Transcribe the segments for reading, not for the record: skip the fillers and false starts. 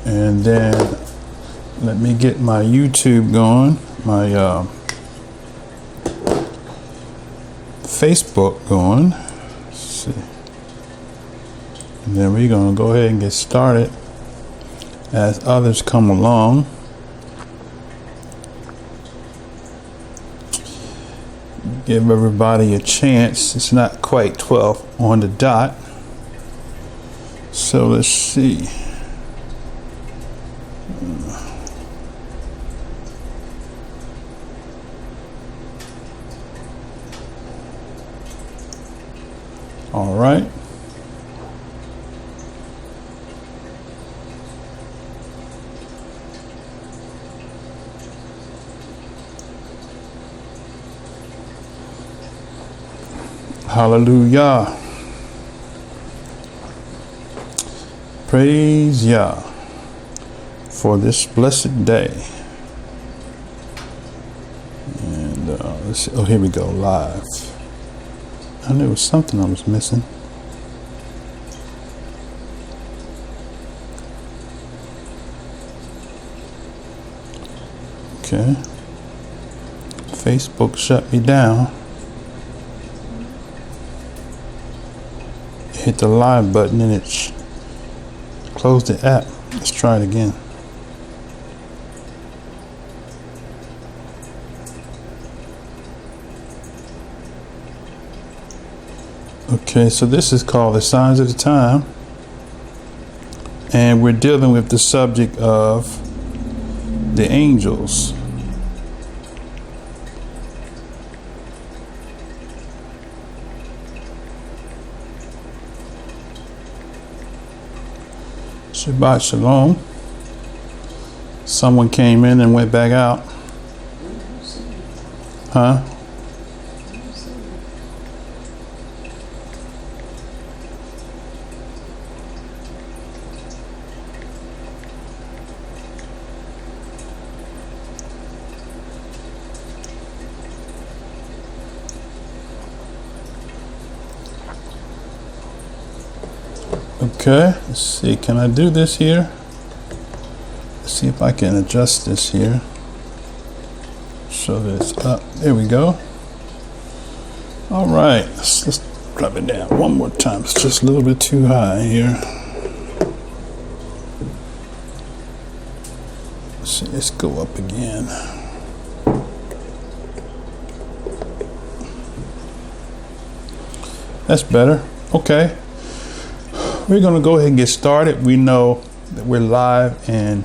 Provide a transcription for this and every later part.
And then let me get my YouTube going, my Facebook going. Let's see. And then we're going to go ahead and get started as others come along. Give everybody a chance. It's not quite 12 on the dot. So let's see. All right. Hallelujah. Praise Yah for this blessed day. And let's see. Oh, here we go, live. I knew there was something I was missing. Okay. Facebook shut me down. Hit the live button and it closed the app. Let's try it again. Okay, so this is called The Signs of the Time. And we're dealing with the subject of the angels. Shabbat Shalom. Someone came in and went back out. Huh? Okay, let's see, can I do this here? Let's see if I can adjust this here. So that it's up. There we go. All right, let's drop it down one more time. It's just a little bit too high here. Let's see, let's go up again. That's better. Okay. We're going to go ahead and get started. We know that we're live and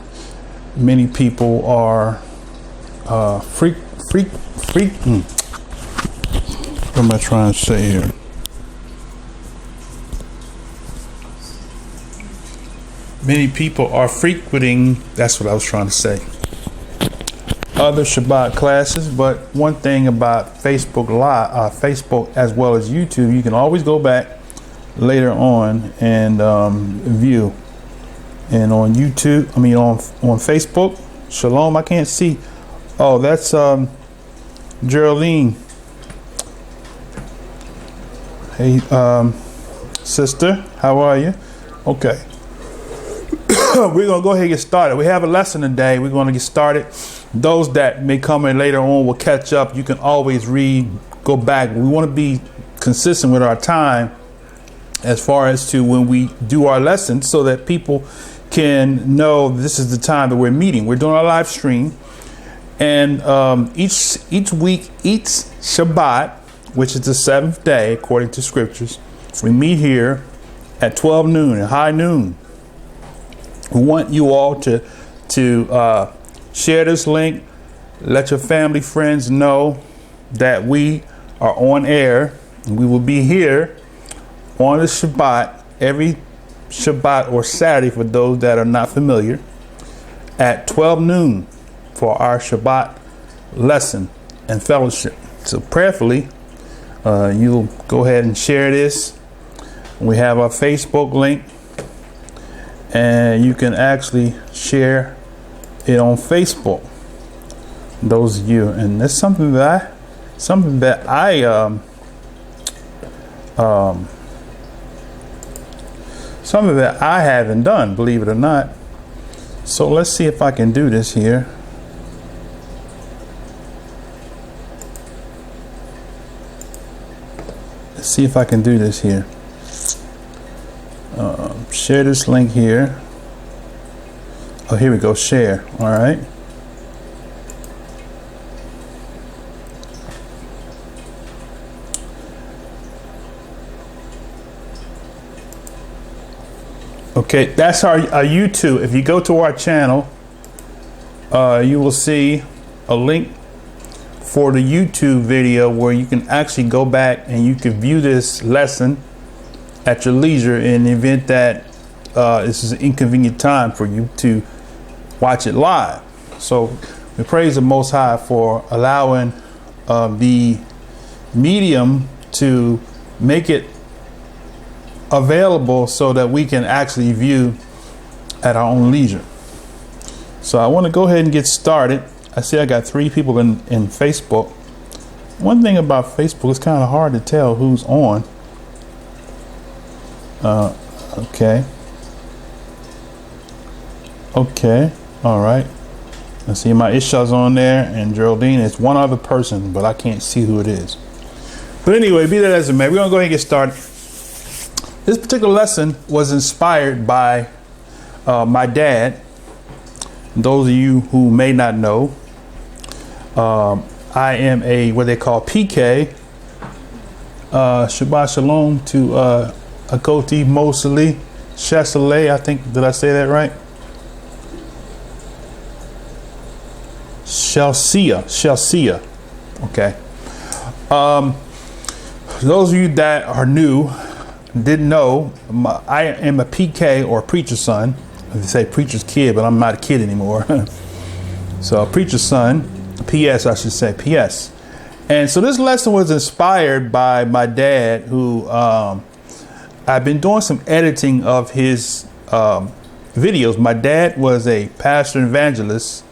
many people are what am I trying to say here? Many people are frequenting, that's what I was trying to say, other Shabbat classes. But one thing about Facebook Live, Facebook as well as YouTube, you can always go back later on and view. And on YouTube, on Facebook, Shalom, I can't see. Oh, that's Geraldine. Hey, sister, how are you? Okay. We're going to go ahead and get started. We have a lesson today. We're going to get started. Those that may come in later on will catch up. You can always read, go back. We want to be consistent with our time as far as to when we do our lessons so that people can know this is the time that we're meeting. We're doing our live stream. And each week, each Shabbat, which is the seventh day, according to scriptures, we meet here at 12 noon, at high noon. We want you all to share this link. Let your family, friends know that we are on air. And we will be here on the Shabbat, every Shabbat or Saturday for those that are not familiar, at 12 noon for our Shabbat lesson and fellowship. So prayerfully, you'll go ahead and share this. We have our Facebook link, and you can actually share it on Facebook. Those of you, and that's something that I haven't done, believe it or not. So let's see if I can do this here. Let's see if I can do this here. Share this link here. Oh, here we go. Share. All right. Okay, that's our YouTube. If you go to our channel, you will see a link for the YouTube video where you can actually go back and you can view this lesson at your leisure in the event that this is an inconvenient time for you to watch it live. So we praise the Most High for allowing the medium to make it available so that we can actually view at our own leisure. So I want to go ahead and get started. I see I got 3 people in Facebook. One thing about Facebook, it's kind of hard to tell who's on. Okay. All right. I see my Isha's on there and Geraldine. It's one other person, but I can't see who it is. But anyway, be that as it may, we're going to go ahead and get started. This particular lesson was inspired by my dad. Those of you who may not know, I am a what they call PK. Shabbat Shalom to Akoti Mosley Chesalet. I think, did I say that right? Chelsea. Okay. Those of you that are new, didn't know, I am a PK or preacher's son. They say preacher's kid, but I'm not a kid anymore. So a preacher's son, PS, I should say, PS. And so this lesson was inspired by my dad, who I've been doing some editing of his videos. My dad was a pastor and evangelist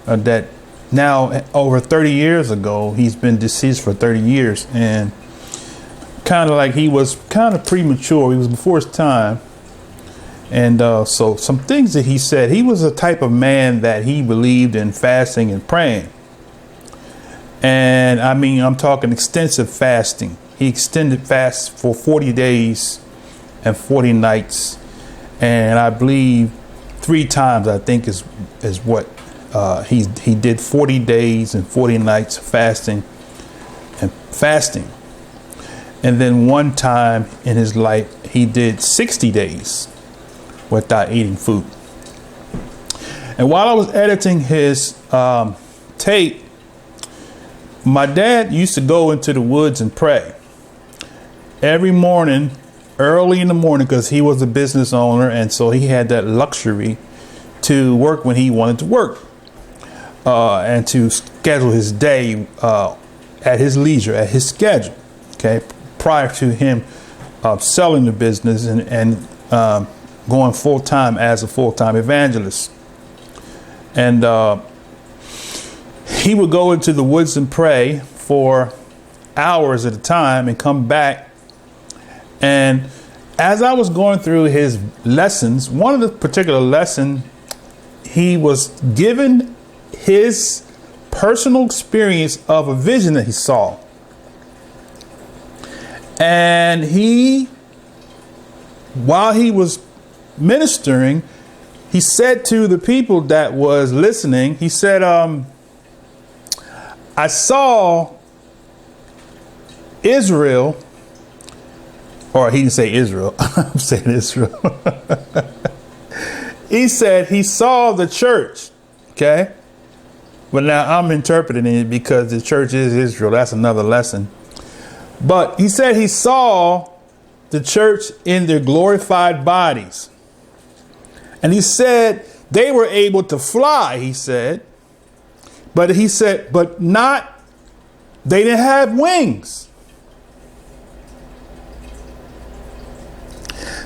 that now over 30 years ago, he's been deceased for 30 years. And kind of like he was kind of premature. He was before his time. And so some things that he said, he was a type of man that he believed in fasting and praying. And I mean, I'm talking extensive fasting. He extended fast for 40 days and 40 nights. And I believe 3 times, I think is what he did 40 days and 40 nights fasting. And then one time in his life, he did 60 days without eating food. And while I was editing his tape, my dad used to go into the woods and pray every morning, early in the morning, because he was a business owner. And so he had that luxury to work when he wanted to work and to schedule his day at his leisure, at his schedule. Okay. Prior to him selling the business and going full time as a full time evangelist. And he would go into the woods and pray for hours at a time and come back. And as I was going through his lessons, one of the particular lesson, he was given his personal experience of a vision that he saw. And while he was ministering, he said to the people that was listening, he said, I saw Israel, or he didn't say Israel, I'm saying Israel. He said he saw the church, okay? But now I'm interpreting it because the church is Israel. That's another lesson. But he said he saw the church in their glorified bodies. And he said they were able to fly, he said. But he said, but not, they didn't have wings.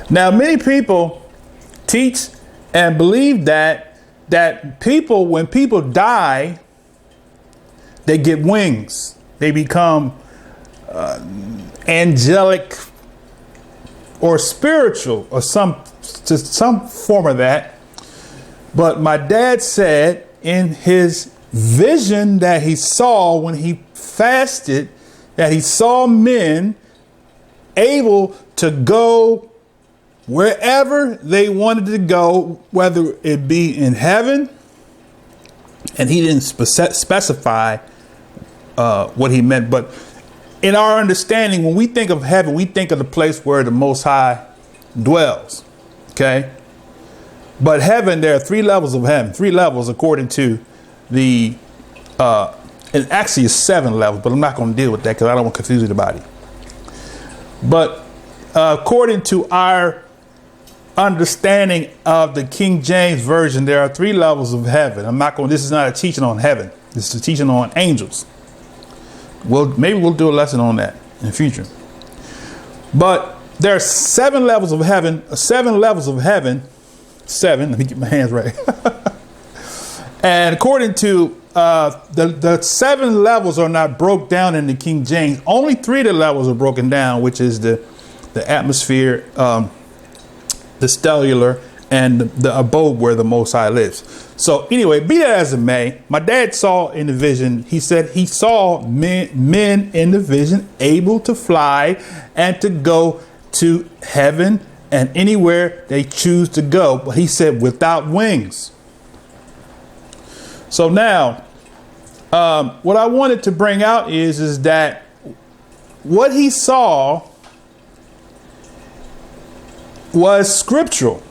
Now, many people teach and believe that people, when people die, they get wings. They become angelic or spiritual or some form of that. But my dad said in his vision that he saw when he fasted, that he saw men able to go wherever they wanted to go, whether it be in heaven. And he didn't specify what he meant. But in our understanding, when we think of heaven, we think of the place where the Most High dwells. OK. But heaven, there are 3 levels of heaven, 3 levels according to the and actually it's 7 levels. But I'm not going to deal with that because I don't want to confuse anybody. But according to our understanding of the King James Version, there are 3 levels of heaven. This is not a teaching on heaven. This is a teaching on angels. Maybe we'll do a lesson on that in the future. But there are 7 levels of heaven, 7 levels of heaven. 7, let me get my hands right. And according to the 7 levels are not broke down in the King James. Only 3 of the levels are broken down, which is the atmosphere, the stellar, and the abode where the Most High lives. So anyway, be that as it may, my dad saw in the vision, he said he saw men in the vision able to fly and to go to heaven and anywhere they choose to go. But he said without wings. So now, what I wanted to bring out is that what he saw was scriptural.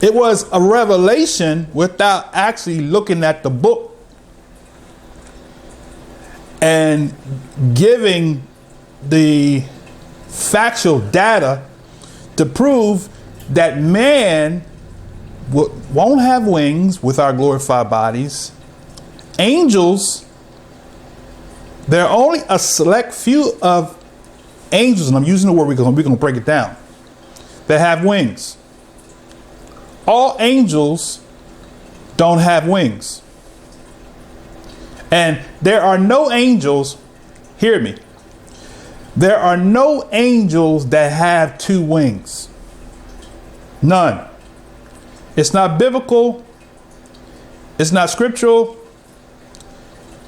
It was a revelation without actually looking at the book and giving the factual data to prove that man won't have wings with our glorified bodies. Angels, there are only a select few of angels, and I'm using the word because we're going to break it down, that have wings. All angels don't have wings. And there are no angels, hear me, there are no angels that have 2 wings. None. It's not biblical. It's not scriptural.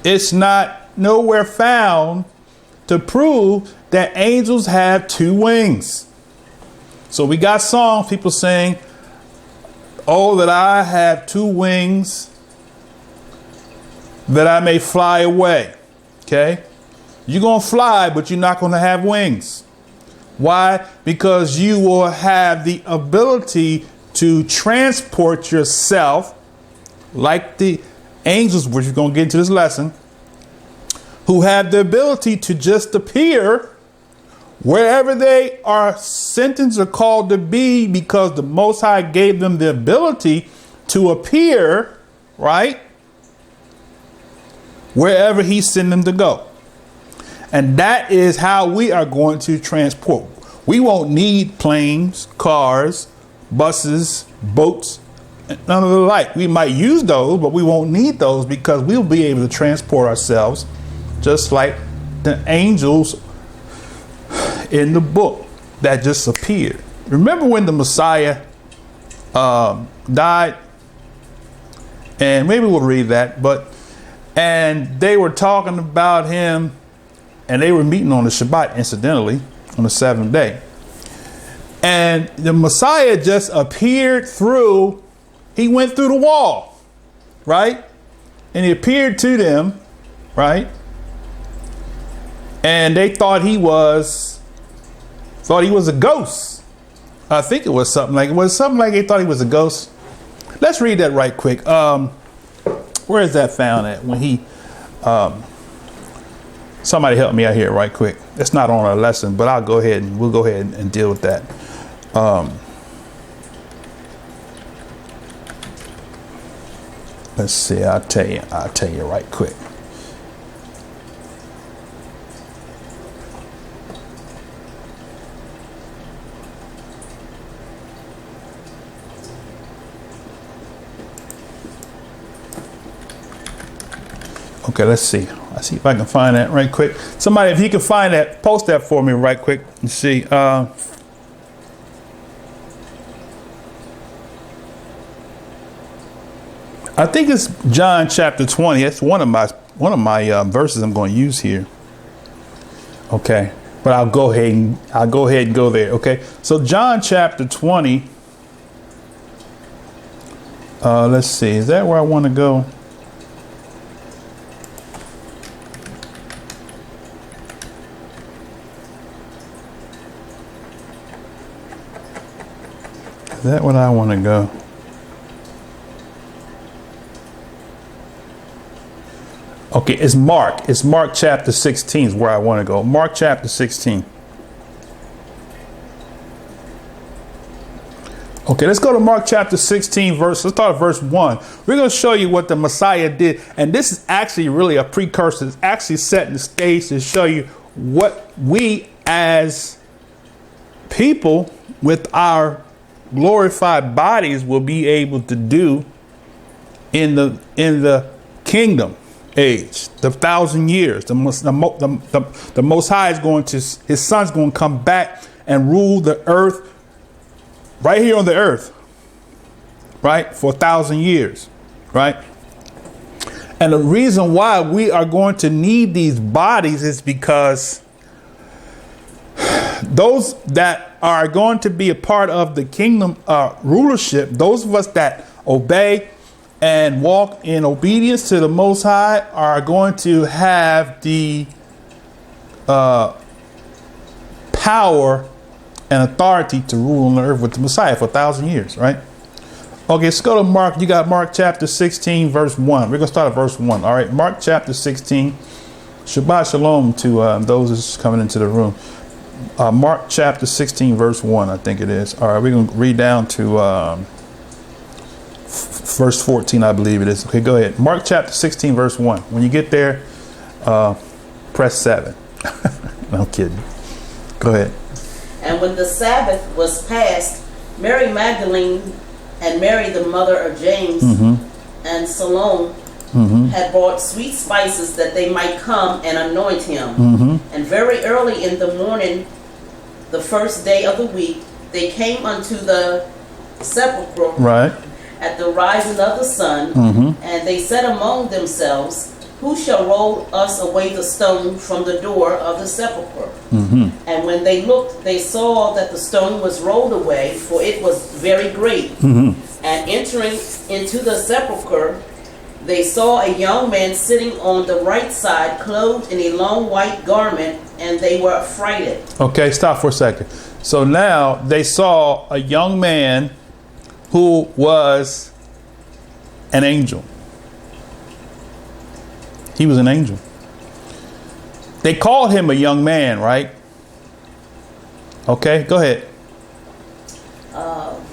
It's not nowhere found to prove that angels have 2 wings. So we got songs, people saying, oh, that I have 2 wings, that I may fly away. Okay? You're going to fly, but you're not going to have wings. Why? Because you will have the ability to transport yourself like the angels, which we're going to get into this lesson, who have the ability to just appear wherever they are sentenced or called to be, because the Most High gave them the ability to appear, right, wherever he sent them to go. And that is how we are going to transport. We won't need planes, cars, buses, boats, none of the like. We might use those, but we won't need those because we'll be able to transport ourselves just like the angels in the book that just appeared. Remember when the Messiah died? And maybe we'll read that, and they were talking about him, and they were meeting on the Shabbat, incidentally, on the 7th day. And the Messiah just appeared he went through the wall, right? And he appeared to them, right? And they thought he was a ghost. I think it was something like they thought he was a ghost. Let's read that right quick. Where is that found at? When he, somebody help me out here right quick. It's not on our lesson, but we'll go ahead and deal with that. Let's see. I'll tell you right quick. Okay, let's see. I'll see if I can find that right quick. Somebody, if you can find that, post that for me right quick. Let's see. I think it's John chapter 20. That's one of my verses I'm going to use here. Okay, but I'll go ahead and go there. Okay, so John chapter 20. Let's see. Is that where I want to go? Is that what I want to go? Okay, it's Mark. It's Mark chapter 16 is where I want to go. Mark chapter 16. Okay, let's go to Mark chapter 16 let's start at verse 1. We're going to show you what the Messiah did. And this is actually really a precursor. It's actually setting the stage to show you what we as people with our glorified bodies will be able to do in the kingdom age, the 1,000 years. The Most High is going to, his son's going to come back and rule the earth right here on the earth, right, for 1,000 years, right? And the reason why we are going to need these bodies is because those that are going to be a part of the kingdom rulership, those of us that obey and walk in obedience to the Most High are going to have the power and authority to rule on the earth with the Messiah for 1,000 years, right? Okay, let's go to Mark. You got Mark chapter 16, verse 1. We're going to start at verse 1. All right, Mark chapter 16. Shabbat shalom to those that's coming into the room. Mark chapter 16, verse 1, I think it is. All right, we're going to read down to verse 14, I believe it is. Okay, go ahead. Mark chapter 16, verse 1. When you get there, press 7. No kidding. Go ahead. And when the Sabbath was past, Mary Magdalene and Mary, the mother of James, and Salome had bought sweet spices that they might come and anoint him. And very early in the morning, the first day of the week, they came unto the sepulchre at the rising of the sun, and they said among themselves, who shall roll us away the stone from the door of the sepulchre? And when they looked, they saw that the stone was rolled away, for it was very great. And entering into the sepulchre, they saw a young man sitting on the right side, clothed in a long white garment, and they were affrighted. Okay, stop for a second. So now they saw a young man who was an angel. He was an angel. They called him a young man, right? Okay, go ahead.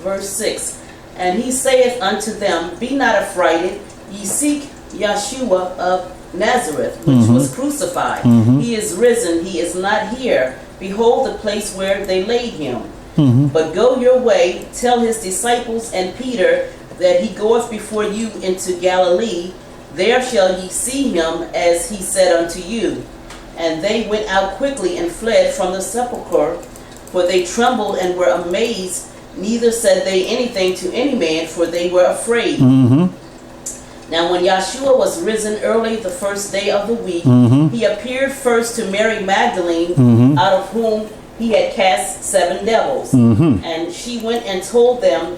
Verse 6. And he saith unto them, be not affrighted, ye seek Yeshua of Nazareth, which was crucified. He is risen, he is not here. Behold the place where they laid him. But go your way, tell his disciples and Peter that he goeth before you into Galilee. There shall ye see him, as he said unto you. And they went out quickly and fled from the sepulchre, for they trembled and were amazed. Neither said they anything to any man, for they were afraid. Now when Yeshua was risen early the first day of the week, he appeared first to Mary Magdalene, out of whom he had cast 7 devils. And she went and told them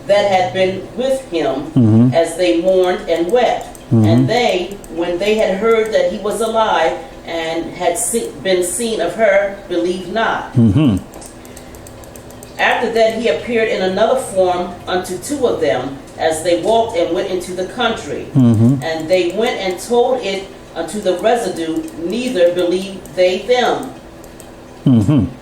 that had been with him, as they mourned and wept. And they, when they had heard that he was alive and had been seen of her, believed not. After that he appeared in another form unto 2 of them, as they walked and went into the country. And they went and told it unto the residue, neither believed they them.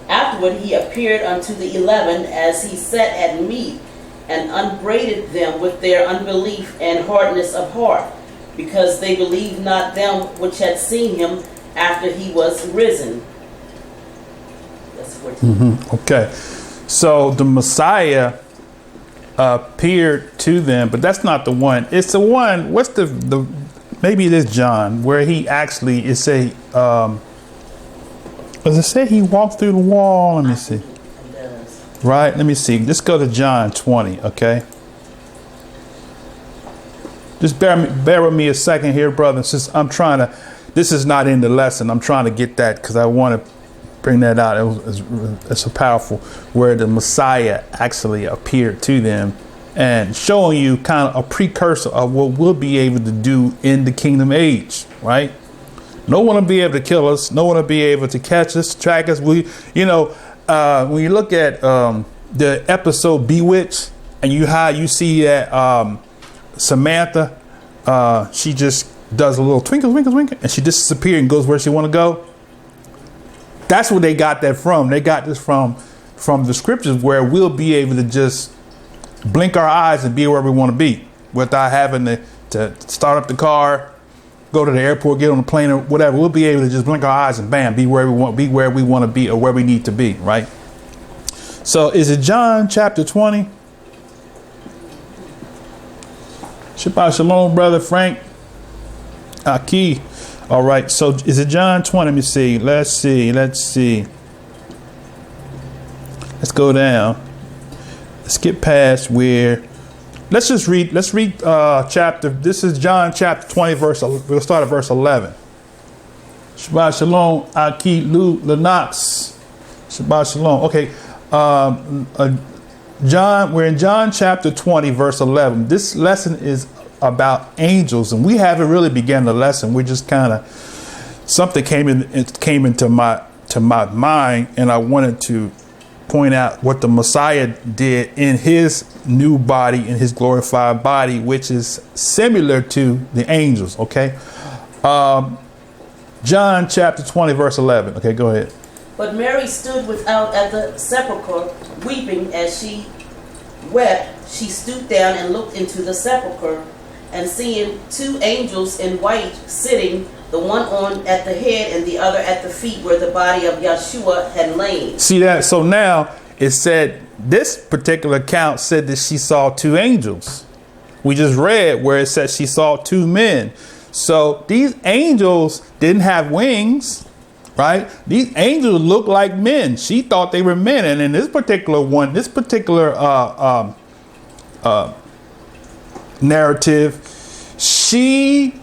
Afterward he appeared unto the 11, as he sat at meat, and upbraided them with their unbelief and hardness of heart, because they believed not them which had seen him after he was risen. That's 14. Okay, so the Messiah appeared to them, but that's not the one. It's the one. What's the maybe it is John, where he actually does it say he walked through the wall? Let me see. Right, let me see. Let's go to John 20, okay? Just bear with me a second here, brother. Since this is not in the lesson. I'm trying to get that because I want to bring that out. It's a powerful where the Messiah actually appeared to them and showing you kind of a precursor of what we'll be able to do in the kingdom age, right? No one will be able to kill us. No one will be able to catch us, track us. When you look at the episode Bewitched, and you see that Samantha, she just does a little twinkle, and she disappears and goes where she want to go. That's where they got that from. They got this from the scriptures, where we'll be able to just blink our eyes and be where we want to be without having to start up the car, go to the airport, get on the plane or whatever. We'll be able to just blink our eyes and bam, be where we want to be or where we need to be, right? So is it John chapter 20? Shabbat shalom, brother Frank. Aki. All right. So is it John 20? Let me see. Let's see. Let's go down. Let's get past where. Let's read chapter. This is John chapter 20, we'll start at verse 11. Shabbat shalom, Aki Lu Lennox. Shabbat shalom. Okay. We're in John chapter 20, verse 11. This lesson is about angels, and we haven't really begun the lesson. We just kind of something came into my mind, and I wanted to point out what the Messiah did in his new body, in his glorified body, which is similar to the angels. Okay. John chapter 20, verse 11. Okay, go ahead. But Mary stood without at the sepulchre, weeping. As she wept, she stooped down and looked into the sepulchre, and seeing two angels in white sitting, the one on at the head and the other at the feet, where the body of Yeshua had lain. See that? So now it said, this particular account said that she saw two angels. We just read where it said she saw two men. So these angels didn't have wings, right? These angels look like men. She thought they were men. And in this particular narrative, she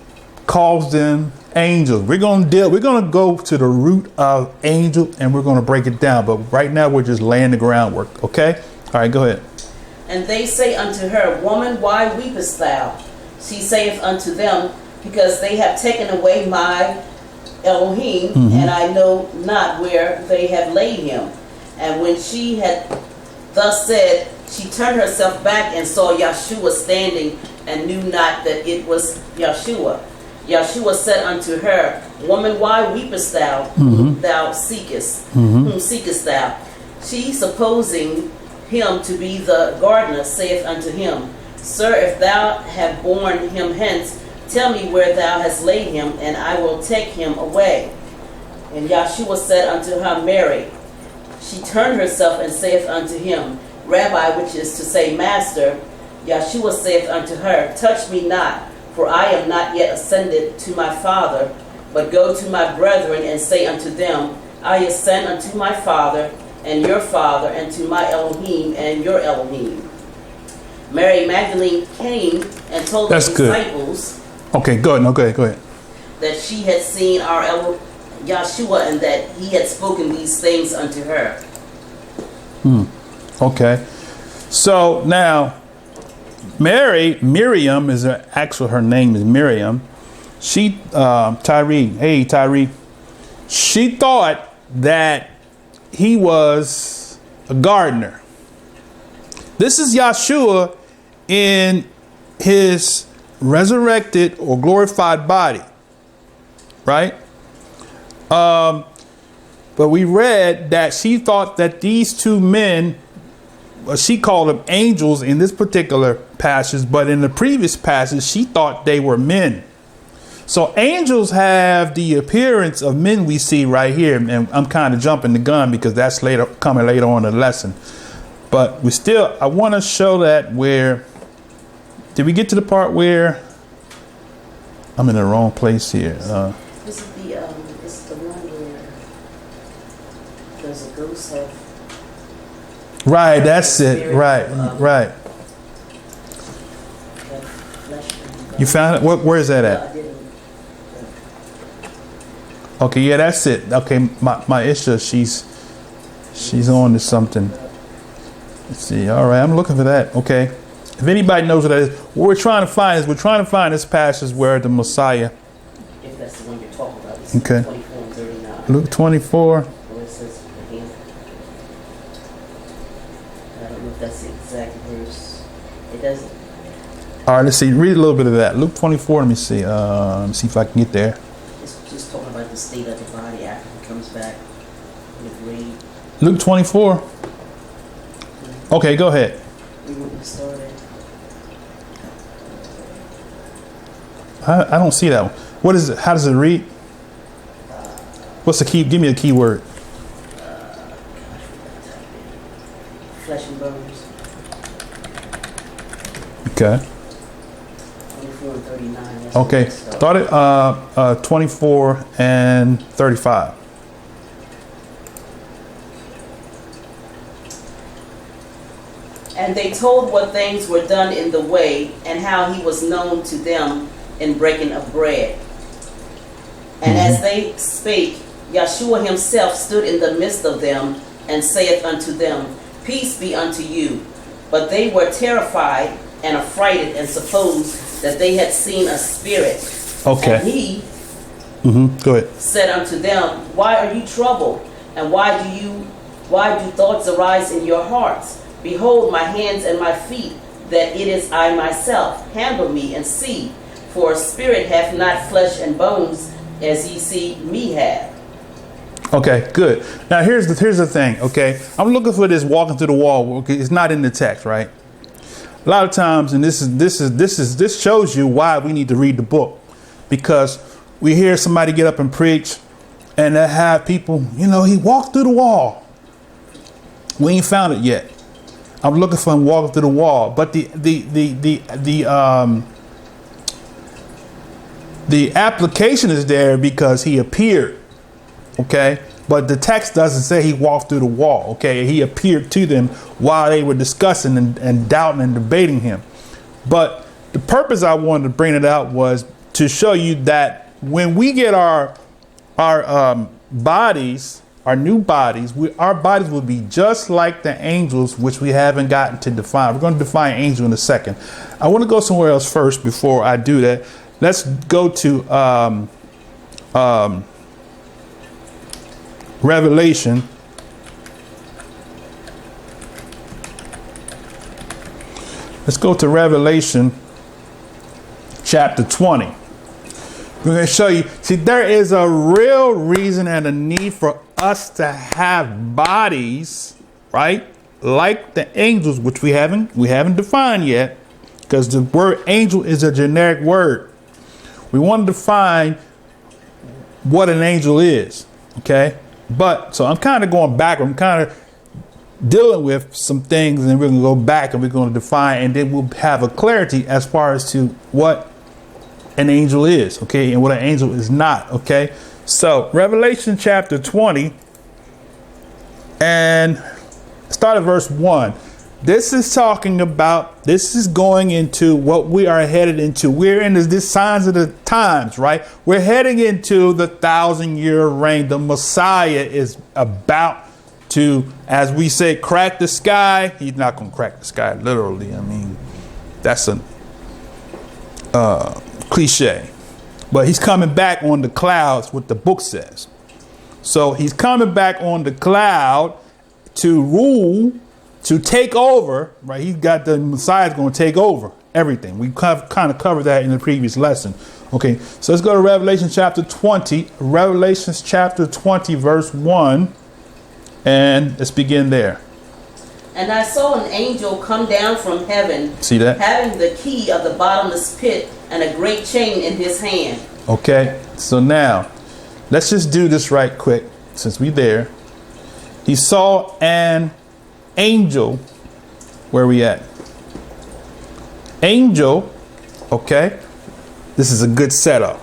calls them angels. We're going to go to the root of angel, and we're going to break it down. But right now we're just laying the groundwork. Okay. All right, go ahead. And they say unto her, Woman, why weepest thou? She saith unto them, Because they have taken away my Elohim, and I know not where they have laid him. And when she had thus said, she turned herself back and saw Yeshua standing, and knew not that it was Yeshua. Yeshua said unto her, Woman, why weepest thou? Whom thou seekest? Whom seekest thou? She, supposing him to be the gardener, saith unto him, Sir, if thou have borne him hence, tell me where thou hast laid him, and I will take him away. And Yeshua said unto her, Mary. She turned herself and saith unto him, Rabbi, which is to say, Master. Yeshua saith unto her, Touch me not, for I am not yet ascended to my Father, but go to my brethren and say unto them, I ascend unto my Father and your Father, and to my Elohim and your Elohim. Mary Magdalene came and told the disciples. Okay, go ahead. Okay, go ahead. That she had seen our Yeshua, and that he had spoken these things unto her. Okay. So now, Miriam is her name is Miriam. She, Tyree. She thought that he was a gardener. This is Yeshua in his resurrected or glorified body, right? But we read that she thought that these two men, she called them angels in this particular passage, but in the previous passage, she thought they were men. So angels have the appearance of men we see right here. And I'm kind of jumping the gun because that's coming later on in the lesson. But I want to show that where, did we get to the part where I'm in the wrong place here? This is the one where there's a ghost of. Right, that's it. Right. That You found it? Where is that I at? didn't. Okay, yeah, that's it. Okay, my Isha, she's on to something. Let's see. All right, I'm looking for that. Okay. If anybody knows what that is, what we're trying to find this passage where the Messiah. If that's the one you're talking about. It's Okay. 24 and 39. Luke 24. Where it says, again, I don't know if that's the exact verse. It doesn't. All right, let's see. Read a little bit of that. Luke 24. Let me see. Let me see if I can get there. It's just talking about the state of the body after he comes back with read. Luke 24. Okay, go ahead. We wouldn't start it. I don't see that one. What is it? How does it read? What's the key? Give me a key word. Flesh and bones. Okay. 24 and 39. That's Okay. where it starts. Start at 24 and 35. And they told what things were done in the way, and how he was known to them in breaking of bread. And as they spake, Yeshua himself stood in the midst of them, and saith unto them, Peace be unto you. But they were terrified and affrighted, and supposed that they had seen a spirit. Okay. And he Go ahead. said unto them, Why are you troubled? And why do thoughts arise in your hearts? Behold my hands and my feet, that it is I myself. Handle me and see, for a spirit hath not flesh and bones, as ye see me have. Okay, good. Now here's the thing. Okay, I'm looking for this walking through the wall. Okay, it's not in the text, right? A lot of times, and this shows you why we need to read the book, because we hear somebody get up and preach, and they have people, he walked through the wall. We ain't found it yet. I'm looking for him walking through the wall, but the application is there because he appeared. Okay, but the text doesn't say he walked through the wall. Okay, he appeared to them while they were discussing and doubting and debating him. But the purpose I wanted to bring it out was to show you that when we get our bodies, our new bodies, our bodies will be just like the angels, which we haven't gotten to define. We're going to define angel in a second. I want to go somewhere else first before I do that. Let's go to Revelation. Let's go to Revelation chapter 20. We're going to show you. See, there is a real reason and a need for us to have bodies, right? Like the angels, which we haven't defined yet, because the word angel is a generic word. We want to define what an angel is, okay? But so I'm kind of going back. I'm kind of dealing with some things, and we're going to go back and we're going to define, and then we'll have a clarity as far as to what an angel is, okay, and what an angel is not, okay. So Revelation chapter 20, and start at verse 1. This is going into what we are headed into. We're in this signs of the times, right? We're heading into the 1,000-year reign. The Messiah is about to, as we say, crack the sky. He's not going to crack the sky literally. I mean, that's a cliche. But he's coming back on the clouds, what the book says. So he's coming back on the cloud to rule, to take over, right? He's got the Messiah's going to take over everything. We kind of covered that in the previous lesson. Okay, so let's go to Revelation chapter 20. Revelation chapter 20, verse 1. And let's begin there. And I saw an angel come down from heaven. See that? Having the key of the bottomless pit and a great chain in his hand. Okay, so now let's just do this right quick since we're there. He saw an angel. Where are we at? Angel. Okay, this is a good setup.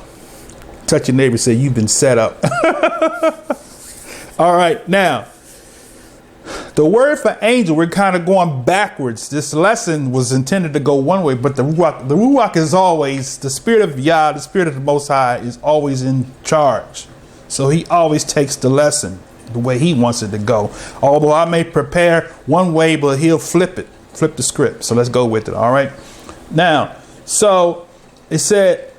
Touch your neighbor, say you've been set up. All right, now the word for angel, we're kind of going backwards. This lesson was intended to go one way, but the Ruach is always, the Spirit of Yah, the Spirit of the Most High is always in charge. So he always takes the lesson the way he wants it to go. Although I may prepare one way, but he'll flip the script. So let's go with it. All right. Now, so it said,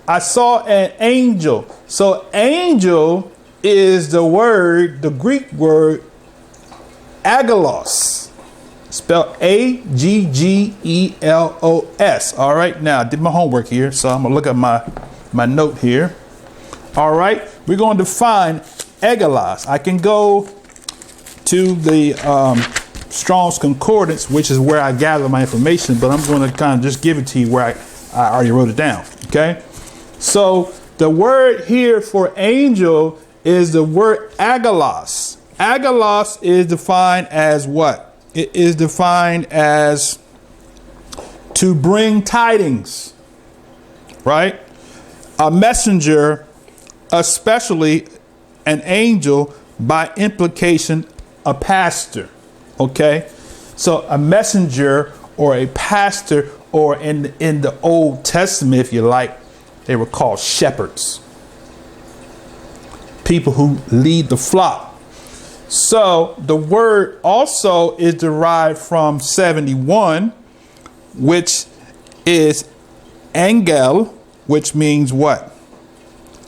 I saw an angel. So angel is the word, the Greek word, Aggelos, spelled Aggelos. All right. Now I did my homework here. So I'm going to look at my note here. All right. We're going to define Aggelos. I can go to the Strong's Concordance, which is where I gather my information, but I'm going to kind of just give it to you where I already wrote it down. Okay. So the word here for angel is the word Aggelos. Aggelos is defined as what? It is defined as to bring tidings, right? A messenger, especially an angel, by implication, a pastor. Okay, so a messenger or a pastor, or in the Old Testament, if you like, they were called shepherds, people who lead the flock. So the word also is derived from 71, which is angel, which means what?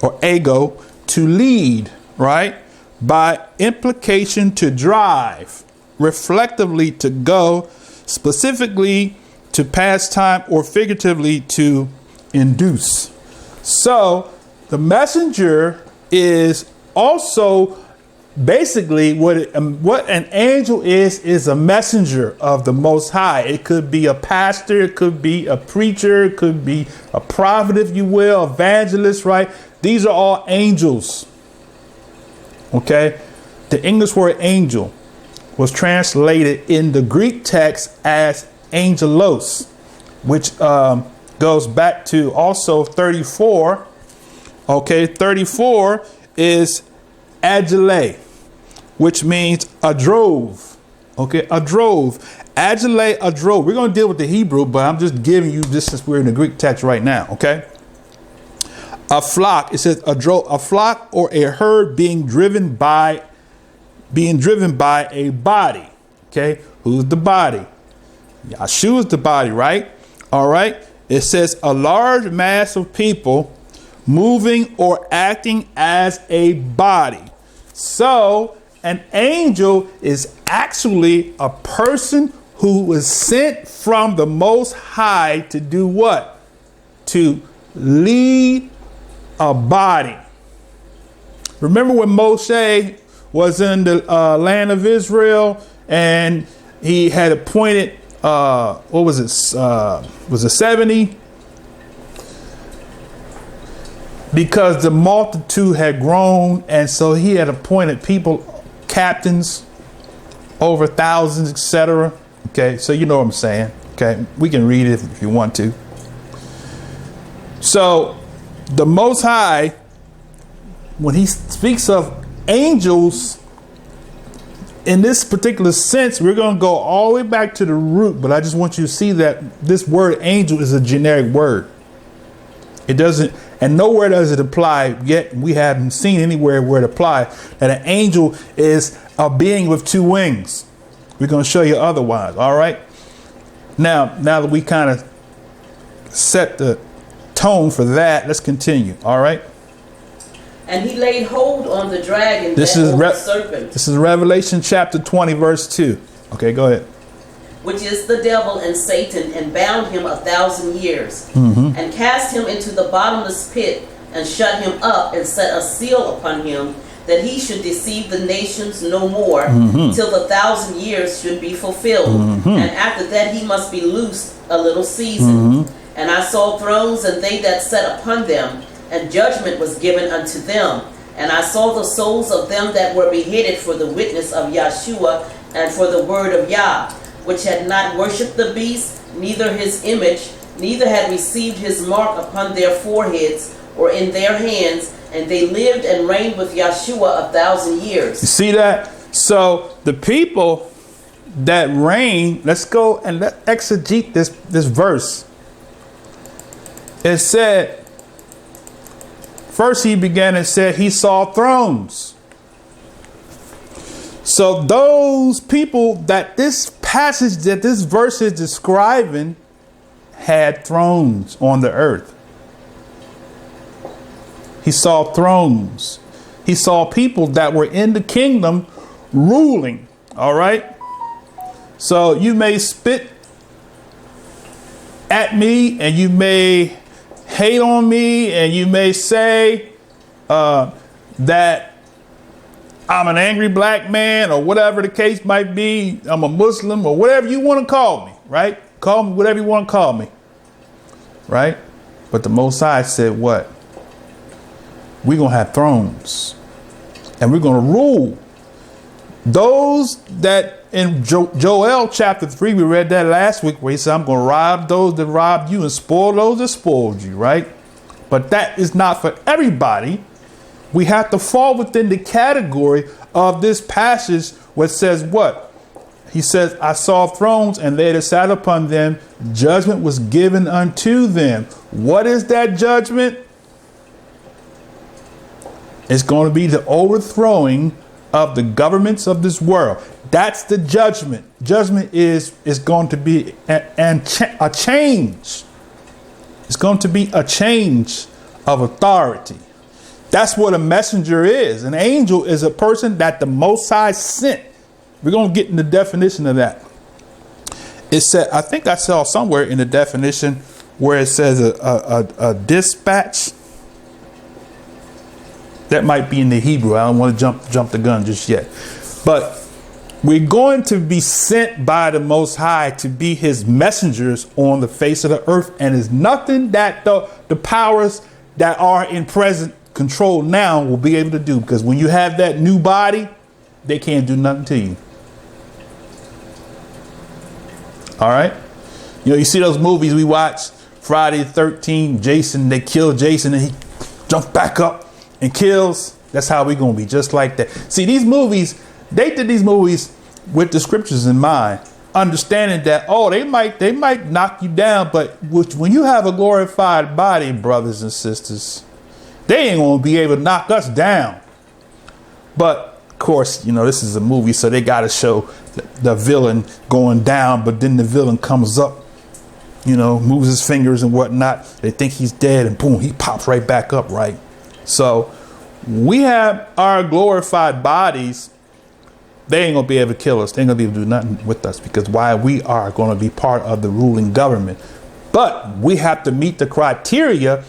Or ego, to lead, right? By implication, to drive, reflectively to go, specifically to pass time, or figuratively to induce. So the messenger is also basically what an angel is a messenger of the Most High. It could be a pastor, it could be a preacher, it could be a prophet, if you will, evangelist, right? These are all angels. Okay, the English word angel was translated in the Greek text as angelos, which goes back to also 34. Okay, 34 is agile, which means a drove. Okay, a drove. Agile, a drove. We're going to deal with the Hebrew, but I'm just giving you this since we're in the Greek text right now. Okay. A flock, it says a flock or a herd being driven by a body. Okay, who's the body? Yahshua is the body, right? All right. It says a large mass of people moving or acting as a body. So an angel is actually a person who was sent from the Most High to do what? To lead a body. Remember when Moshe was in the land of Israel and he had appointed, what was it? Was it 70? Because the multitude had grown, and so he had appointed people, captains, over thousands, etc. Okay, so you know what I'm saying. Okay, we can read it if you want to. So the Most High, when he speaks of angels, in this particular sense, we're going to go all the way back to the root, but I just want you to see that this word angel is a generic word. It doesn't, and nowhere does it apply yet. We haven't seen anywhere where it applies that an angel is a being with two wings. We're going to show you otherwise. All right. Now that we kind of set the tone for that, let's continue. All right. And he laid hold on the dragon, the serpent. This is Revelation chapter 20, verse 2. Okay, go ahead. Which is the devil and Satan, and bound him 1,000 years, and cast him into the bottomless pit, and shut him up, and set a seal upon him, that he should deceive the nations no more, till the 1,000 years should be fulfilled. And after that he must be loosed a little season. And I saw thrones, and they that sat upon them, and judgment was given unto them. And I saw the souls of them that were beheaded for the witness of Yahshua, and for the word of Yah, which had not worshipped the beast, neither his image, neither had received his mark upon their foreheads or in their hands, and they lived and reigned with Yahshua 1,000 years. You see that? So the people that reign. Let's go and let exegete this verse. It said, first he began and said he saw thrones. So those people that this passage, that this verse is describing, had thrones on the earth. He saw thrones. He saw people that were in the kingdom ruling. All right. So you may spit at me and you may hate on me and you may say that I'm an angry black man or whatever the case might be. I'm a Muslim or whatever you want to call me, right? Call me whatever you want to call me, right? But the Most High said what? We're going to have thrones and we're going to rule. Those that in Joel chapter 3, we read that last week where he said, I'm going to rob those that robbed you and spoil those that spoiled you, right? But that is not for everybody. We have to fall within the category of this passage which says what? He says, I saw thrones and they that sat upon them. Judgment was given unto them. What is that judgment? It's going to be the overthrowing of the governments of this world. That's the judgment. Judgment is going to be a change. It's going to be a change of authority. That's what a messenger is. An angel is a person that the Most High sent. We're going to get in the definition of that. It said, I think I saw somewhere in the definition where it says a dispatch. That might be in the Hebrew. I don't want to jump the gun just yet. But we're going to be sent by the Most High to be his messengers on the face of the earth. And it's nothing that the powers that are in present control now will be able to do. Because when you have that new body, they can't do nothing to you. All right. You know, you see those movies we watch, Friday the 13th, Jason, they kill Jason and he jumps back up and kills. That's how we're going to be, just like that. See, these movies, they did these movies with the scriptures in mind, understanding that, oh, they might knock you down. But when you have a glorified body, brothers and sisters, they ain't going to be able to knock us down. But of course, you know, this is a movie, so they got to show the villain going down. But then the villain comes up, you know, moves his fingers and whatnot. They think he's dead and boom, he pops right back up. Right. So we have our glorified bodies. They ain't going to be able to kill us. They ain't going to be able to do nothing with us because why? We are going to be part of the ruling government. But we have to meet the criteria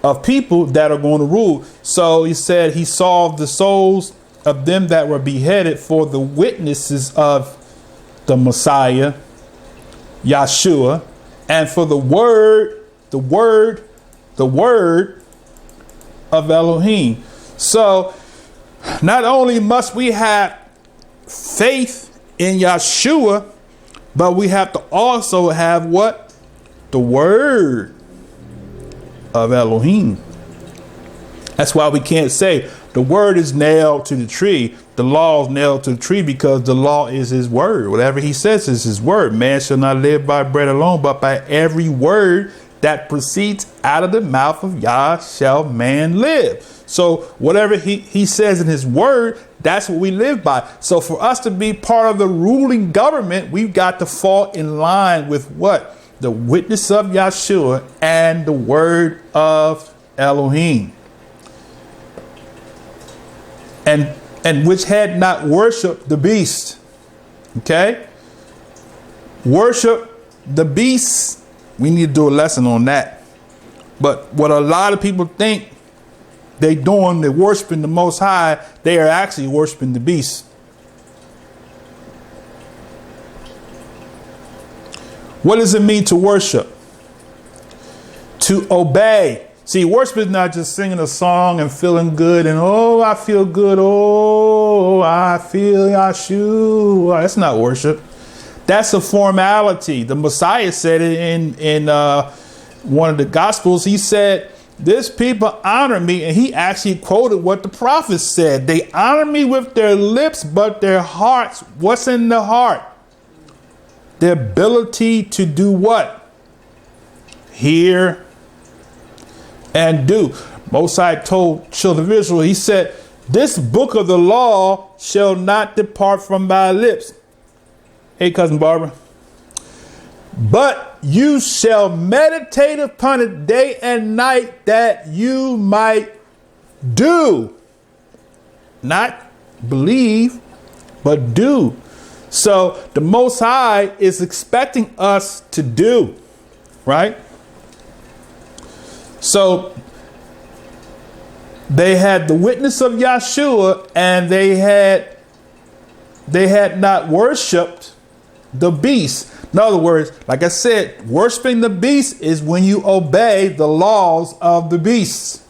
of people that are going to rule. So he said he saw the souls of them that were beheaded for the witnesses of the Messiah, Yahshua, and for the word of Elohim. So not only must we have faith in Yahshua, but we have to also have what? The word of Elohim. That's why we can't say the word is nailed to the tree. The law is nailed to the tree because the law is his word. Whatever he says is his word. Man shall not live by bread alone, but by every word that proceeds out of the mouth of Yah shall man live. So whatever he says in his word, that's what we live by. So for us to be part of the ruling government, we've got to fall in line with what? The witness of Yahshua and the word of Elohim. And which had not worshiped the beast. Okay? Worship the beast. We need to do a lesson on that. But what a lot of people think they're worshiping the Most High, they are actually worshiping the beast. What does it mean to worship? To obey. See, worship is not just singing a song and feeling good and, oh, I feel good. Oh, I feel Yahshua. That's not worship. That's a formality. The Messiah said it in one of the Gospels. He said, this people honor me. And he actually quoted what the prophets said. They honor me with their lips, but their hearts, what's in the heart? the ability to do what? Hear and do. Most High told children of Israel, he said, this book of the law shall not depart from thy lips. Hey, cousin Barbara. But you shall meditate upon it day and night, that you might do. Not believe, but do. So the Most High is expecting us to do, right? So they had the witness of Yahshua, and they had not worshipped the beast. In other words, like I said, worshiping the beast is when you obey the laws of the beast.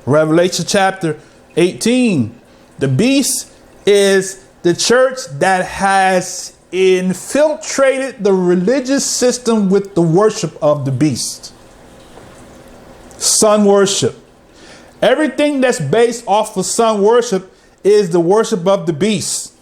Revelation chapter 18. The beast is the church that has infiltrated the religious system with the worship of the beast. Sun worship. Everything that's based off of sun worship is the worship of the beast.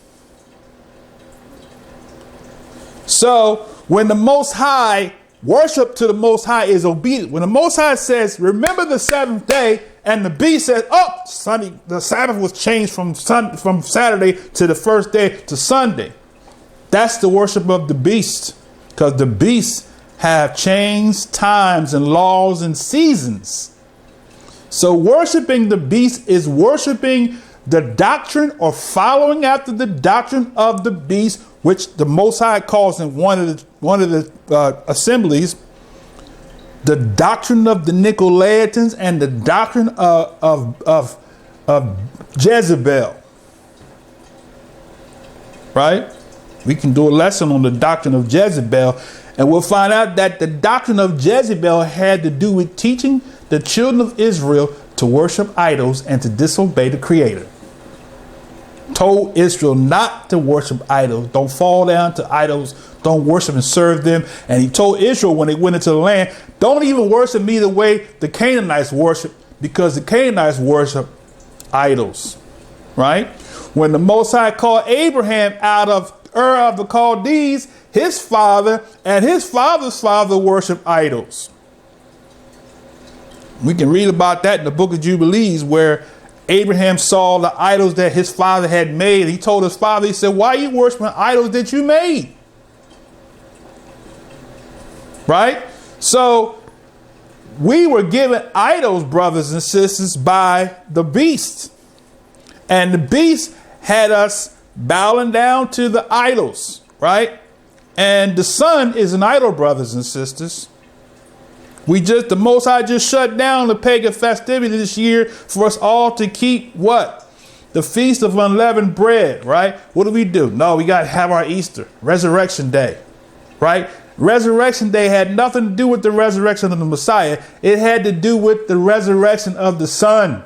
So when the Most High, worship to the Most High is obedient. When the Most High says, remember the seventh day, and the beast says, oh, Sunday, the Sabbath was changed from Saturday to the first day to Sunday. That's the worship of the beast, because the beasts have changed times and laws and seasons. So worshiping the beast is worshiping the doctrine or following after the doctrine of the beast, which the Most High calls in one of the assemblies, the doctrine of the Nicolaitans and the doctrine of Jezebel. Right? We can do a lesson on the doctrine of Jezebel, and we'll find out that the doctrine of Jezebel had to do with teaching the children of Israel to worship idols and to disobey the Creator. Told Israel not to worship idols. Don't fall down to idols. Don't worship and serve them. And he told Israel when they went into the land, don't even worship me the way the Canaanites worship, because the Canaanites worship idols. Right? When the Most High called Abraham out of Ur of the Chaldees, his father and his father's father worship idols. We can read about that in the book of Jubilees, where Abraham saw the idols that his father had made. He told his father, he said, why are you worshiping idols that you made? Right? So we were given idols, brothers and sisters, by the beast. And the beast had us bowing down to the idols, right? And the sun is an idol, brothers and sisters. The Most High just shut down the pagan festivity this year for us all to keep what? The Feast of Unleavened Bread, right? What do? No, we got to have our Easter, Resurrection Day, right? Resurrection Day had nothing to do with the resurrection of the Messiah. It had to do with the resurrection of the sun.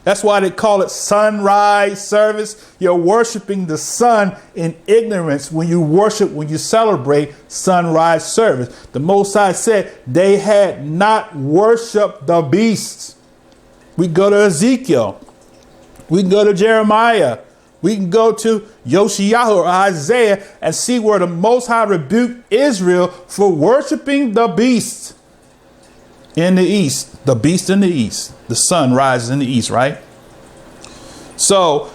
That's why they call it sunrise service. You're worshiping the sun in ignorance when you celebrate sunrise service. The Most High said they had not worshiped the beast. We go to Ezekiel. We can go to Jeremiah. We can go to Yoshiyahu or Isaiah and see where the Most High rebuked Israel for worshiping the beast in the east. The beast in the east. The sun rises in the east, right? So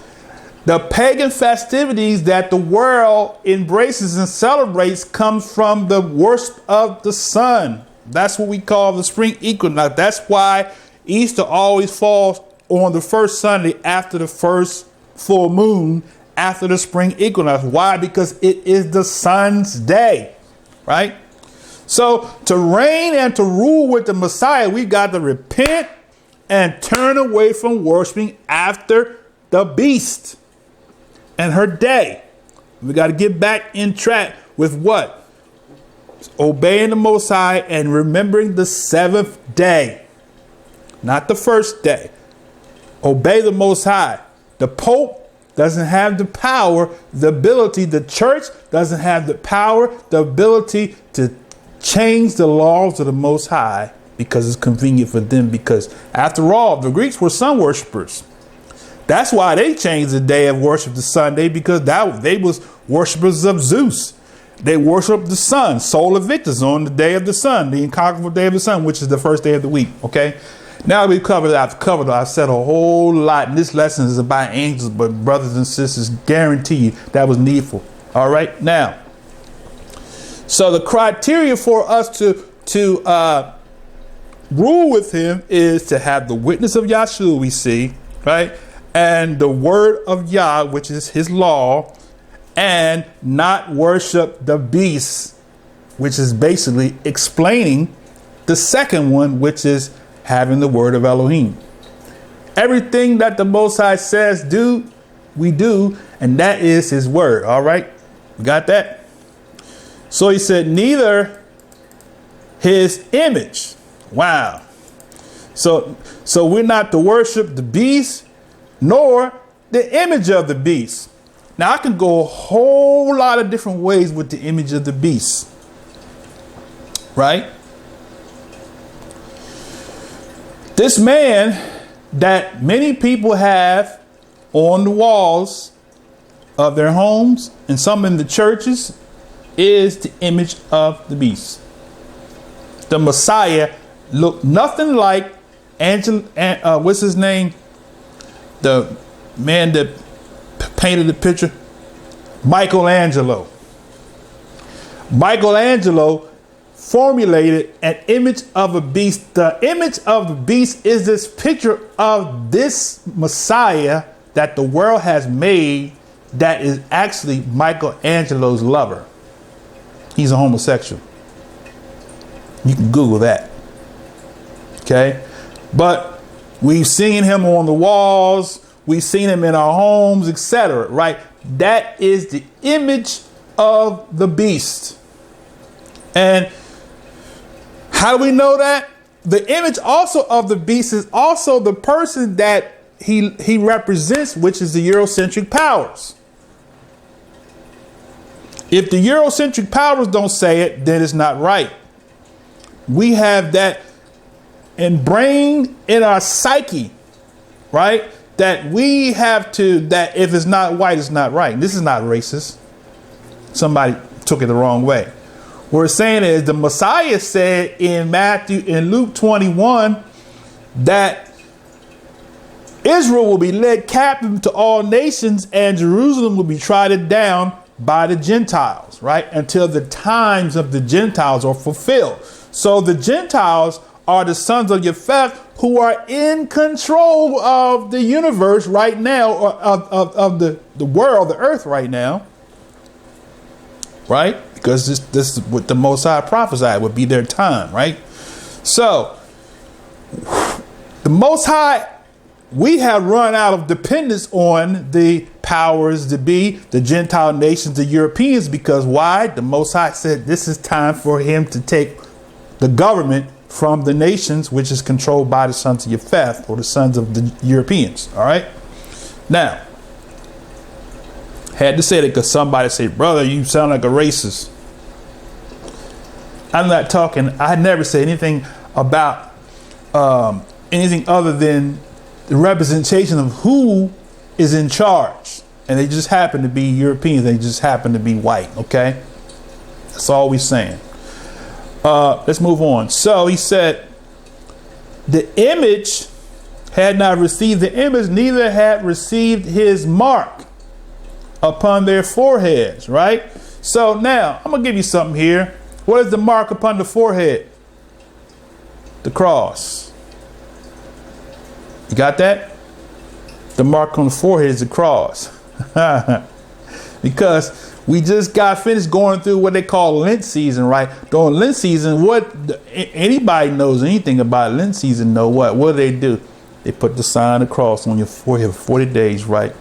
the pagan festivities that the world embraces and celebrates comes from the worship of the sun. That's what we call the spring equinox. That's why Easter always falls on the first Sunday after the first full moon after the spring equinox. Why? Because it is the sun's day, right? So to reign and to rule with the Messiah, we got to repent and turn away from worshiping after the beast and her day. We got to get back in track with what? Obeying the Most High and remembering the seventh day, not the first day. Obey the Most High. The Pope doesn't have the power, the ability. The church doesn't have the power, the ability to change the laws of the Most High because it's convenient for them. Because after all, the Greeks were sun worshipers. That's why they changed the day of worship to Sunday, because they was worshipers of Zeus. They worship the sun, solar victors, on the day of the sun, the incomparable day of the sun, which is the first day of the week. Okay. Now I've said a whole lot. And this lesson is about angels, but brothers and sisters, guarantee you that was needful. All right. Now, so the criteria for us to rule with him is to have the witness of Yahshua, we see, right? And the word of Yah, which is his law, and not worship the beast, which is basically explaining the second one, which is having the word of Elohim. Everything that the Most High says do, we do, and that is his word. All right. You got that? So he said, neither his image. Wow. So we're not to worship the beast, nor the image of the beast. Now I can go a whole lot of different ways with the image of the beast. Right? This man that many people have on the walls of their homes and some in the churches is the image of the beast. The Messiah looked nothing like what's his name? The man that painted the picture, Michelangelo. Michelangelo formulated an image of a beast. The image of the beast is this picture of this Messiah that the world has made that is actually Michelangelo's lover. He's a homosexual. You can Google that. Okay. But we've seen him on the walls. We've seen him in our homes, etc. Right. That is the image of the beast. And how do we know that? The image also of the beast is also the person that he represents, which is the Eurocentric powers. If the Eurocentric powers don't say it, then it's not right. We have that ingrained in our psyche, right? That we have to, that if it's not white, it's not right. This is not racist. Somebody took it the wrong way. What we're saying is the Messiah said in Luke 21, that Israel will be led captive to all nations and Jerusalem will be trodden down by the Gentiles, right? Until the times of the Gentiles are fulfilled. So the Gentiles are the sons of Japheth who are in control of the universe right now, or of the world, the earth right now, right? Because this is what the Most High prophesied would be their time, right? So the Most High, we have run out of dependence on the powers to be, the Gentile nations, the Europeans, because why? The Most High said this is time for him to take the government from the nations, which is controlled by the sons of Japheth, or the sons of the Europeans. All right. Now, had to say that because somebody said, brother, you sound like a racist. I'm not talking. I never say anything about anything other than the representation of who is in charge. And they just happen to be Europeans. They just happen to be white. OK, that's all we're saying. Let's move on. So he said the image had not received the image, neither had received his mark upon their foreheads. Right. So now I'm going to give you something here. What is the mark upon the forehead? The cross. You got that? The mark on the forehead is the cross. Because we just got finished going through what they call Lent season, right? During Lent season, anybody knows anything about Lent season know what? What do? They put the sign of the cross on your forehead for 40 days, right?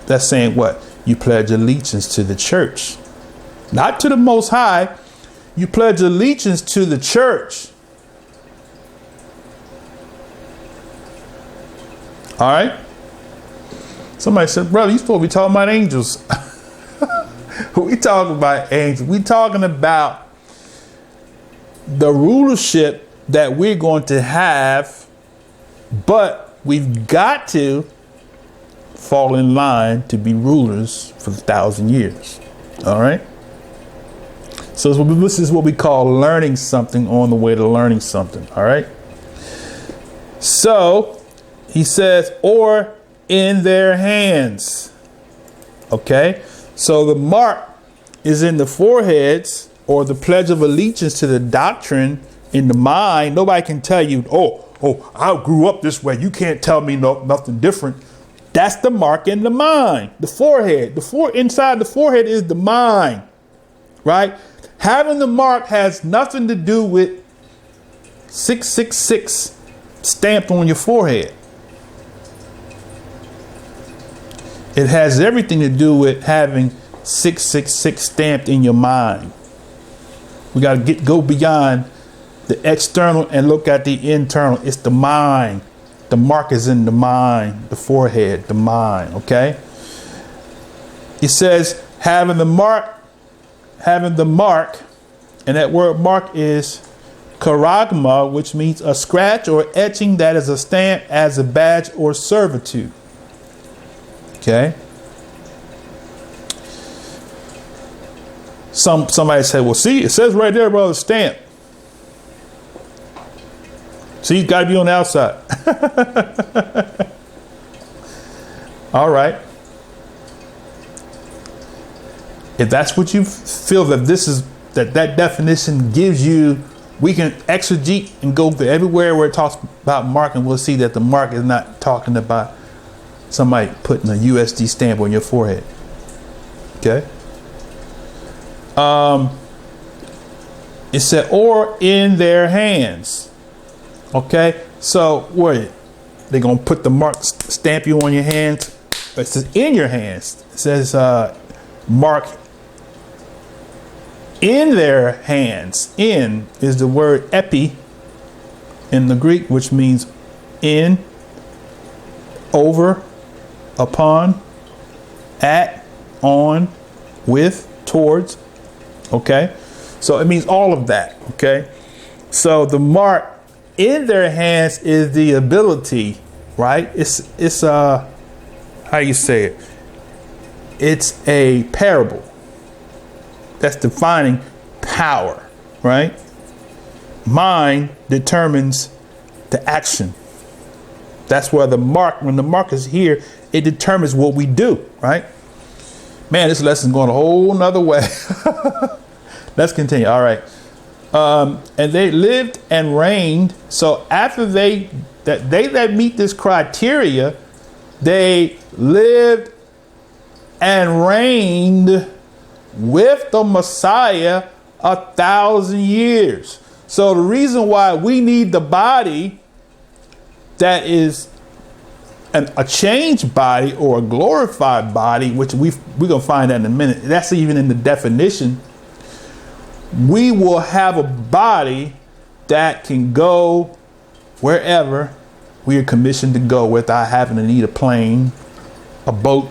That's saying what? You pledge allegiance to the church. Not to the Most High. You pledge allegiance to the church. All right. Somebody said, brother, you supposed to be talking about angels. We talking about angels. We talking about the rulership that we're going to have, but we've got to fall in line to be rulers for 1,000 years. All right. So this is what we call learning something on the way to learning something. All right. So he says, or in their hands. Okay. So the mark is in the foreheads, or the pledge of allegiance to the doctrine in the mind. Nobody can tell you, oh, I grew up this way. You can't tell me nothing different. That's the mark in the mind, the forehead. Inside the forehead is the mind, right? Having the mark has nothing to do with 666 stamped on your forehead. It has everything to do with having 666 stamped in your mind. We got to go beyond the external and look at the internal. It's the mind. The mark is in the mind, the forehead, the mind. Okay. It says having the mark, and that word mark is charagma, which means a scratch or etching that is a stamp as a badge or servitude. Okay. Somebody said, well, see, it says right there, brother, stamp. See, it's got to be on the outside. All right. If that's what you feel that that definition gives you, we can exegete and go to everywhere where it talks about mark, and we'll see that the mark is not talking about somebody putting a USD stamp on your forehead. Okay. It said, or in their hands. Okay, so what? They're gonna put the mark, stamp you on your hands. It says in your hands. It says mark in their hands. In is the word epi in the Greek, which means in, over, upon, at, on, with, towards. Okay, so it means all of that. Okay, so the mark in their hands is the ability, right? It's how you say it? It's a parable that's defining power, right? Mind determines the action. That's where when the mark is here, it determines what we do, right? Man, this lesson's going a whole nother way. Let's continue. All right. And they lived and reigned. So after that meet this criteria, they lived and reigned with the Messiah 1,000 years. So the reason why we need the body that is a changed body or a glorified body, which we're going to find that in a minute. That's even in the definition. We will have a body that can go wherever we are commissioned to go without having to need a plane, a boat,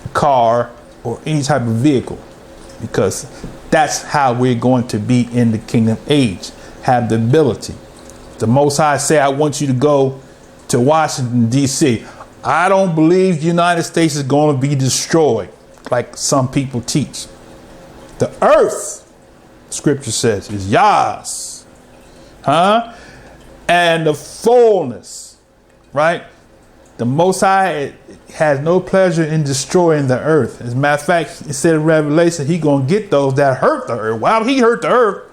a car, or any type of vehicle, because that's how we're going to be in the kingdom age. Have the ability. The Most High say, I want you to go to Washington, D.C. I don't believe the United States is going to be destroyed like some people teach. The earth, Scripture says, is Yah's, and the fullness, right? The Most High has no pleasure in destroying the earth. As a matter of fact, it said in Revelation, He gonna get those that hurt the earth. Why would He hurt the earth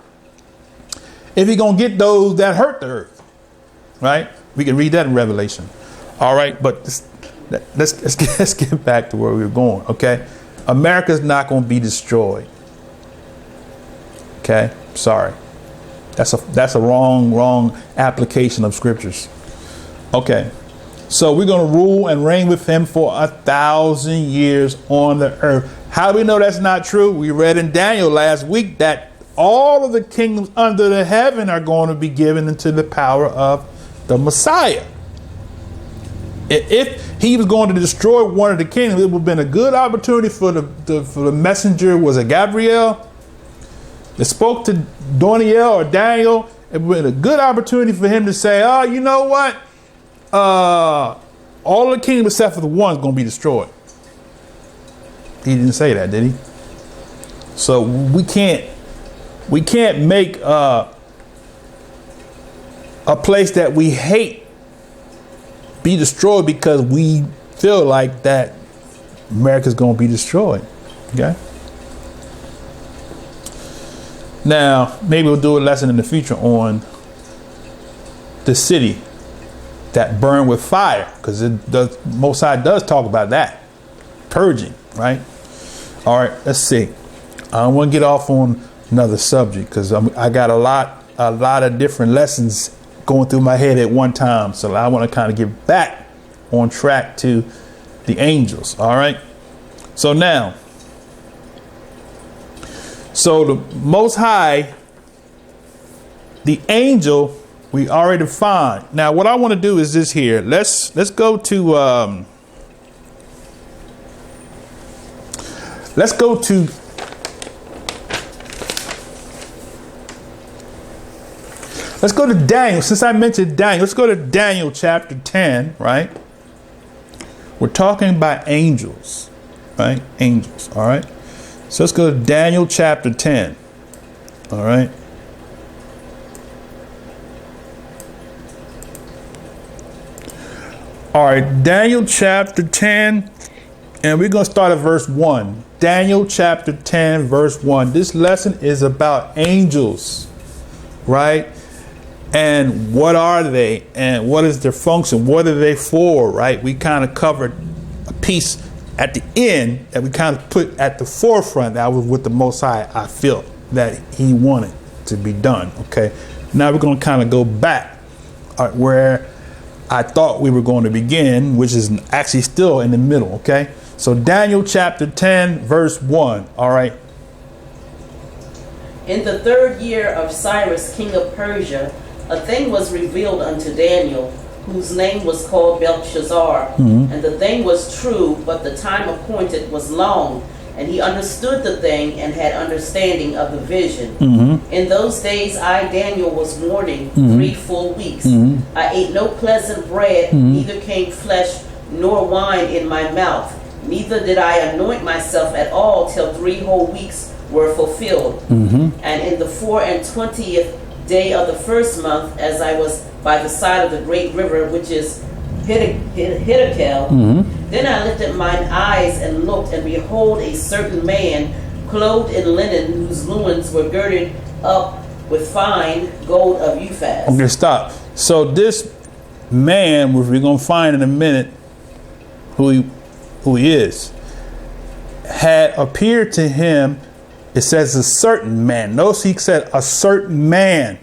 if He gonna get those that hurt the earth? Right? We can read that in Revelation. All right, but let's get back to where we were going. Okay, America's not gonna be destroyed. Okay, sorry, that's a wrong application of scriptures. Okay, so we're gonna rule and reign with Him for 1,000 years on the earth. How do we know that's not true? We read in Daniel last week that all of the kingdoms under the heaven are going to be given into the power of the Messiah. If He was going to destroy one of the kingdoms, it would have been a good opportunity for the messenger. Was it Gabriel that spoke to Daniel or Daniel? It would have been a good opportunity for him to say, oh, you know what? All the kingdoms except for the one is going to be destroyed. He didn't say that, did he? So we can't we can't make a place that we hate be destroyed because we feel like that America's going to be destroyed. Okay. Now, maybe we'll do a lesson in the future on the city that burned with fire, because the Most High does talk about that purging, right? All right, let's see. I don't want to get off on another subject because I got a lot of different lessons going through my head at one time. So I want to kind of get back on track to the angels. All right. So now, so the Most High, the angel, we already defined. Now, what I want to do is this here. Let's go to Daniel. Since I mentioned Daniel, let's go to Daniel chapter 10, right? We're talking about angels, right? Angels, all right? So let's go to Daniel chapter 10, all right? All right, Daniel chapter 10, and we're going to start at verse 1. Daniel chapter 10, verse 1. This lesson is about angels, right? And what are they? And what is their function? What are they for, right? We kind of covered a piece at the end that we kind of put at the forefront. That was with the Most High, I feel that he wanted to be done, okay? Now we're going to kind of go back where I thought we were going to begin, which is actually still in the middle, okay? So Daniel chapter 10, verse 1, all right? In the 3rd year of Cyrus, king of Persia, a thing was revealed unto Daniel, whose name was called Belshazzar. And the thing was true, but the time appointed was long. And he understood the thing and had understanding of the vision. In those days I, Daniel, was mourning 3 full weeks. I ate no pleasant bread, neither came flesh nor wine in my mouth. Neither did I anoint myself at all till 3 whole weeks were fulfilled. And in the 24th day of the 1st month, as I was by the side of the great river, which is Hiddekel, then I lifted mine eyes and looked, and behold, a certain man clothed in linen, whose loins were girded up with fine gold of Uphaz. Okay, stop. So this man, which we're going to find in a minute who he is, had appeared to him. It says a certain man. Notice he said a certain man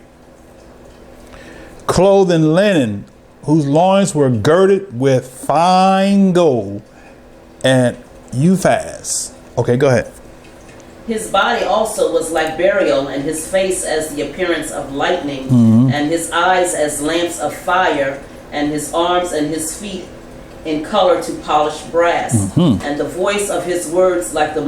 clothed in linen, whose loins were girded with fine gold and Uphaz. Okay, go ahead. His body also was like beryl, and his face as the appearance of lightning, and his eyes as lamps of fire, and his arms and his feet in color to polished brass, and the voice of his words like the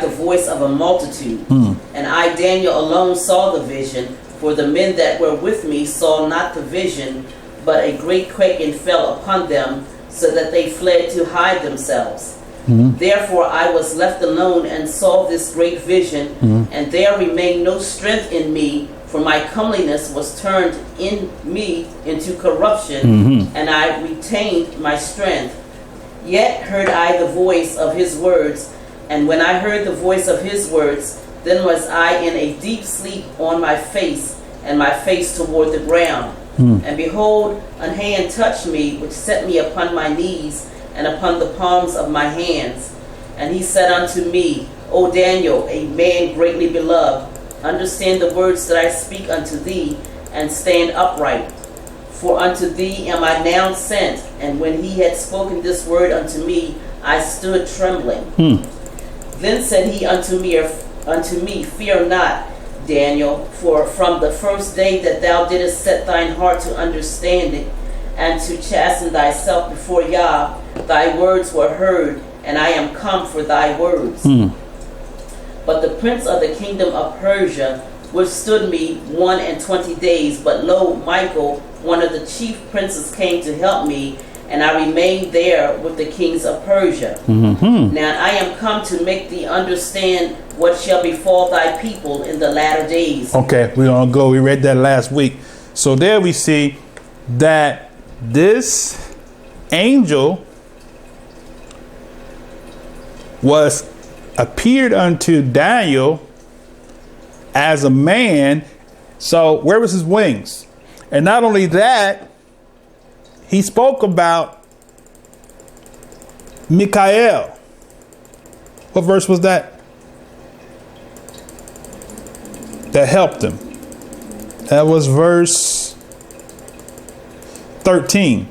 voice of a multitude. And I, Daniel, alone saw the vision, for the men that were with me saw not the vision, but a great quaking fell upon them, so that they fled to hide themselves. Therefore I was left alone and saw this great vision, and there remained no strength in me, for my comeliness was turned in me into corruption, and I retained my strength. Yet heard I the voice of his words, and when I heard the voice of his words, then was I in a deep sleep on my face, and my face toward the ground. And behold, an hand touched me, which set me upon my knees, and upon the palms of my hands. And he said unto me, O Daniel, a man greatly beloved, understand the words that I speak unto thee, and stand upright. For unto thee am I now sent. And when he had spoken this word unto me, I stood trembling. Then said he unto me, fear not, Daniel, for from the first day that thou didst set thine heart to understand it, and to chasten thyself before Yah, thy words were heard, and I am come for thy words. But the prince of the kingdom of Persia withstood me 21 days, but lo, Michael, one of the chief princes, came to help me, and I remained there with the kings of Persia. Now I am come to make thee understand what shall befall thy people in the latter days. Okay, we're going to go. We read that last week. So there we see that this angel appeared unto Daniel as a man. So where was his wings? And not only that, he spoke about Michael. What verse was that? That helped him. That was verse 13.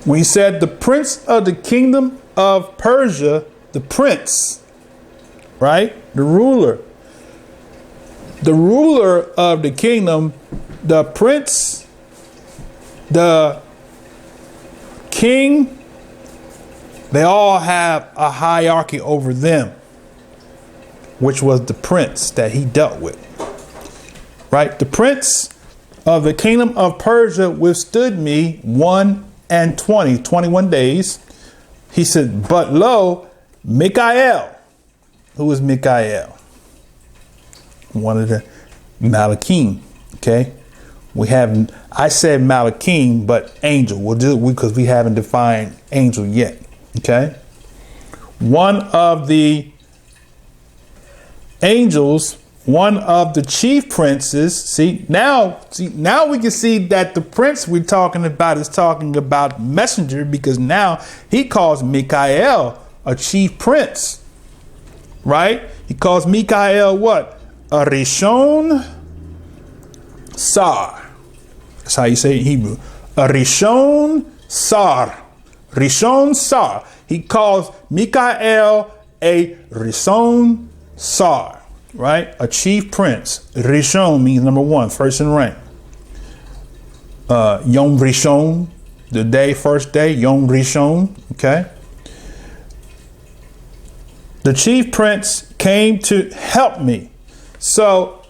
When he said, the prince of the kingdom of Persia, the prince, right? The ruler of the kingdom, the prince, the king, they all have a hierarchy over them, which was the prince that he dealt with. Right? The prince of the kingdom of Persia withstood me 21 days. He said, but lo, Michael. Who is Michael? One of the Malachim. Okay. I said Malachim, but angel. We'll do it because we haven't defined angel yet. Okay. One of the angels, one of the chief princes. Now we can see that the prince we're talking about is talking about messenger, because now he calls Michael a chief prince, right? He calls Michael what? A Rishon Sar. That's how you say it in Hebrew. A Rishon Sar. Rishon Sar. He calls Michael a Rishon Sar. Right? A chief prince. Rishon means number one, first in rank. Yom Rishon, the day, first day, Yom Rishon. Okay. The chief prince came to help me. So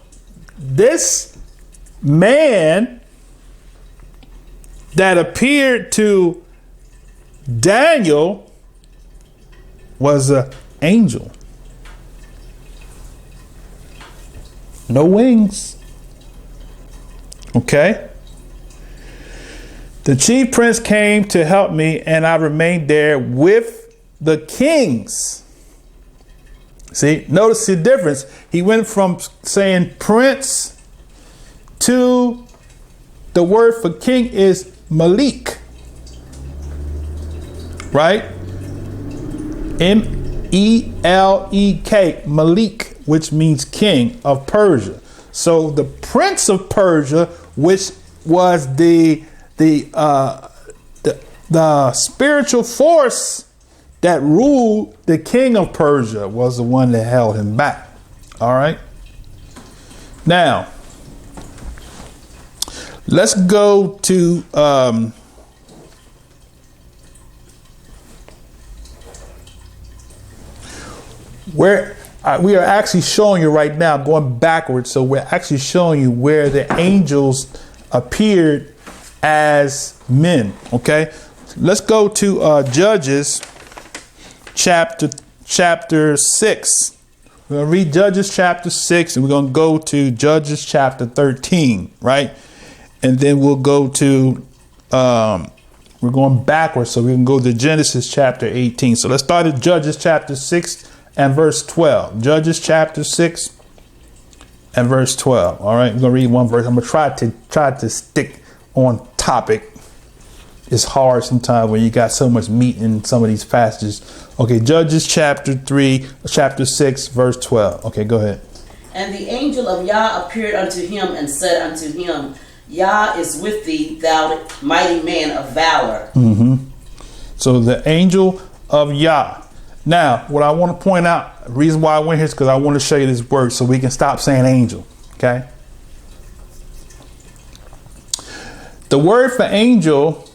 this man that appeared to Daniel was an angel. No wings. Okay. The chief prince came to help me, and I remained there with the kings. See, notice the difference. He went from saying prince to the word for king is Malik. Right? M-E-L-E-K, Malik, which means king of Persia. So the prince of Persia, which was the spiritual force that ruled the king of Persia, was the one that held him back. All right. Now, let's go to where we are actually showing you right now, going backwards. So we're actually showing you where the angels appeared as men. Okay. Let's go to Judges chapter 6. We're going to read Judges chapter 6, and we're going to go to Judges chapter 13, right? And then we'll go to, we're going backwards, so we can go to Genesis chapter 18. So let's start at Judges chapter 6 and verse 12. Judges chapter 6 and verse 12. All right, we're going to read one verse. I'm going to try to stick on topic. It's hard sometimes when you got so much meat in some of these passages. Okay, Judges chapter 6, verse 12. Okay, go ahead. And the angel of Yah appeared unto him and said unto him, Yah is with thee, thou mighty man of valor. Mm-hmm. So the angel of Yah. Now, what I want to point out, the reason why I went here is because I want to show you this word so we can stop saying angel. Okay. The word for angel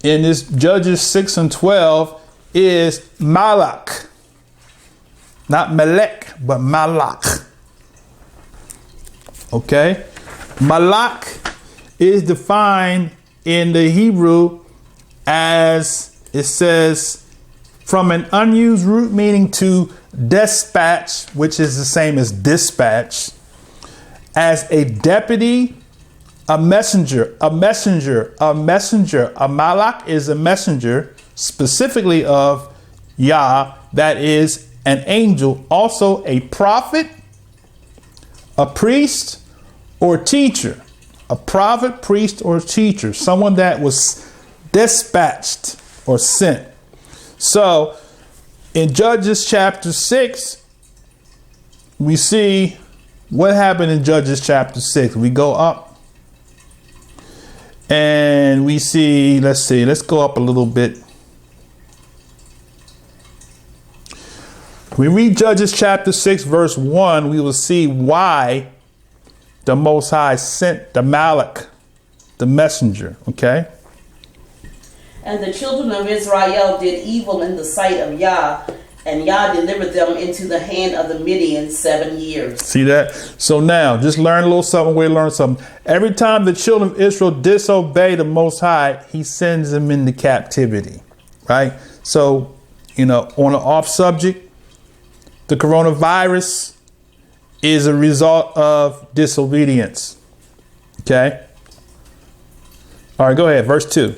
in this Judges 6 and 12 is Malak. Not Melech, but Malak. Okay. Malak is defined in the Hebrew as, it says, from an unused root meaning to dispatch, which is the same as dispatch, as a deputy, a messenger, a messenger, a messenger. A malak is a messenger specifically of Yah, that is an angel, also a prophet, a priest, or teacher. A prophet, priest, or teacher, someone that was dispatched or sent. So in Judges chapter 6, we see what happened in Judges chapter 6. We go up and we see, let's go up a little bit. We read Judges chapter 6, verse 1, we will see why the Most High sent the Malak, the messenger, okay? And the children of Israel did evil in the sight of Yah, and Yah delivered them into the hand of the Midian 7 years. See that? So now, just learn a little something. We learn something. Every time the children of Israel disobey the Most High, he sends them into captivity, right? So, on an off subject, the coronavirus is a result of disobedience. Okay? All right, go ahead. Verse 2.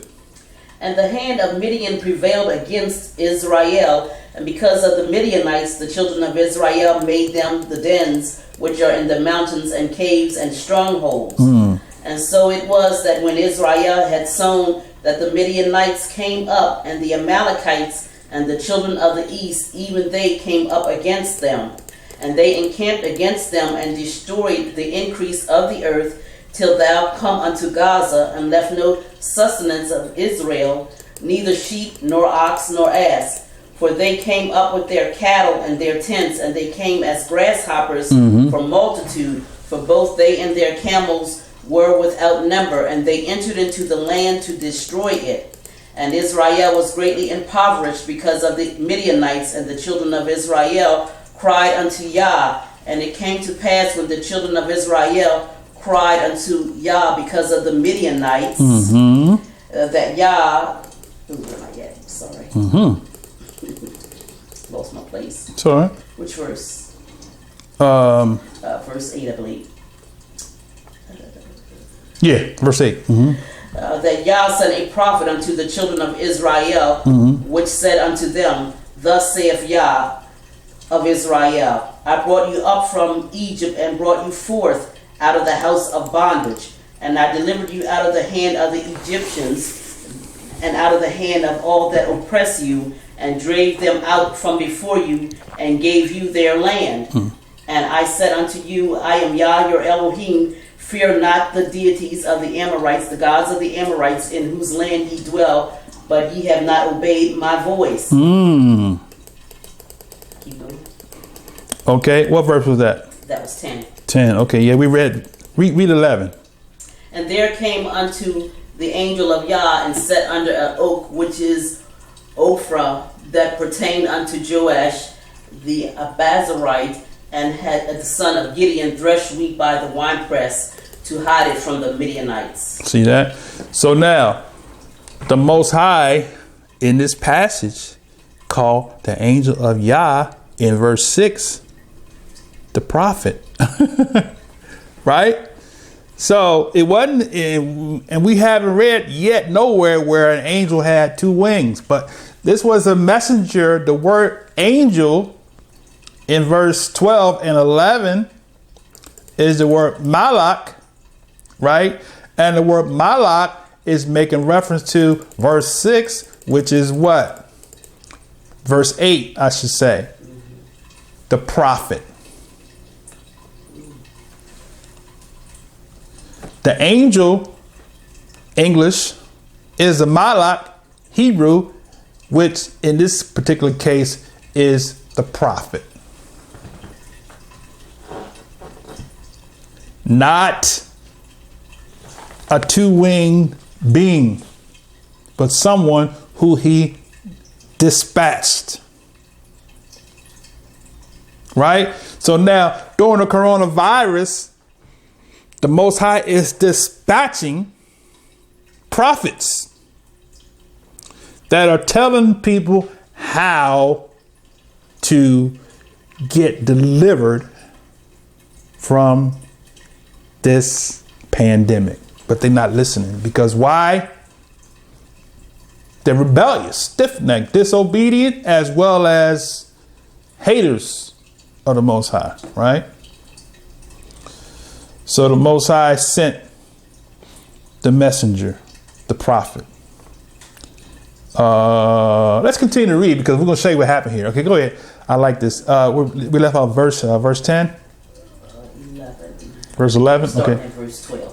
And the hand of Midian prevailed against Israel, and because of the Midianites, the children of Israel made them the dens which are in the mountains and caves and strongholds. And so it was that when Israel had sown, that the Midianites came up, and the Amalekites and the children of the east, even they came up against them. And they encamped against them and destroyed the increase of the earth, till thou come unto Gaza, and left no sustenance of Israel, neither sheep, nor ox, nor ass. For they came up with their cattle and their tents, and they came as grasshoppers for multitude, for both they and their camels were without number, and they entered into the land to destroy it. And Israel was greatly impoverished because of the Midianites, and the children of Israel cried unto Yah. And it came to pass, when the children of Israel cried unto Yah because of the Midianites, that Yah, where am I at? Sorry. Lost my place. It's all right. Which verse? Verse 8, I believe. Yeah, verse 8. That Yah sent a prophet unto the children of Israel, which said unto them, Thus saith Yah of Israel, I brought you up from Egypt, and brought you forth out of the house of bondage, and I delivered you out of the hand of the Egyptians, and out of the hand of all that oppress you, and drave them out from before you, and gave you their land. And I said unto you, I am Yah your Elohim. Fear not the deities of the Amorites, the gods of the Amorites, in whose land ye dwell, but ye have not obeyed my voice. Keep going. Okay, what verse was that? That was 10. 10. Okay, yeah, we read 11. And there came unto the angel of Yah, and sat under an oak, which is Ophrah, that pertained unto Joash the Abazarite, and had the son of Gideon thresh wheat by the winepress, to hide it from the Midianites. See that? So now, the Most High in this passage called the angel of Yah in verse 6 the prophet. Right? So it wasn't, and we haven't read yet nowhere where an angel had two wings, but this was a messenger. The word angel in verse 12 and 11 is the word malak, right? And the word malak is making reference to verse 6, which is what? Verse 8, I should say. The prophet. The angel, English, is a malak, Hebrew, which in this particular case is the prophet. Not a two-winged being, but someone who he dispatched. Right? So now, during the coronavirus, the Most High is dispatching prophets that are telling people how to get delivered from this pandemic. But they're not listening. Because why? They're rebellious, stiff-necked, disobedient, as well as haters of the Most High, right? So the Most High sent the messenger, the prophet. Let's continue to read because we're going to show you what happened here. Okay, go ahead. I like this. We left off verse 10. 11. Verse 11. Starting Okay. at verse 12.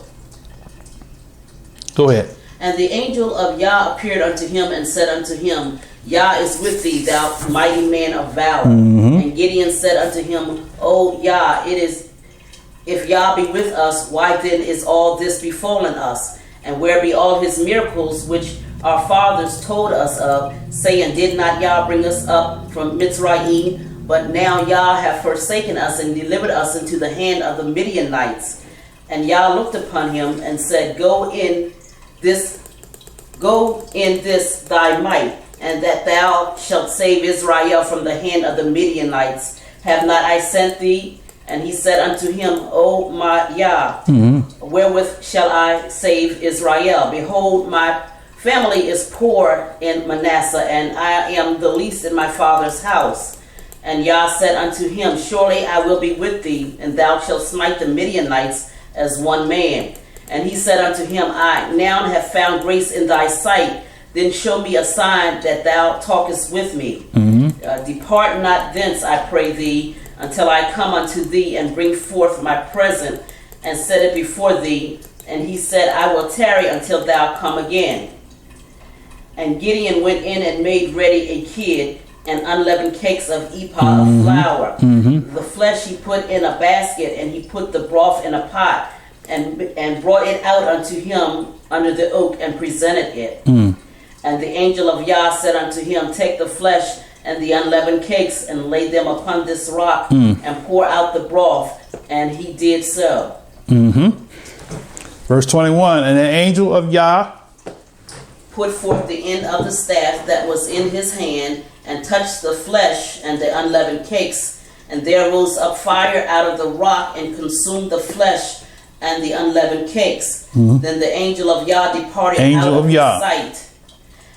Go ahead. And the angel of Yah appeared unto him and said unto him, Yah is with thee, thou mighty man of valor. And Gideon said unto him, O Yah, it is, if Yah be with us, why then is all this befallen us? And where be all his miracles which our fathers told us of, saying, did not Yah bring us up from Mitzrayim? But now Yah hath forsaken us and delivered us into the hand of the Midianites. And Yah looked upon him and said, Go in this thy might, and that thou shalt save Israel from the hand of the Midianites. Have not I sent thee? And he said unto him, O my Yah, wherewith shall I save Israel? Behold, my family is poor in Manasseh, and I am the least in my father's house. And Yah said unto him, Surely I will be with thee, and thou shalt smite the Midianites as one man. And he said unto him, I now have found grace in thy sight. Then show me a sign that thou talkest with me. Depart not thence, I pray thee, until I come unto thee and bring forth my present and set it before thee. And he said, I will tarry until thou come again. And Gideon went in and made ready a kid and unleavened cakes of ephah of flour. The flesh he put in a basket, and he put the broth in a pot, and brought it out unto him under the oak, and presented it. And the angel of Yah said unto him, Take the flesh and the unleavened cakes, and lay them upon this rock, and pour out the broth. And he did so. Verse 21, and the angel of Yah put forth the end of the staff that was in his hand, and touched the flesh and the unleavened cakes. And there rose up fire out of the rock, and consumed the flesh and the unleavened cakes. Then the angel of Yah departed out of his sight.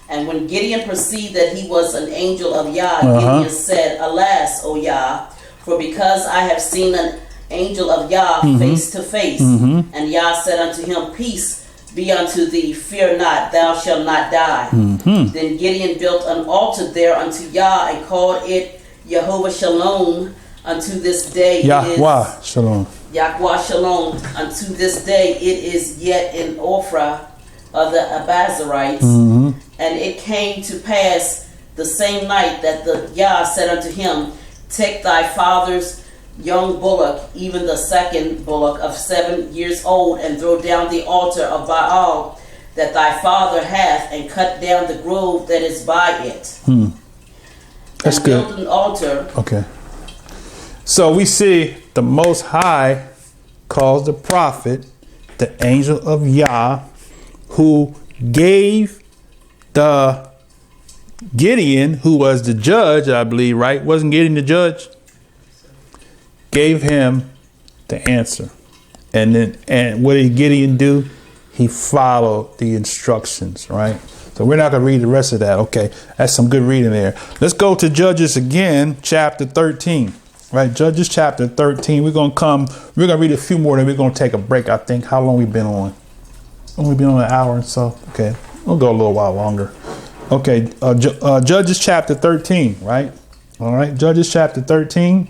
And when Gideon perceived that he was an angel of Yah, Gideon said, Alas, O Yah, for because I have seen an angel of Yah face to face. And Yah said unto him, Peace be unto thee, fear not, thou shalt not die. Then Gideon built an altar there unto Yah, and called it Jehovah Shalom. Unto this day Yahweh Shalom. Yahweh Shalom. Unto this day it is yet in Ophrah of the Abazarites. And it came to pass the same night that the Yah said unto him, Take thy father's young bullock, even the second bullock of 7 years old, and throw down the altar of Baal that thy father hath, and cut down the grove that is by it. That's and good. Build an altar. Okay. So we see the Most High calls the prophet the angel of Yah, who gave the Gideon, who was the judge, I believe, right? Wasn't Gideon the judge? Gave him the answer. And what did Gideon do? He followed the instructions, right? So we're not going to read the rest of that. Okay, that's some good reading there. Let's go to Judges again, chapter 13. Right, Judges chapter 13. We're going to read a few more, then we're going to take a break, I think. How long we been on? Only been on an hour and so. Okay, we'll go a little while longer. Okay, Judges chapter 13, right? All right, Judges chapter 13.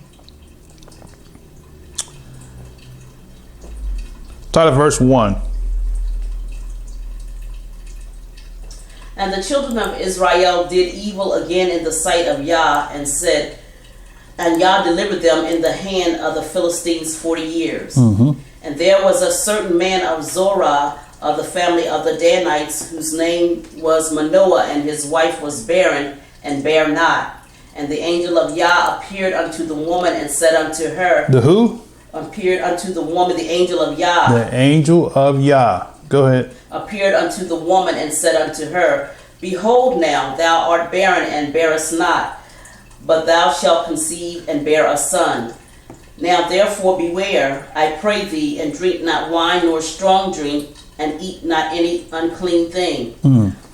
Start at verse 1. And the children of Israel did evil again in the sight of Yah, and Yah delivered them in the hand of the Philistines 40 years. And there was a certain man of Zorah of the family of the Danites, whose name was Manoah, and his wife was barren, and bare not. And the angel of Yah appeared unto the woman, and said unto her... The who? Appeared unto the woman, the angel of Yah. The angel of Yah. Go ahead. Appeared unto the woman, and said unto her, Behold now, thou art barren and bearest not, but thou shalt conceive and bear a son. Now therefore beware, I pray thee, and drink not wine nor strong drink, and eat not any unclean thing.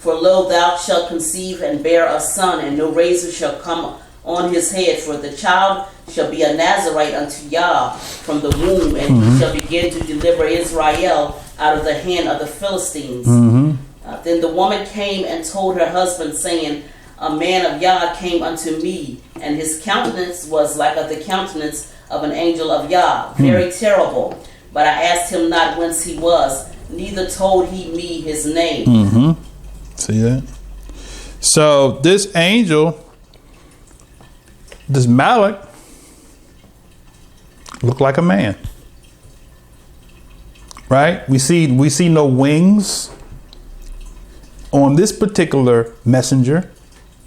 For lo, thou shalt conceive and bear a son, and no razor shall come on his head, for the child shall be a Nazarite unto Yah from the womb, and he shall begin to deliver Israel out of the hand of the Philistines. Then the woman came and told her husband, saying, a man of Yah came unto me, and his countenance was like the countenance of an angel of Yah, very terrible. But I asked him not whence he was, neither told he me his name. See that? So this angel, this Malak, looked like a man, right? We see no wings on this particular messenger,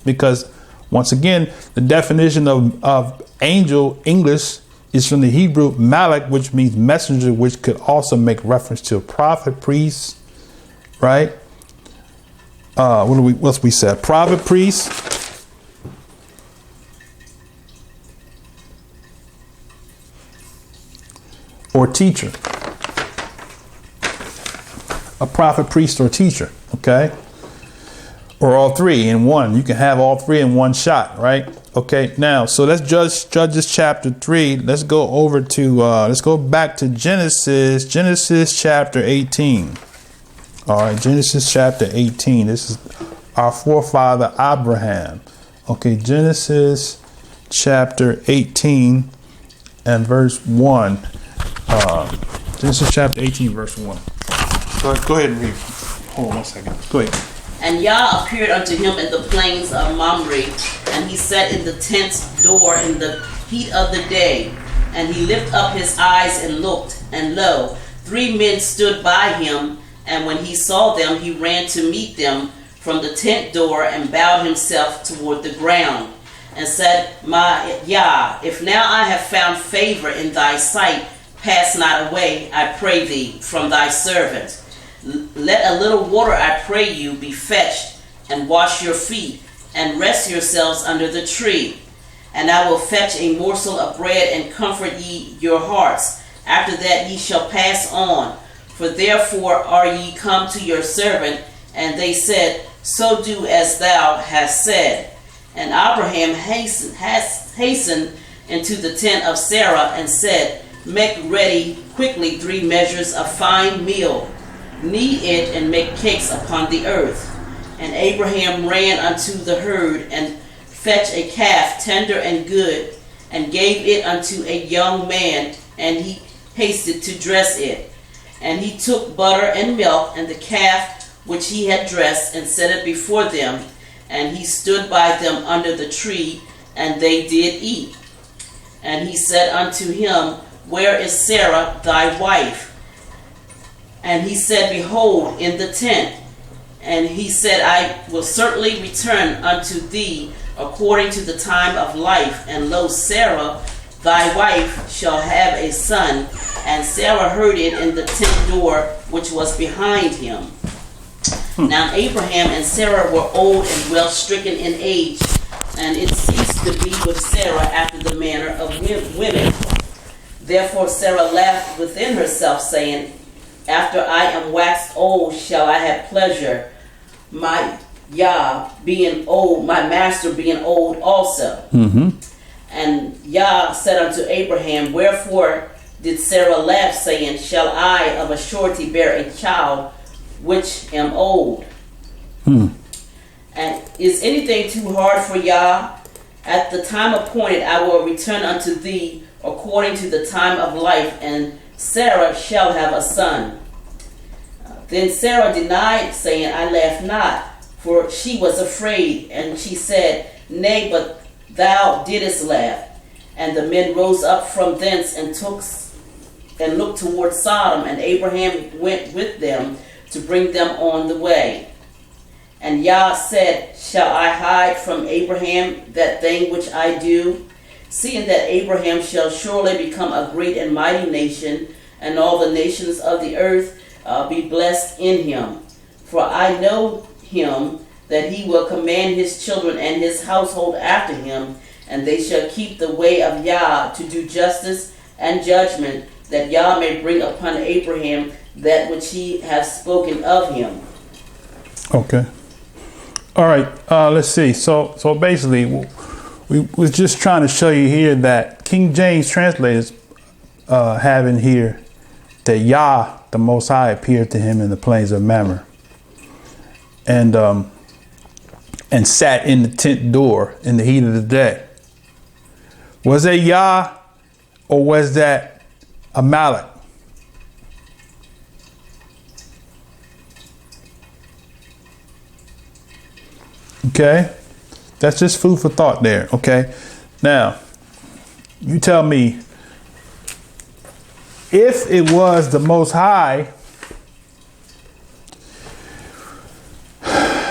because once again, the definition of angel English is from the Hebrew Malak, which means messenger, which could also make reference to a prophet, priest, right? What's we said? Prophet, priest, or teacher. A prophet, priest, or teacher. Okay. Or all three in one. You can have all three in one shot, right? Okay. Now, so let's Judges chapter 3. Let's go over to let's go back to Genesis chapter 18. All right, Genesis chapter 18. This is our forefather Abraham. Okay, Genesis chapter 18 and verse 1. Genesis chapter 18, verse 1. Go ahead and read. Hold on 1 second. Go ahead. And Yah appeared unto him in the plains of Mamre, and he sat in the tent's door in the heat of the day. And he lifted up his eyes and looked, and lo, 3 men stood by him. And when he saw them, he ran to meet them from the tent door and bowed himself toward the ground and said, My Yah, if now I have found favor in thy sight, pass not away, I pray thee, from thy servant. Let a little water, I pray you, be fetched, and wash your feet, and rest yourselves under the tree. And I will fetch a morsel of bread, and comfort ye your hearts. After that ye shall pass on. For therefore are ye come to your servant. And they said, So do as thou hast said. And Abraham hastened into the tent of Sarah, and said, Make ready quickly 3 measures of fine meal. Knead it, and make cakes upon the earth. And Abraham ran unto the herd, and fetched a calf tender and good, and gave it unto a young man, and he hasted to dress it. And he took butter and milk, and the calf which he had dressed, and set it before them. And he stood by them under the tree, and they did eat. And he said unto him, Where is Sarah thy wife? And he said, Behold, in the tent. And he said, I will certainly return unto thee according to the time of life. And lo, Sarah thy wife shall have a son. And Sarah heard it in the tent door which was behind him. Now Abraham and Sarah were old and well stricken in age, and it ceased to be with Sarah after the manner of women. Therefore Sarah laughed within herself, saying, After I am waxed old shall I have pleasure, my Yah being old, my master being old also. And Yah said unto Abraham, Wherefore did Sarah laugh, saying, Shall I of a surety bear a child which am old? And is anything too hard for Yah? At the time appointed I will return unto thee according to the time of life, and Sarah shall have a son. Then Sarah denied, saying, I laugh not, for she was afraid. And she said, Nay, but thou didst laugh. And the men rose up from thence and looked toward Sodom, and Abraham went with them to bring them on the way. And Yah said, Shall I hide from Abraham that thing which I do? Seeing that Abraham shall surely become a great and mighty nation, and all the nations of the earth be blessed in him. For I know him that he will command his children and his household after him, and they shall keep the way of Yah to do justice and judgment, that Yah may bring upon Abraham that which he has spoken of him. Okay. All right. Let's see. So basically, we was just trying to show you here that King James translators have in here that Yah, the Most High, appeared to him in the plains of Mamre, and sat in the tent door in the heat of the day. Was that Yah, or was that Amalek? Okay, that's just food for thought there. Okay, now you tell me, if it was the Most High,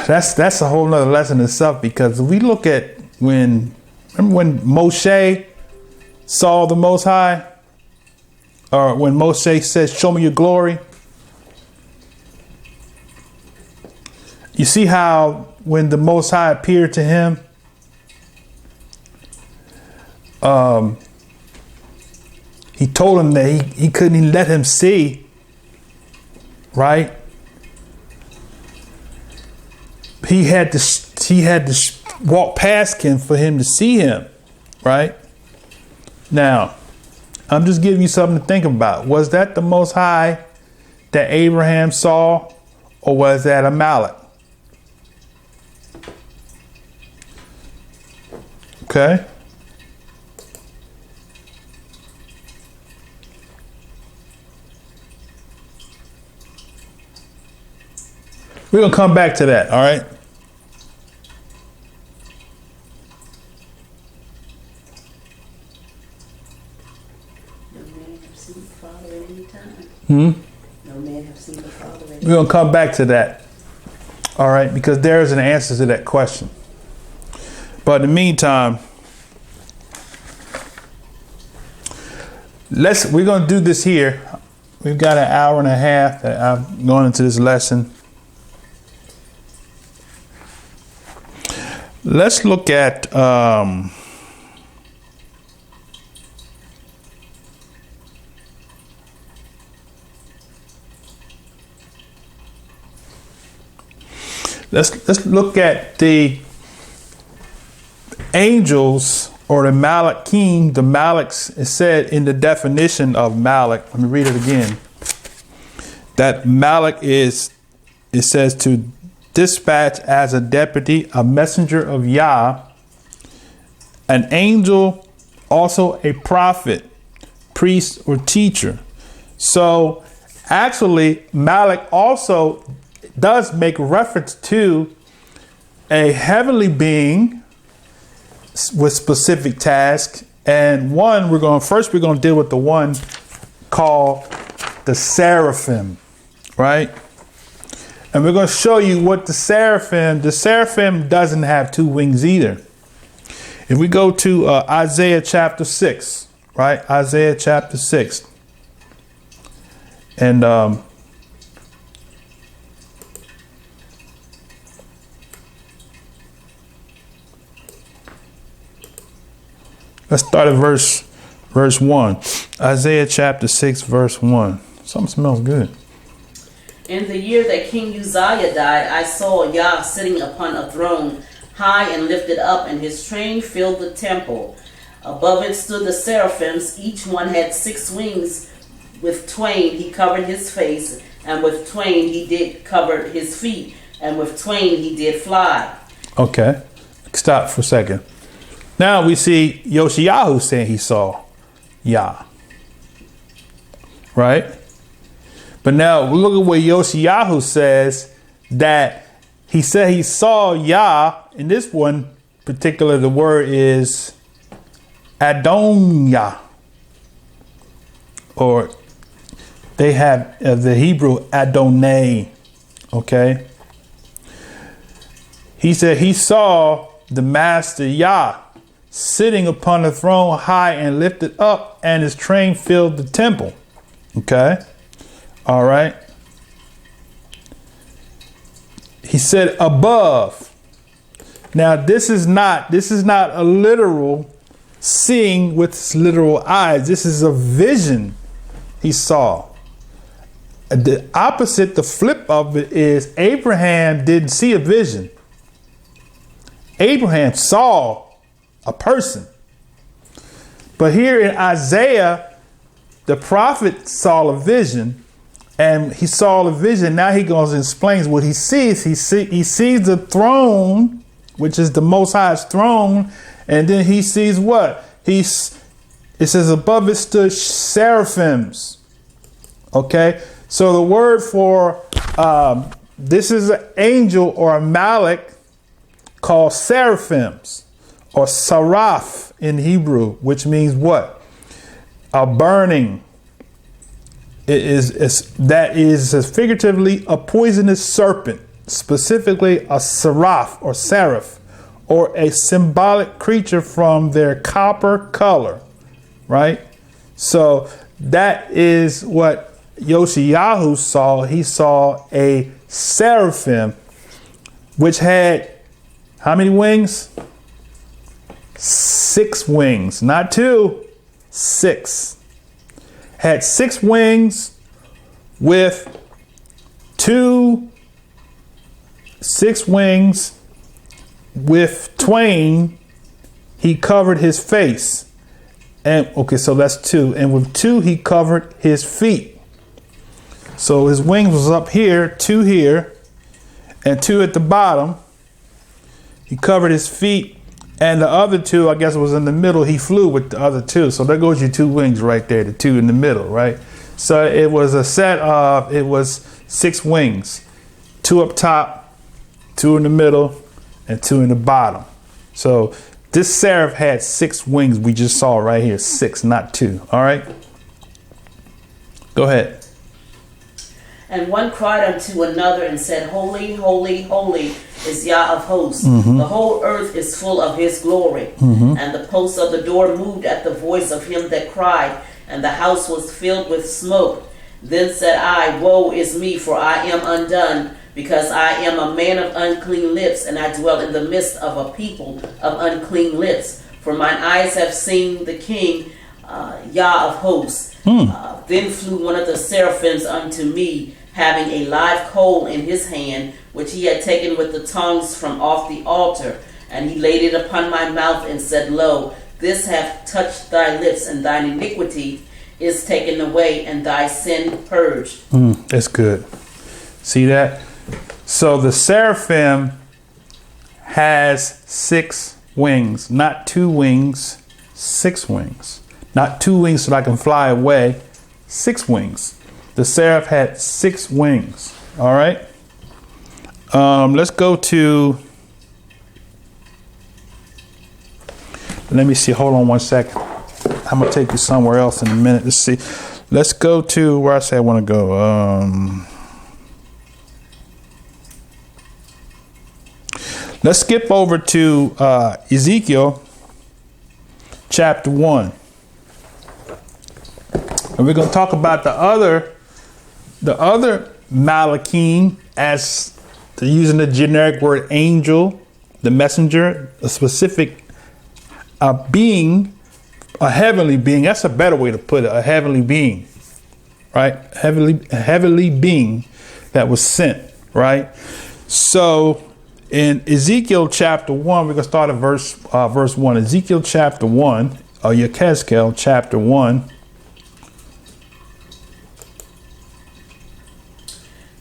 that's a whole nother lesson in itself, because we look at remember when Moshe saw the Most High, or when Moshe said, "Show me your glory." You see how when the Most High appeared to him, he told him that he couldn't even let him see, right? He had to walk past him for him to see him, right? Now, I'm just giving you something to think about. Was that the Most High that Abraham saw, or was that Amalek? Okay. We're going to come back to that, all right? No man have seen the Father at any time. No man have seen the Father at any time. We're going to come back to that, all right? Because there is an answer to that question. But in the meantime, we're going to do this here. We've got an hour and a half that I'm going into this lesson. Let's look at let's look at the angels, or the Malachim. The Malaks is said in the definition of Malak. Let me read it again. That Malak it says to dispatch as a deputy, a messenger of Yah, an angel, also a prophet, priest, or teacher. So actually, Malak also does make reference to a heavenly being with specific tasks. And we're going to deal with the one called the seraphim, right? And we're going to show you what the seraphim doesn't have two wings either. If we go to Isaiah chapter 6, right? Isaiah chapter 6. And let's start at verse 1. Isaiah chapter 6, verse 1. Something smells good. In the year that King Uzziah died, I saw Yah sitting upon a throne, high and lifted up, and his train filled the temple. Above it stood the seraphims. Each one had 6 wings. With twain he covered his face, and with twain he did cover his feet, and with twain he did fly. Okay, stop for a second. Now we see Yoshiyahu saying he saw Yah, right? But now look at what Yoshiyahu says, that he said he saw Yah. In this one particular, the word is Adonya, or they have the Hebrew Adonai. Okay. He said he saw the master Yah sitting upon a throne, high and lifted up, and his train filled the temple. Okay. All right. He said above. Now, this is not a literal seeing with his literal eyes. This is a vision he saw. The opposite, the flip of it is Abraham didn't see a vision. Abraham saw a person. But here in Isaiah, the prophet saw a vision, and he saw a vision. Now he goes and explains what he sees. He sees the throne, which is the Most High's throne, and then he sees what? It says above it stood seraphims. Okay, so the word for this is an angel or a Malak called seraphims or saraf in Hebrew, which means what? A burning. That is figuratively a poisonous serpent, specifically a seraph or seraph, or a symbolic creature from their copper color, right? So that is what Yoshiyahu saw. He saw a seraphim, which had how many wings? 6 wings, not 2, 6. Had 6 wings with 6 wings with twain. He covered his face. And okay, so that's 2. And with 2, he covered his feet. So his wings was up here, 2 here, and 2 at the bottom. He covered his feet, and the other 2, I guess, was in the middle. He flew with the other 2. So there goes your 2 wings right there, the 2 in the middle, right? So it was a set of, it was 6 wings, 2 up top, 2 in the middle, and 2 in the bottom. So this seraph had 6 wings. We just saw right here, 6, not 2. All right. Go ahead. And one cried unto another and said, Holy, holy, holy is Yah of hosts. The whole earth is full of his glory. And the posts of the door moved at the voice of him that cried, and the house was filled with smoke. Then said I, Woe is me, for I am undone, because I am a man of unclean lips, and I dwell in the midst of a people of unclean lips. For mine eyes have seen the King, Yah of hosts. Then flew one of the seraphims unto me, having a live coal in his hand, which he had taken with the tongs from off the altar. And he laid it upon my mouth and said, Lo, this hath touched thy lips, and thine iniquity is taken away, and thy sin purged. That's good. See that? So the seraphim has 6 wings, not 2 wings, 6 wings. Not 2 wings so that I can fly away, 6 wings. The seraph had 6 wings. All right. Let's go to, let me see. Hold on one second. I'm going to take you somewhere else in a minute. Let's see. Let's go to where I say I want to go. Let's skip over to Ezekiel chapter 1. And we're going to talk about the other Malachim, as using the generic word angel, the messenger, a specific being, a heavenly being. That's a better way to put it, a heavenly being, right? A heavenly being that was sent, right? So in Ezekiel chapter 1, we're going to start at verse 1. Ezekiel chapter 1, or Yechezkel chapter 1.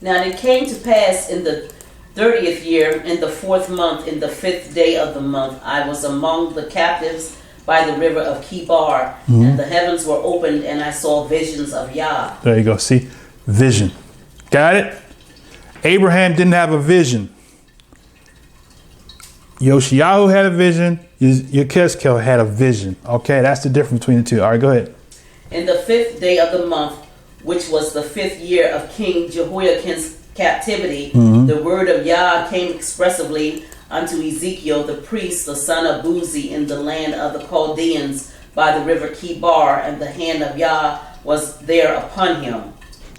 Now it came to pass in the 30th year, in the 4th month, in the 5th day of the month, I was among the captives by the river of Kibar, and the heavens were opened, and I saw visions of Yah. There you go. See, vision. Got it? Abraham didn't have a vision. Yoshiyahu had a vision. Yechezkel had a vision. Okay, that's the difference between the two. All right, go ahead. In the 5th day of the month, which was the 5th year of King Jehoiakim's captivity, the word of Yah came expressively unto Ezekiel the priest, the son of Buzi, in the land of the Chaldeans by the river Kibar, and the hand of Yah was there upon him.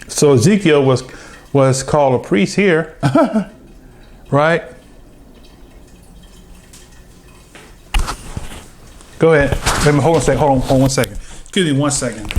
So Ezekiel was called a priest here, right? Go ahead. Wait a minute, hold on a second. Hold on 1 second. Excuse me 1 second.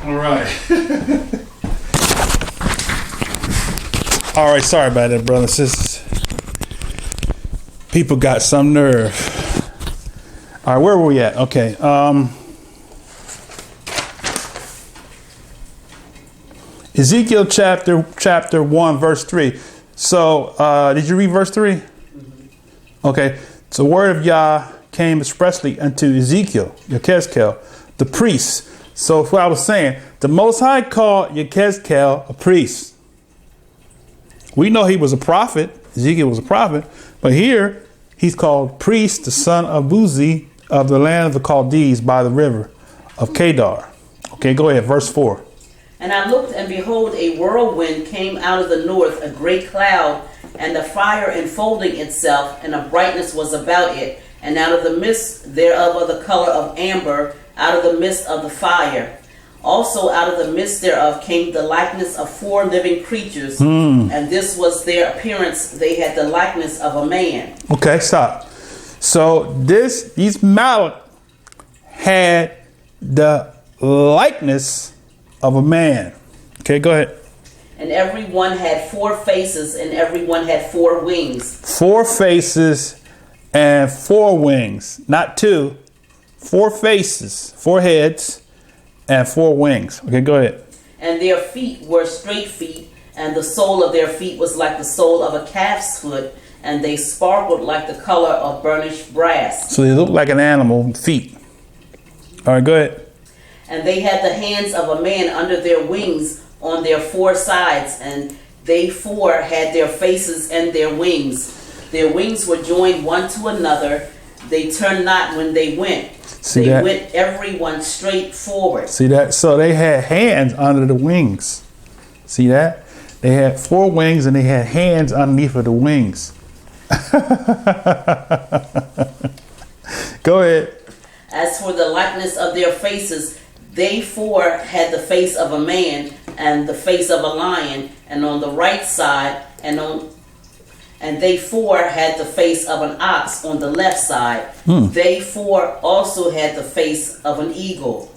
All right. All right, sorry about that, brothers and sisters. People got some nerve. All right, where were we at? Okay. Ezekiel chapter 1, verse 3. So, did you read verse 3? Okay. So, the word of Yah came expressly unto Ezekiel, Yechezkel, the priest. So, what I was saying, the Most High called Yechezkel a priest. We know he was a prophet. Ezekiel was a prophet. But here, he's called priest, the son of Buzi of the land of the Chaldees by the river of Kedar. Okay, go ahead. Verse 4. And I looked, and behold, a whirlwind came out of the north, a great cloud, and the fire enfolding itself, and a brightness was about it. And out of the midst thereof of the color of amber, out of the midst of the fire. Also out of the midst thereof came the likeness of 4 living creatures, and this was their appearance. They had the likeness of a man. Okay, stop. So these Malak had the likeness of a man. Okay, go ahead. And every one had 4 faces, and every one had 4 wings. 4 faces and 4 wings, not 2. 4 faces, 4 heads, and 4 wings. Okay, go ahead. And their feet were straight feet, and the sole of their feet was like the sole of a calf's foot, and they sparkled like the color of burnished brass. So they look like an animal, feet. All right, go ahead. And they had the hands of a man under their wings on their 4 sides, and they 4 had their faces and their wings. Their wings were joined one to another. They turned not when they went. See they that? went everyone straight forward. See that? So they had hands under the wings. See that? They had 4 wings and they had hands underneath of the wings. Go ahead. As for the likeness of their faces, they 4 had the face of a man and the face of a lion, and on the right side, and they 4 had the face of an ox on the left side. They 4 also had the face of an eagle.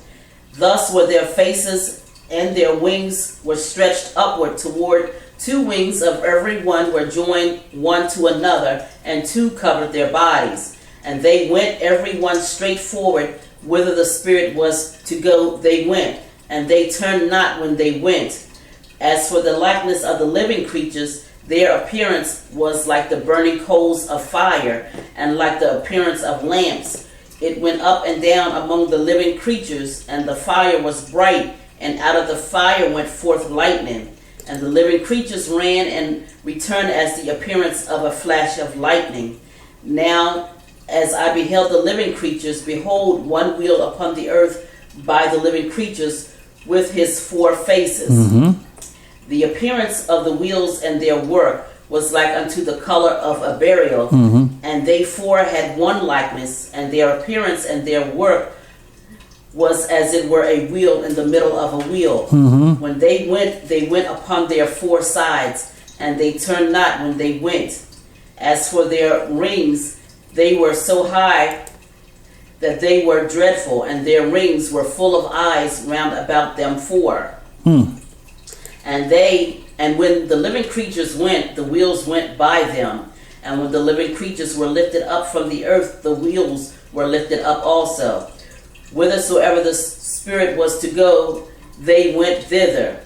Thus were their faces, and their wings were stretched upward toward 2 wings of every one were joined one to another, and 2 covered their bodies. And they went every one straight forward, whither the Spirit was to go, they went, and they turned not when they went. As for the likeness of the living creatures, their appearance was like the burning coals of fire, and like the appearance of lamps. It went up and down among the living creatures, and the fire was bright, and out of the fire went forth lightning. And the living creatures ran and returned as the appearance of a flash of lightning. Now, as I beheld the living creatures, behold, one wheel upon the earth by the living creatures with his 4 faces. The appearance of the wheels and their work was like unto the color of a beryl, and they 4 had one likeness, and their appearance and their work was as it were a wheel in the middle of a wheel. When they went upon their 4 sides, and they turned not when they went. As for their rings, they were so high that they were dreadful, and their rings were full of eyes round about them 4. And when the living creatures went, the wheels went by them. And when the living creatures were lifted up from the earth, the wheels were lifted up also. Whithersoever the Spirit was to go, they went thither.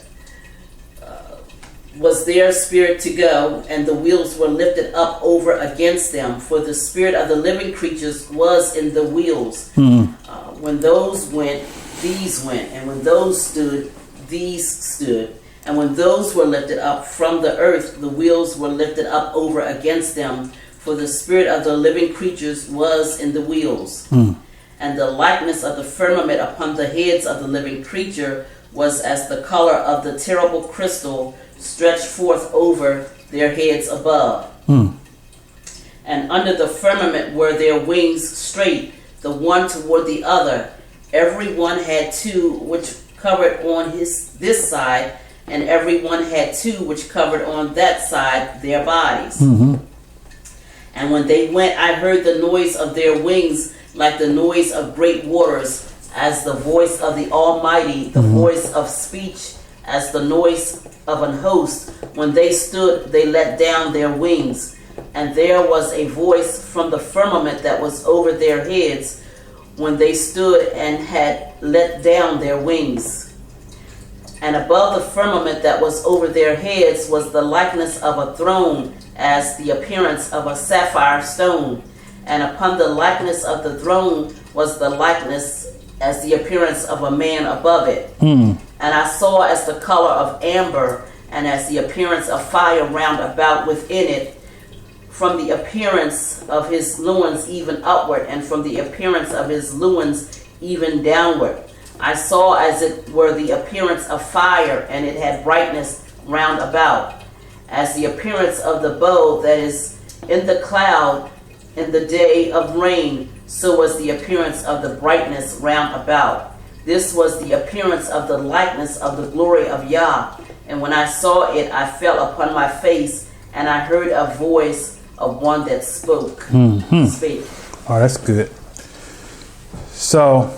was their spirit to go, and the wheels were lifted up over against them. For the spirit of the living creatures was in the wheels. When those went, these went, and when those stood, these stood. And when those were lifted up from the earth, the wheels were lifted up over against them. For the spirit of the living creatures was in the wheels. And the likeness of the firmament upon the heads of the living creature was as the color of the terrible crystal stretched forth over their heads above. And under the firmament were their wings straight, the one toward the other. Every one had two which covered on this side, and every one had two which covered on that side their bodies. And when they went, I heard the noise of their wings like the noise of great waters, as the voice of the Almighty, the voice of speech, as the noise of an host. When they stood, they let down their wings. And there was a voice from the firmament that was over their heads, when they stood and had let down their wings. And above the firmament that was over their heads was the likeness of a throne, as the appearance of a sapphire stone. And upon the likeness of the throne was the likeness as the appearance of a man above it. And I saw as the color of amber, and as the appearance of fire round about within it, from the appearance of his loins even upward, and from the appearance of his loins even downward. I saw as it were the appearance of fire, and it had brightness round about, as the appearance of the bow that is in the cloud in the day of rain, so was the appearance of the brightness round about. This was the appearance of the likeness of the glory of Yah. And when I saw it, I fell upon my face, and I heard a voice of one that spoke. Speak. Oh, that's good. So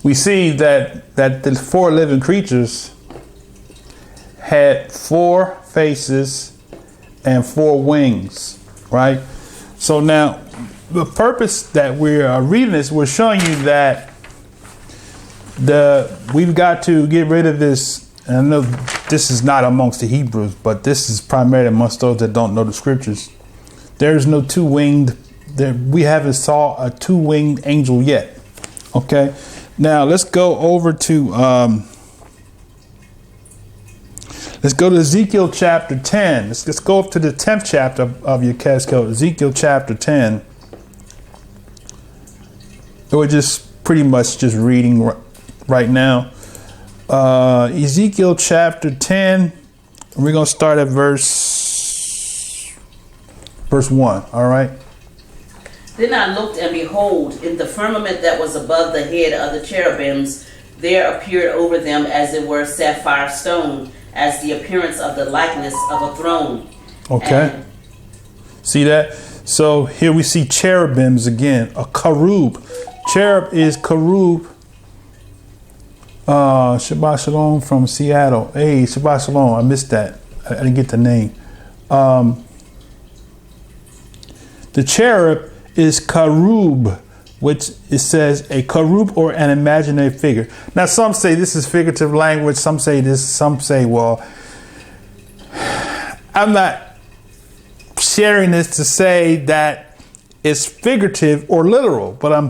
we see that the four living creatures had four faces and four wings, right? So now the purpose that we're reading this, we're showing you that we've got to get rid of this. And I know this is not amongst the Hebrews, but this is primarily amongst those that don't know the scriptures. There's no two-winged, we haven't saw a two-winged angel yet. Okay. Now let's go over to Ezekiel chapter 10. Let's go up to the 10th chapter of your Catechist, Ezekiel chapter 10. We're just pretty much just reading right now. Ezekiel chapter 10. We're going to start at verse 1. All right. Then I looked, and behold, in the firmament that was above the head of the cherubims, there appeared over them as it were sapphire stone, as the appearance of the likeness of a throne. Okay. And see that? So here we see cherubims again. A cherub. Cherub is cherub. Shabbat Shalom from Seattle. Hey, Shabbat Shalom. I missed that. I didn't get the name. The cherub is cherub, which it says a cherub or an imaginary figure. Now, some say this is figurative language. Some say this. Some say, well, I'm not sharing this to say that it's figurative or literal, but I'm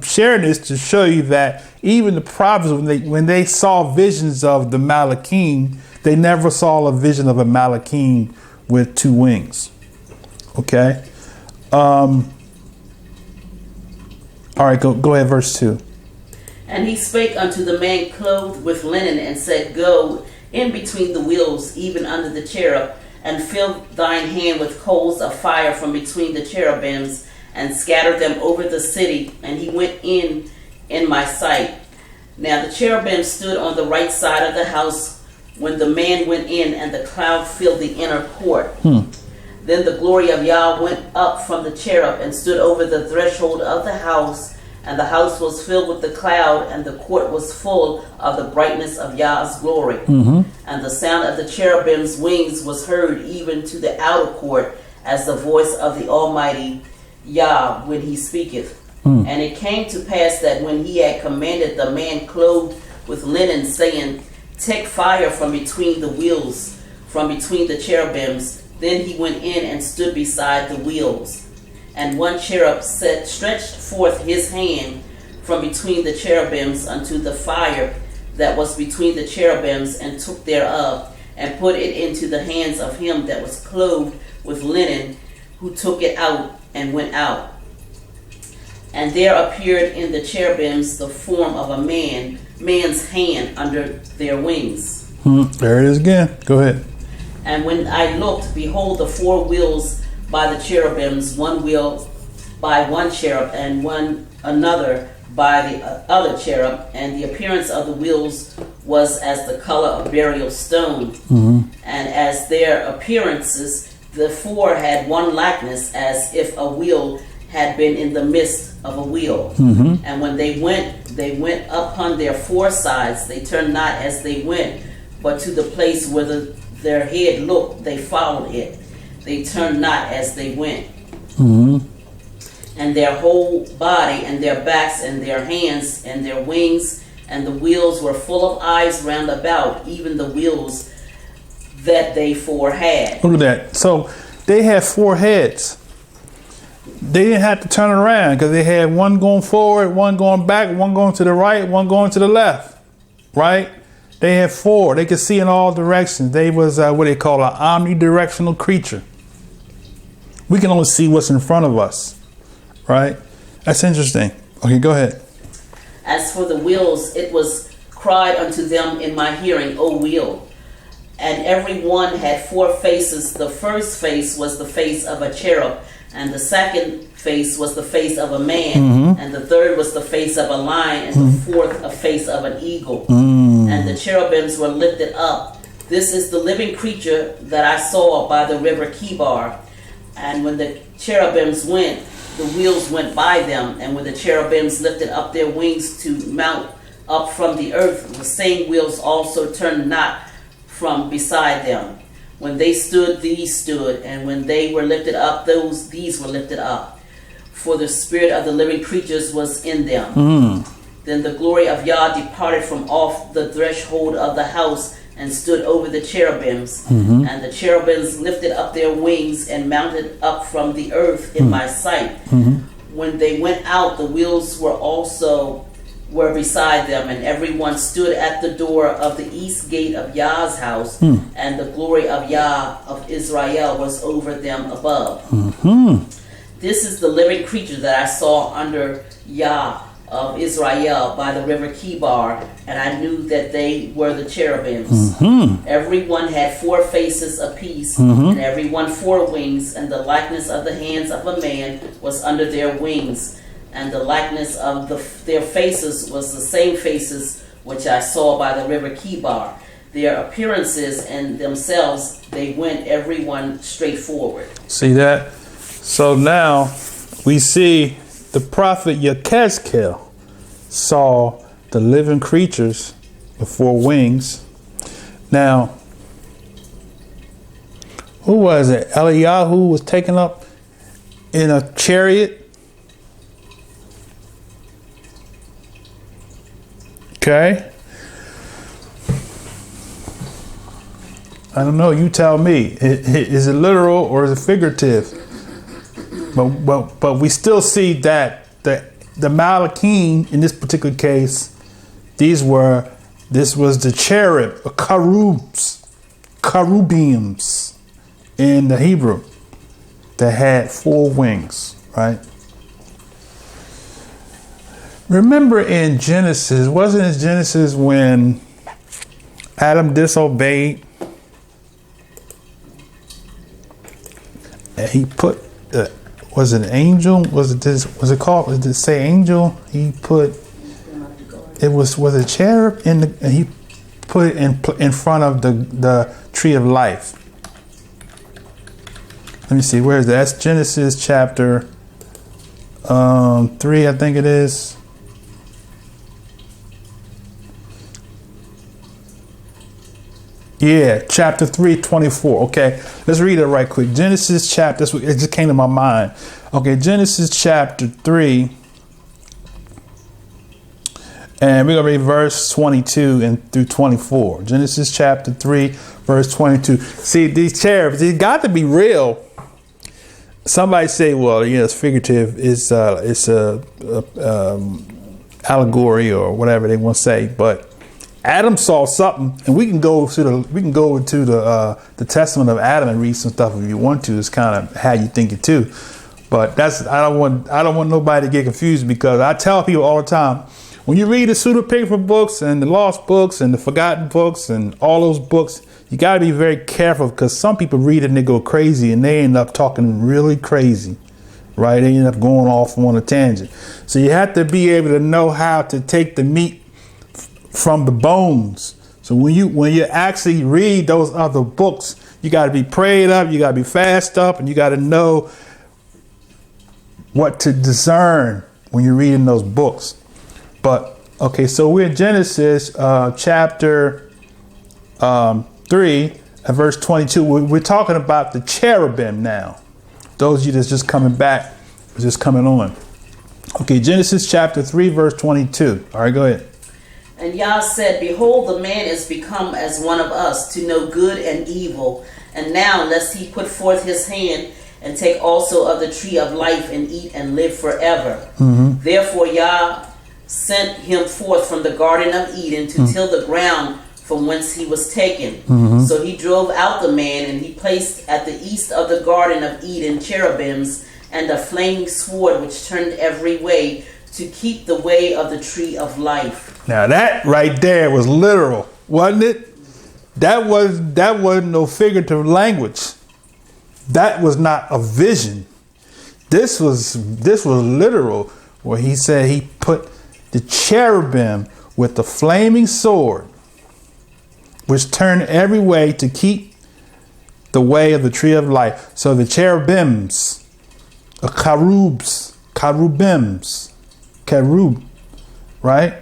sharing this to show you that even the prophets, when they saw visions of the Malachim, they never saw a vision of a Malachim with two wings. Okay. All right, go ahead, verse 2. And he spake unto the man clothed with linen, and said, Go in between the wheels, even under the cherub, and fill thine hand with coals of fire from between the cherubims, and scatter them over the city. And he went in my sight. Now the cherubim stood on the right side of the house when the man went in, and the cloud filled the inner court. Then the glory of Yah went up from the cherub and stood over the threshold of the house, and the house was filled with the cloud, and the court was full of the brightness of Yah's glory. And the sound of the cherubim's wings was heard even to the outer court, as the voice of the Almighty Yah when he speaketh. And it came to pass that when he had commanded the man clothed with linen, saying, take fire from between the wheels, from between the cherubims. Then he went in and stood beside the wheels. And one cherub stretched forth his hand from between the cherubims unto the fire that was between the cherubims, and took thereof, and put it into the hands of him that was clothed with linen, who took it out and went out. And there appeared in the cherubims the form of a man's hand under their wings. There it is again. Go ahead. And when I looked, behold, the four wheels by the cherubims, one wheel by one cherub, and one another by the other cherub, and the appearance of the wheels was as the color of beryl stone. And as their appearances, the four had one likeness, as if a wheel had been in the midst of a wheel. And when they went upon their four sides. They turned not as they went, but to the place where their head looked, they followed it. They turned not as they went. And their whole body, and their backs, and their hands, and their wings, and the wheels were full of eyes round about, even the wheels that they four had. Look at that. So they had four heads. They didn't have to turn around because they had one going forward, one going back, one going to the right, one going to the left. Right? They had four. They could see in all directions. They was what they call an omnidirectional creature. We can only see what's in front of us. Right? That's interesting. Okay, go ahead. As for the wheels, it was cried unto them in my hearing, O wheel. And every one had four faces. The first face was the face of a cherub, and the second face was the face of a man, and the third was the face of a lion, and the fourth a face of an eagle. And the cherubims were lifted up. This is the living creature that I saw by the river Kibar. And when the cherubims went, the wheels went by them, and when the cherubims lifted up their wings to mount up from the earth, the same wheels also turned not from beside them. When they stood, these stood, and when they were lifted up, these were lifted up. For the spirit of the living creatures was in them. Then the glory of Yah departed from off the threshold of the house, and stood over the cherubims. And the cherubims lifted up their wings and mounted up from the earth in my sight. When they went out, the wheels were beside them, and everyone stood at the door of the east gate of Yah's house, and the glory of Yah of Israel was over them above. This is the living creature that I saw under Yah of Israel by the river Kibar, and I knew that they were the cherubims. Every one had four faces apiece, and every one four wings, and the likeness of the hands of a man was under their wings, and the likeness of their faces was the same faces which I saw by the river Kibar. Their appearances and themselves, they went every one straight forward. See that? So now we see the prophet Yechezkel saw the living creatures with four wings. Now, who was it? Eliyahu was taken up in a chariot. Okay. I don't know. You tell me. Is it literal or is it figurative? But we still see that the Malachim in this particular case, this was the cherub, cherubims in the Hebrew that had four wings, right? Remember in Genesis, wasn't it Genesis when Adam disobeyed and he put was it an angel? Was it called? Did it say angel? He put it was a cherub and he put it in front of the tree of life. Let me see, where is that? That's Genesis chapter 3, I think it is. Yeah, chapter 3:24. Okay, let's read it right quick. Genesis chapter, it just came to my mind. Okay, Genesis chapter 3 And we're going to read verse 22 and through 24. Genesis chapter 3, verse 22. See, these cherubs, they got to be real. Somebody say, well, it's figurative. It's a allegory or whatever they want to say. But Adam saw something, and we can go to the testament of Adam and read some stuff if you want to. It's kind of how you think it too. But I don't want nobody to get confused, because I tell people all the time, when you read the pseudepigrapha books and the lost books and the forgotten books and all those books, you got to be very careful, because some people read it and they go crazy and they end up talking really crazy, right? They end up going off on a tangent. So you have to be able to know how to take the meat from the bones. So when you actually read those other books, you got to be prayed up, you got to be fast up, and you got to know what to discern when you're reading those books. But okay, so we're in Genesis chapter 3 and verse 22. We're talking about the cherubim now. Those of you that's just coming back, just coming on. Okay, Genesis chapter 3, verse 22. All right, go ahead. And Yah said, Behold, the man is become as one of us, to know good and evil. And now, lest he put forth his hand and take also of the tree of life and eat and live forever. Mm-hmm. Therefore Yah sent him forth from the Garden of Eden to till the ground from whence he was taken. Mm-hmm. So he drove out the man, and he placed at the east of the Garden of Eden cherubims and a flaming sword which turned every way, to keep the way of the tree of life. Now that right there was literal, wasn't it? That wasn't no figurative language. That was not a vision. This was literal, where he said he put the cherubim with the flaming sword, which turned every way to keep the way of the tree of life. So the cherubims, cherub, right?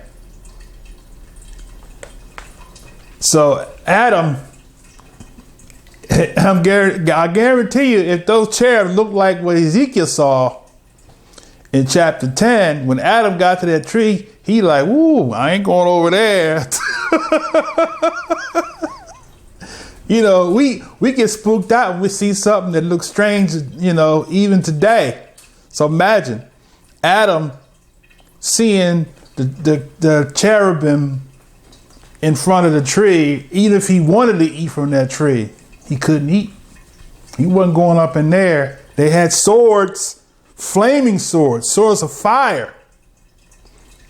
So Adam, I guarantee you, if those cherubs looked like what Ezekiel saw in chapter 10, when Adam got to that tree, he like, woo, I ain't going over there. We get spooked out when we see something that looks strange, even today. So imagine Adam seeing the cherubim in front of the tree. Even if he wanted to eat from that tree, he couldn't eat. He wasn't going up in there. They had swords, flaming swords of fire,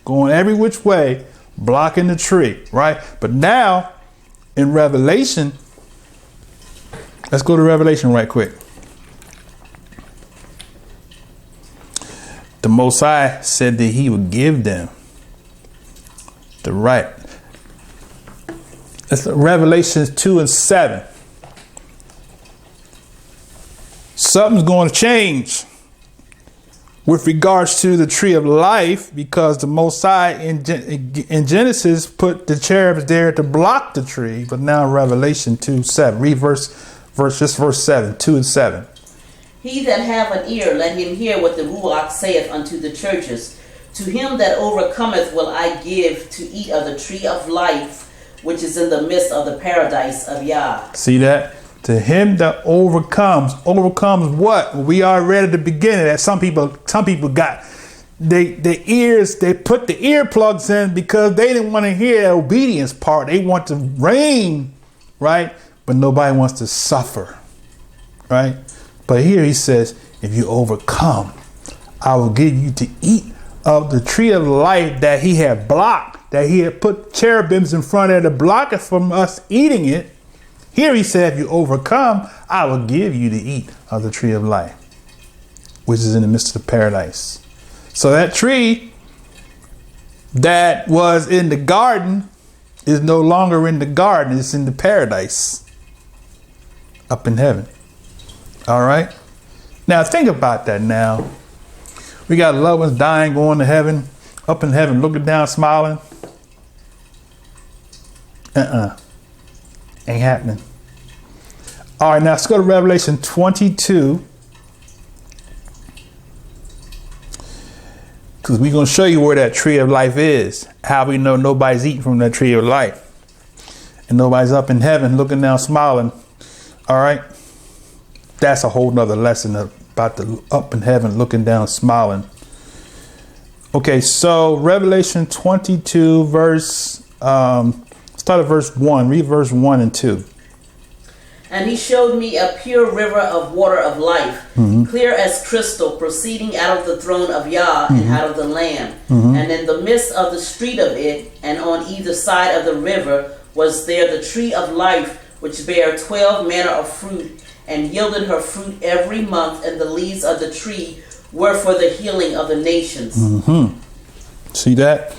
going every which way, blocking the tree, right? But now in Revelation, let's go to Revelation right quick. The Most High said that he would give them the right. That's Revelation 2 and 7. Something's going to change with regards to the tree of life, because the Most High in Genesis put the cherubs there to block the tree. But now Revelation 2:7. Read verse 7, 2 and 7. He that have an ear, let him hear what the Ruach saith unto the churches. To him that overcometh will I give to eat of the tree of life, which is in the midst of the paradise of Yah. See that? To him that overcomes what? We already read at the beginning that some people got the ears, they put the earplugs in because they didn't want to hear the obedience part. They want to reign, right? But nobody wants to suffer, right? But here he says, if you overcome, I will give you to eat of the tree of life that he had blocked, that he had put cherubims in front of to block it from us eating it. Here he said, if you overcome, I will give you to eat of the tree of life, which is in the midst of paradise. So that tree that was in the garden is no longer in the garden. It's in the paradise up in heaven. All right. Now think about that now. We got loved ones dying, going to heaven, up in heaven, looking down, smiling. Ain't happening. All right, now let's go to Revelation 22. Because we're going to show you where that tree of life is. How we know nobody's eating from that tree of life. And nobody's up in heaven looking down smiling. All right. That's a whole nother lesson about the up in heaven looking down smiling. Okay, so Revelation 22 verse, start at verse 1. Read verse 1 and 2. And he showed me a pure river of water of life, clear as crystal, proceeding out of the throne of Yah and out of the Lamb. And in the midst of the street of it, and on either side of the river, was there the tree of life, which bare 12 manner of fruit, and yielded her fruit every month, and the leaves of the tree were for the healing of the nations. See that?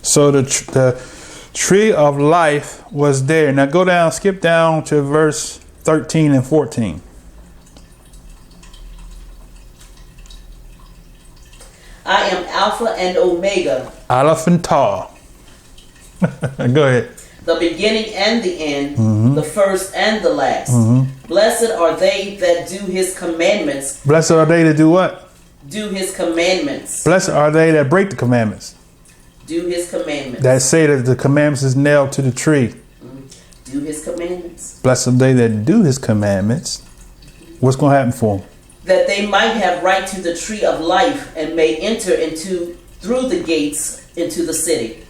So the tree of life was there. Now go down, skip down to verse 13 and 14. I am Alpha and Omega, Aleph and Taw. Go ahead. the beginning and the end, the first and the last. Blessed are they that do his commandments. Blessed are they that do what? Do his commandments. Blessed are they that break the commandments. Do his commandments. That say that the commandments is nailed to the tree. Do his commandments. Blessed are they that do his commandments. What's going to happen for them? That they might have right to the tree of life, and may enter into through the gates into the city.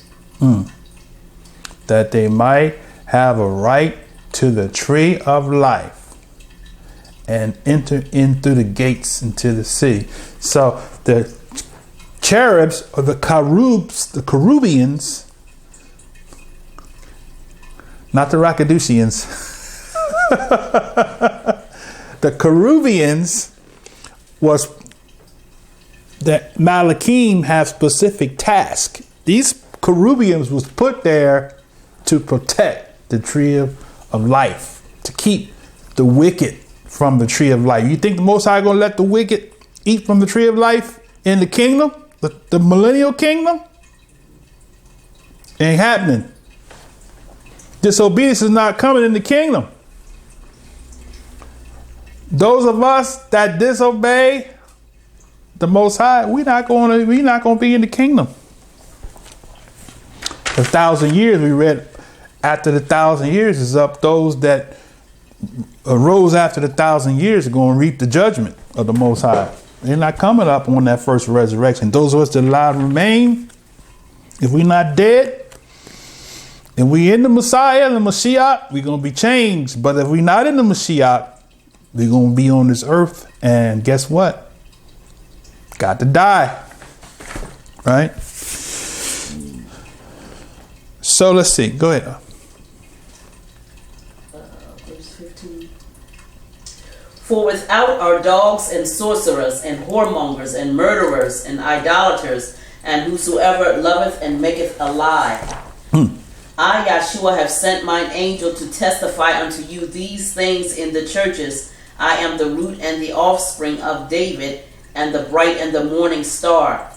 That they might have a right to the tree of life and enter in through the gates into the city. So the cherubs or the Kerubians, not the Rakadusians, the Kerubians was that Malachim have specific task. These Kerubians was put there to protect the tree of life, to keep the wicked from the tree of life. You think the Most High gonna let the wicked eat from the tree of life in the kingdom, the millennial kingdom? Ain't happening. Disobedience is not coming in the kingdom. Those of us that disobey the Most High, we're not going to be in the kingdom. 1,000 years, we read, after the 1,000 years is up, those that arose after the 1,000 years are going to reap the judgment of the Most High. They're not coming up on that first resurrection. Those of us that alive remain, if we're not dead, and we in the Messiah, the Mashiach, we're going to be changed. But if we're not in the Mashiach, we're going to be on this earth, and guess what? Got to die, right? So let's see. Go ahead. Verse 15. For without are dogs and sorcerers and whoremongers and murderers and idolaters and whosoever loveth and maketh a lie. I, Yahshua, have sent mine angel to testify unto you these things in the churches. I am the root and the offspring of David, and the bright and the morning star.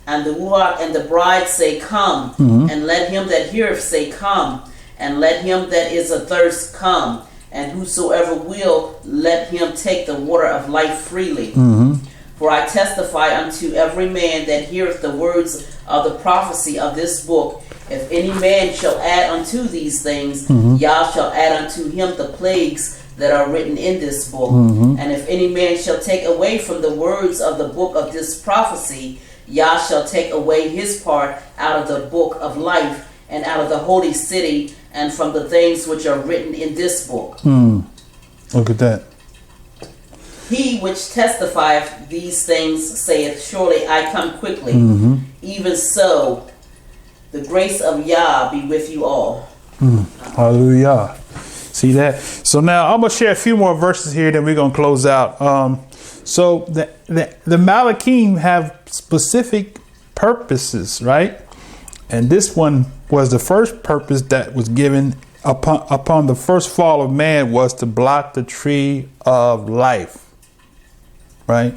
And the Ruach and the bride say, Come. And let him that heareth say, Come. And let him that is athirst come. And whosoever will, let him take the water of life freely. For I testify unto every man that heareth the words of the prophecy of this book. If any man shall add unto these things, Yah shall add unto him the plagues that are written in this book. And if any man shall take away from the words of the book of this prophecy, Yah shall take away his part out of the book of life, and out of the holy city, and from the things which are written in this book. Look at that. He which testifieth these things saith, Surely I come quickly. Even so, the grace of Yah be with you all. Hallelujah. See that? So now I'm going to share a few more verses here, then we're going to close out. So the Malachim have specific purposes, right? And this one was the first purpose that was given upon the first fall of man, was to block the tree of life, right?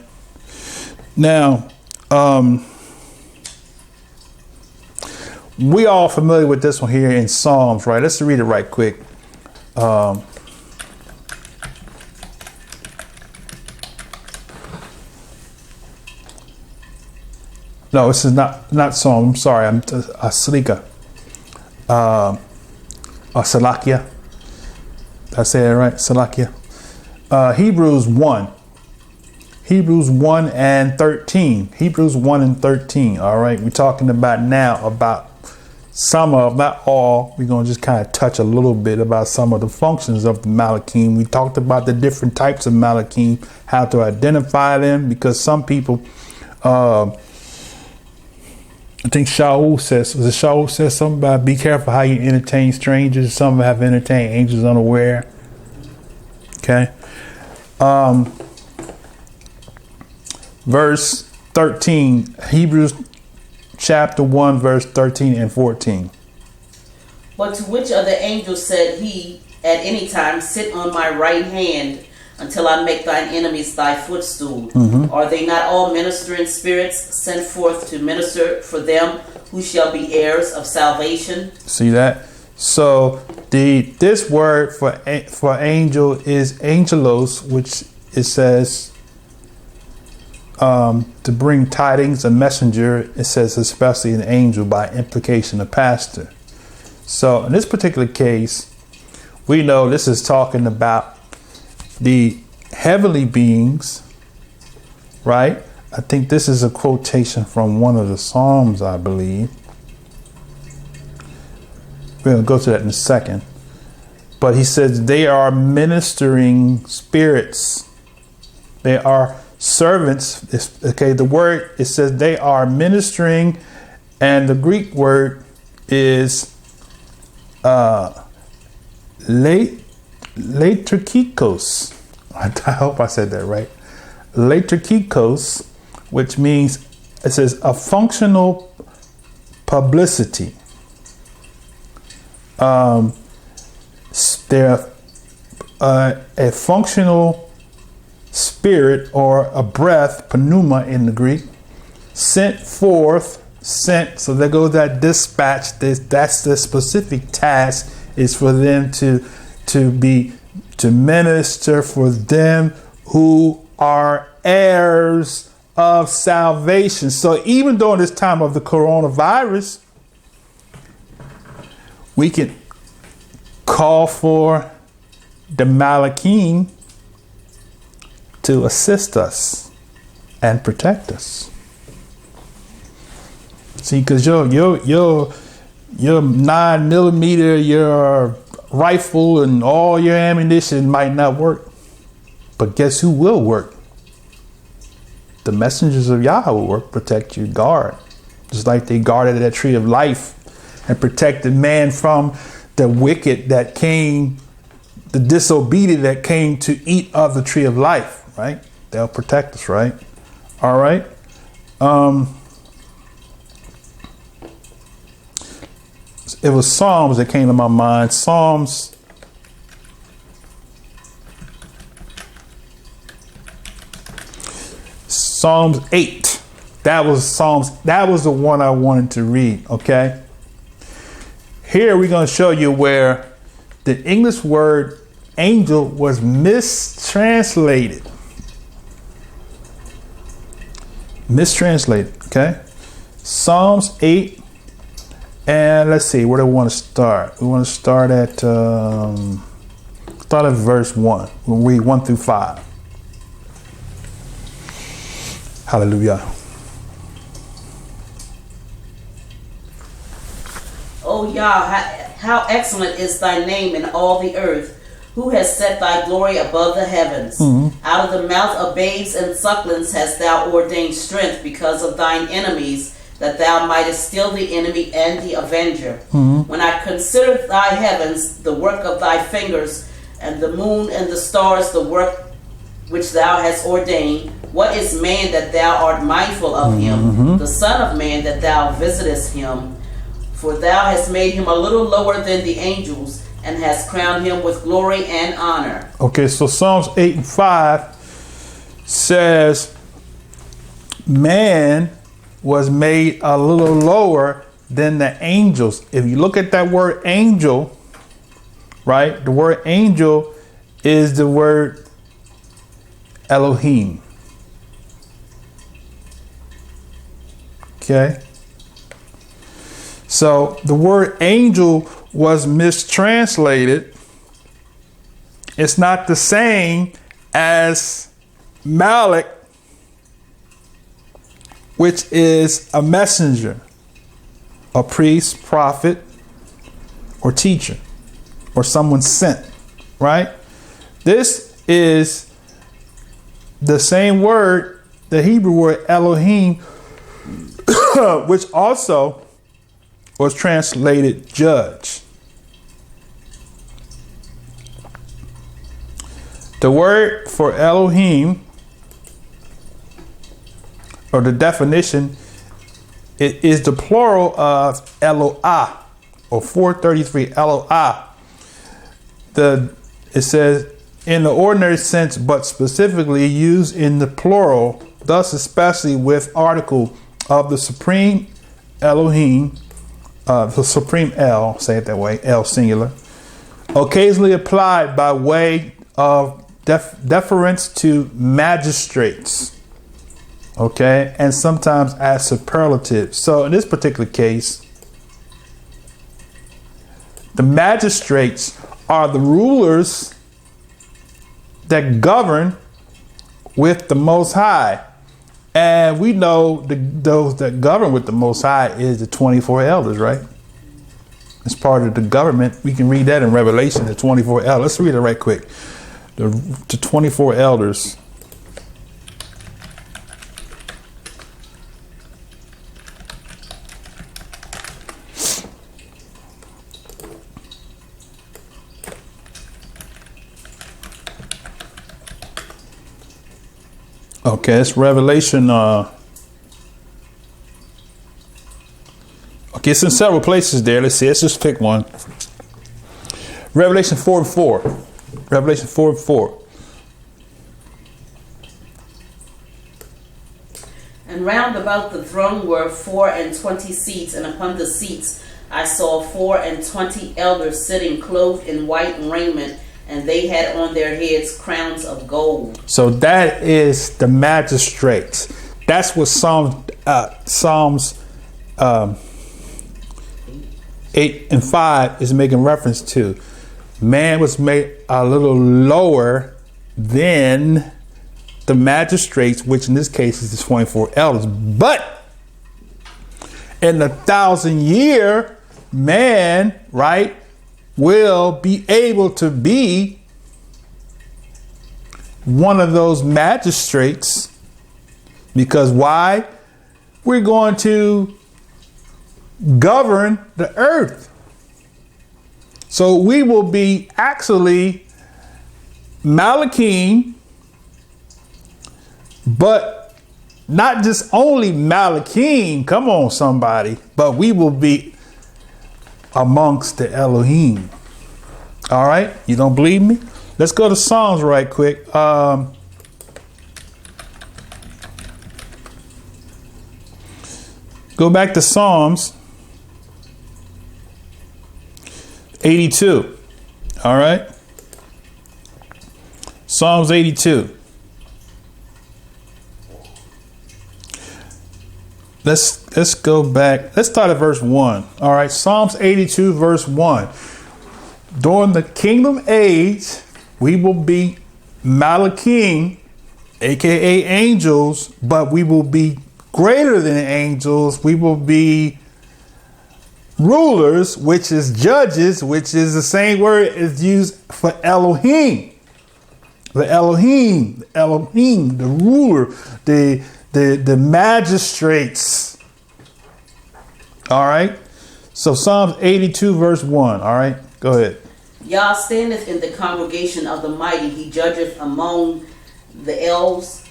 Now, we all familiar with this one here in Psalms, right? Let's read it right quick. No, this is not Psalm. I'm sorry. I'm Salika. Salakia. Did I say it right? Salakia. Hebrews 1. Hebrews 1 and 13. Hebrews 1 and 13. All right. We're talking about now about some of, not all. We're going to just kind of touch a little bit about some of the functions of the Malachim. We talked about the different types of Malachim, how to identify them, because some people, I think Shaul says something about be careful how you entertain strangers. Some have entertained angels unaware. Okay. Verse 13, Hebrews chapter 1, verse 13 and 14. But to which of the angels said he at any time, sit on my right hand until I make thine enemies thy footstool? Are they not all ministering spirits sent forth to minister for them who shall be heirs of salvation? See that? So this word for angel is angelos, which it says to bring tidings, a messenger. It says especially an angel, by implication a pastor. So in this particular case, we know this is talking about the heavenly beings, right? I think this is a quotation from one of the Psalms, I believe. We're going to go to that in a second. But he says they are ministering spirits. They are servants. Okay, the word, it says they are ministering, and the Greek word is leiturkikos. I hope I said that right. Leiturkikos, which means, it says a functional publicity. They're a functional spirit, or a breath, pneuma in the Greek, sent forth, sent. So there goes that dispatch. That's the specific task, is for them to minister for them who are heirs of salvation. So even during this time of the coronavirus, we can call for the Malachim to assist us and protect us. See, because your 9mm, your rifle and all your ammunition might not work, but guess who will work? The messengers of Yahweh will work, protect you, guard, just like they guarded that tree of life and protected man from the wicked that came, the disobedient that came to eat of the tree of life. Right? They'll protect us, right? All right. It was Psalms that came to my mind. Psalms 8. That was the one I wanted to read. Okay. Here we're going to show you where the English word angel was mistranslated. Okay. Psalms 8. And let's see, where do we want to start? We want to start at verse 1. We'll read 1 through 5. Hallelujah. O Yah, how excellent is thy name in all the earth. Who has set thy glory above the heavens? Out of the mouth of babes and sucklings hast thou ordained strength because of thine enemies, that thou mightest still the enemy and the avenger. When I consider thy heavens, the work of thy fingers, and the moon and the stars, the work which thou hast ordained, what is man that thou art mindful of him, the son of man that thou visitest him? For thou hast made him a little lower than the angels, and has crowned him with glory and honor. Okay, so Psalms 8 and 5 says, man was made a little lower than the angels. If you look at that word angel, right? The word angel is the word Elohim. Okay. So the word angel was mistranslated. It's not the same as Malik, which is a messenger, a priest, prophet, or teacher, or someone sent, right? This is the same word, the Hebrew word Elohim, which also was translated judge. The word for Elohim, or the definition, it is the plural of Eloah, or 433 Eloah. It says in the ordinary sense, but specifically used in the plural, thus especially with article of the supreme Elohim, the supreme El, say it that way, El singular, occasionally applied by way of deference to magistrates, okay, and sometimes as superlatives. So in this particular case, the magistrates are the rulers that govern with the Most High. And we know those that govern with the Most High is the 24 elders, right? It's part of the government. We can read that in Revelation, the 24 elders. Let's read it right quick. The 24 elders. Okay, it's Revelation. Okay, it's in several places there. Let's see. Let's just pick one. Revelation 4:4. Revelation 4:4. And round about the throne were 24 seats, and upon the seats I saw 24 elders sitting, clothed in white raiment, and they had on their heads crowns of gold. So that is the magistrates. That's what Psalms 8 and 5 is making reference to. Man was made a little lower than the magistrates, which in this case is the 24 elders. But in the 1,000-year, man, right, will be able to be one of those magistrates. Because why? We're going to govern the earth. So we will be actually Malachim, but not just only Malachim, come on somebody, but we will be amongst the Elohim. All right, you don't believe me? Let's go to Psalms right quick. Go back to Psalms 82. All right. Psalms 82. Let's go back. Let's start at verse 1. All right. Psalms 82, verse 1. During the kingdom age, we will be Malachim, aka angels, but we will be greater than angels. We will be rulers, which is judges, which is the same word is used for Elohim. The Elohim, the ruler, the magistrates. All right. So Psalms 82, verse 1. All right. Go ahead. Yah standeth in the congregation of the mighty. He judgeth among the elves.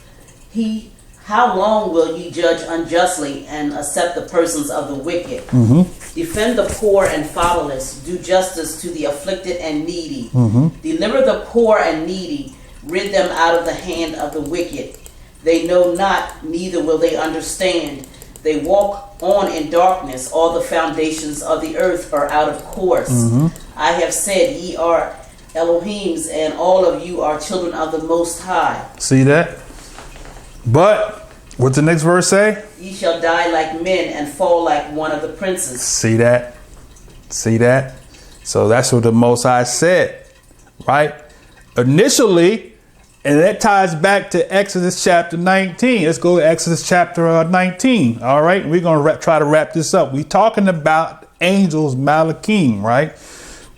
How long will ye judge unjustly and accept the persons of the wicked? Mm-hmm. Defend the poor and fatherless. Do justice to the afflicted and needy. Mm-hmm. Deliver the poor and needy. Rid them out of the hand of the wicked. They know not, neither will they understand. They walk on in darkness. All the foundations of the earth are out of course. Mm-hmm. I have said, ye are Elohims, and all of you are children of the Most High. See that? But What's the next verse say? Ye shall die like men and fall like one of the princes. See that? See that? So that's what the Most High said, right? Initially, and that ties back to Exodus chapter 19. Let's go to Exodus chapter 19. All right. We're going to try to wrap this up. We're talking about angels, Malachim, right?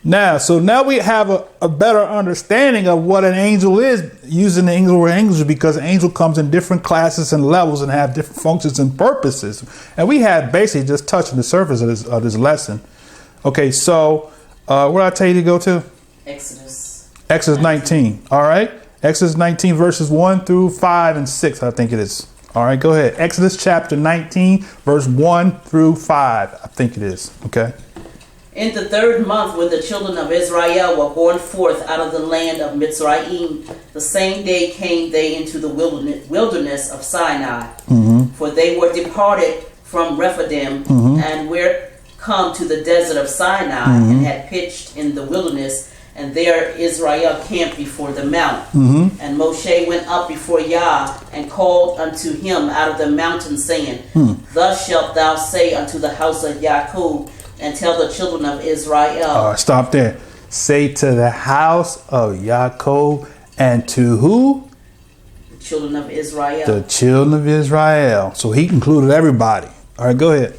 Now we have a better understanding of what an angel is, using the angel or angels, because an angel comes in different classes and levels and have different functions and purposes. And we have basically just touching the surface of this lesson. Okay, so where did I tell you to go to? Exodus 19. All right. Exodus 19 verses 1 through 5 and 6, I think it is. All right, go ahead. Exodus chapter 19, verse 1 through 5, I think it is. Okay. In the 3rd month, when the children of Israel were gone forth out of the land of Mitzrayim, the same day came they into the wilderness of Sinai. For they were departed from Rephidim and were come to the desert of Sinai and had pitched in the wilderness. And there Israel camped before the mount. And Moshe went up before Yah and called unto him out of the mountain, saying, Thus shalt thou say unto the house of Jacob, and tell the children of Israel. Stop there. Say to the house of Jacob and to who? The children of Israel. The children of Israel. So he included everybody. All right, go ahead.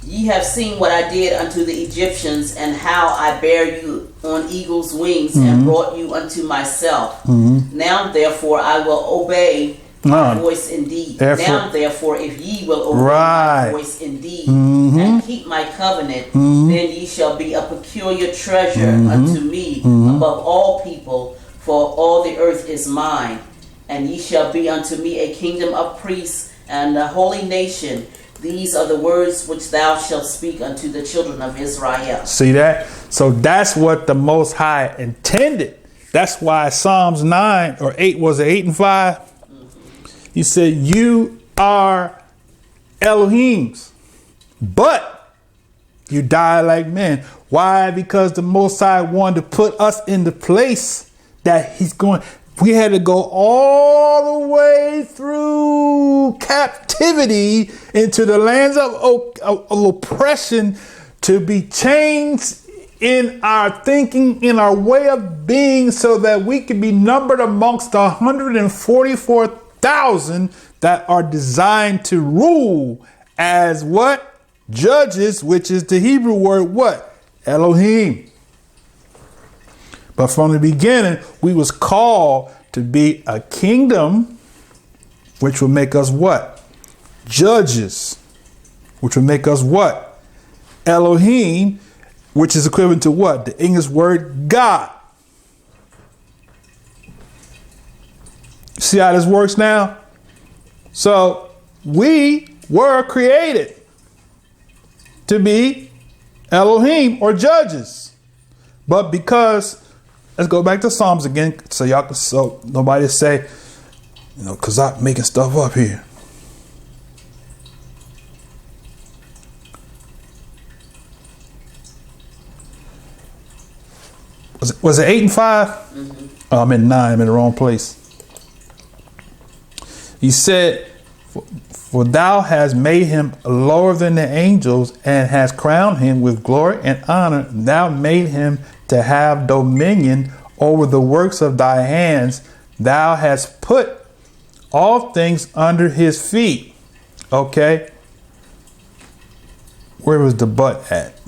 Ye have seen what I did unto the Egyptians, and how I bare you on eagle's wings and brought you unto myself. Now therefore I will obey my voice indeed. Now therefore, if ye will obey my voice indeed and keep my covenant, then ye shall be a peculiar treasure unto me above all people, for all the earth is mine. And ye shall be unto me a kingdom of priests and a holy nation. These are the words which thou shalt speak unto the children of Israel. See that? So that's what the Most High intended. That's why Psalms 9 or 8, was it 8 and 5? He said, you are Elohims, but you die like men. Why? Because the Most High wanted to put us in the place that he's going. We had to go all the way through captivity into the lands of oppression to be changed in our thinking, in our way of being, so that we can be numbered amongst the 144,000 that are designed to rule as what? Judges, which is the Hebrew word what? Elohim. But from the beginning, we was called to be a kingdom, which will make us what? Judges, which will make us what? Elohim, which is equivalent to what? The English word God. See how this works now? So we were created to be Elohim or judges. But because, let's go back to Psalms again, so y'all can, so nobody say, because I'm making stuff up here. Was it 8 and 5? Oh, I'm in 9. I'm in the wrong place. He said, for thou hast made him lower than the angels and hast crowned him with glory and honor. Thou made him to have dominion over the works of thy hands. Thou hast put all things under his feet. Okay. Where was the but at?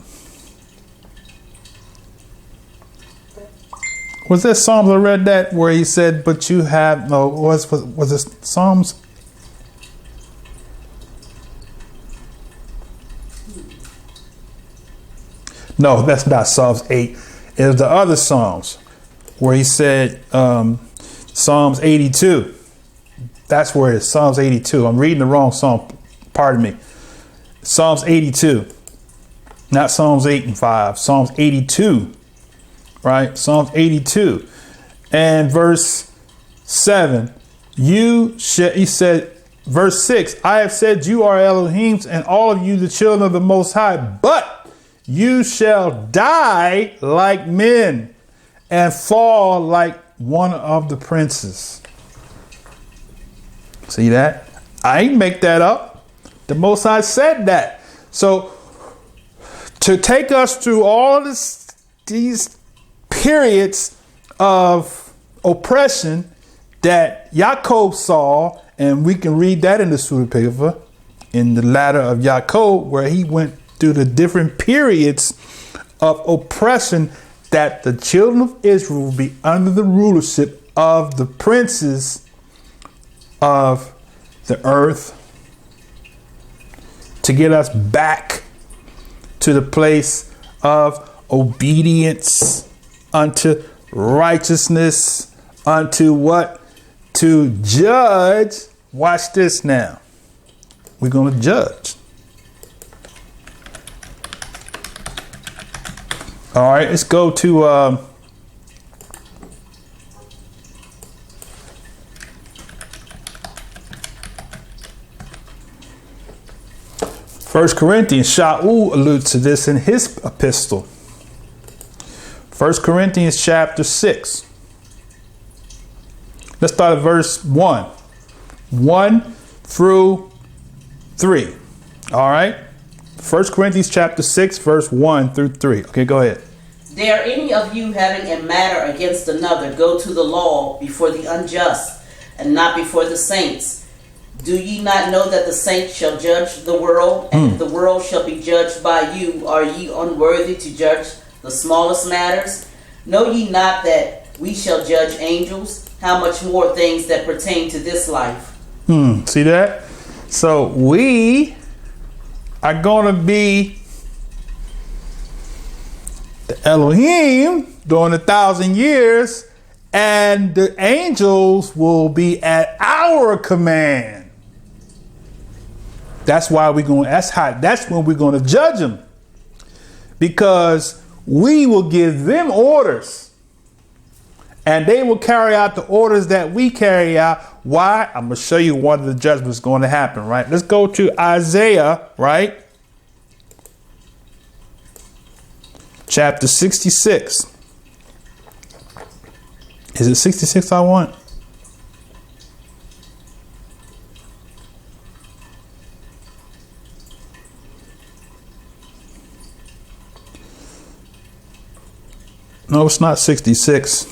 Was there Psalms I read that where he said, but you have no, was it Psalms? No, that's not Psalms 8. It was the other Psalms where he said Psalms 82. That's where it is, Psalms 82. I'm reading the wrong Psalm. Pardon me. Psalms 82. Not Psalms 8 and 5. Psalms 82. Right? Psalms 82. And verse 7. He said, verse 6. I have said you are Elohims, and all of you the children of the Most High. But you shall die like men and fall like one of the princes. See that? I ain't make that up. The Most High said that. So to take us through all these periods of oppression that Yaakov saw, and we can read that in the Surah Paper, in the ladder of Yaakov, where he went through the different periods of oppression, that the children of Israel will be under the rulership of the princes of the earth, to get us back to the place of obedience unto righteousness, unto what? To judge. Watch this now. We're going to judge. All right, let's go to 1 Corinthians. Shaul alludes to this in his epistle. 1 Corinthians chapter 6. Let's start at verse 1. 1 through 3. All right. 1 Corinthians chapter 6, verse 1 through 3. Okay, go ahead. Dare any of you having a matter against another go to the law before the unjust, and not before the saints? Do ye not know that the saints shall judge the world? And if the world shall be judged by you, are ye unworthy to judge the smallest matters? Know ye not that we shall judge angels? How much more things that pertain to this life? See that? So we are going to be the Elohim during 1,000 years, and the angels will be at our command. That's why we're going. That's when we're going to judge them, because we will give them orders, and they will carry out the orders that we carry out. Why? I'm going to show you one of the judgments going to happen. Right? Let's go to Isaiah. Right? Chapter 66. Is it 66 I want? No, it's not 66.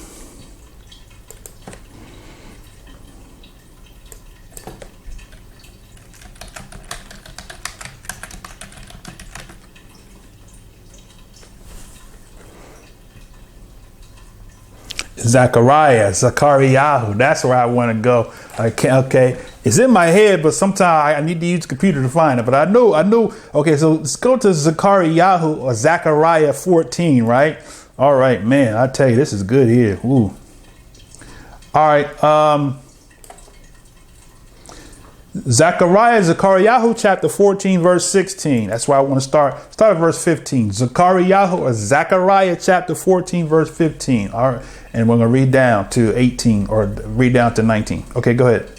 Zachariah. That's where I want to go. Okay. It's in my head, but sometimes I need to use the computer to find it. But I know. Okay, so let's go to Zachariah or Zechariah 14, right? All right, man. I tell you, this is good here. Ooh. All right. Zechariah chapter 14, verse 16. That's why I want to start. Start at verse 15. Zechariah or Zechariah chapter 14, verse 15. All right. And we're going to read down to 18 or read down to 19. Okay, go ahead.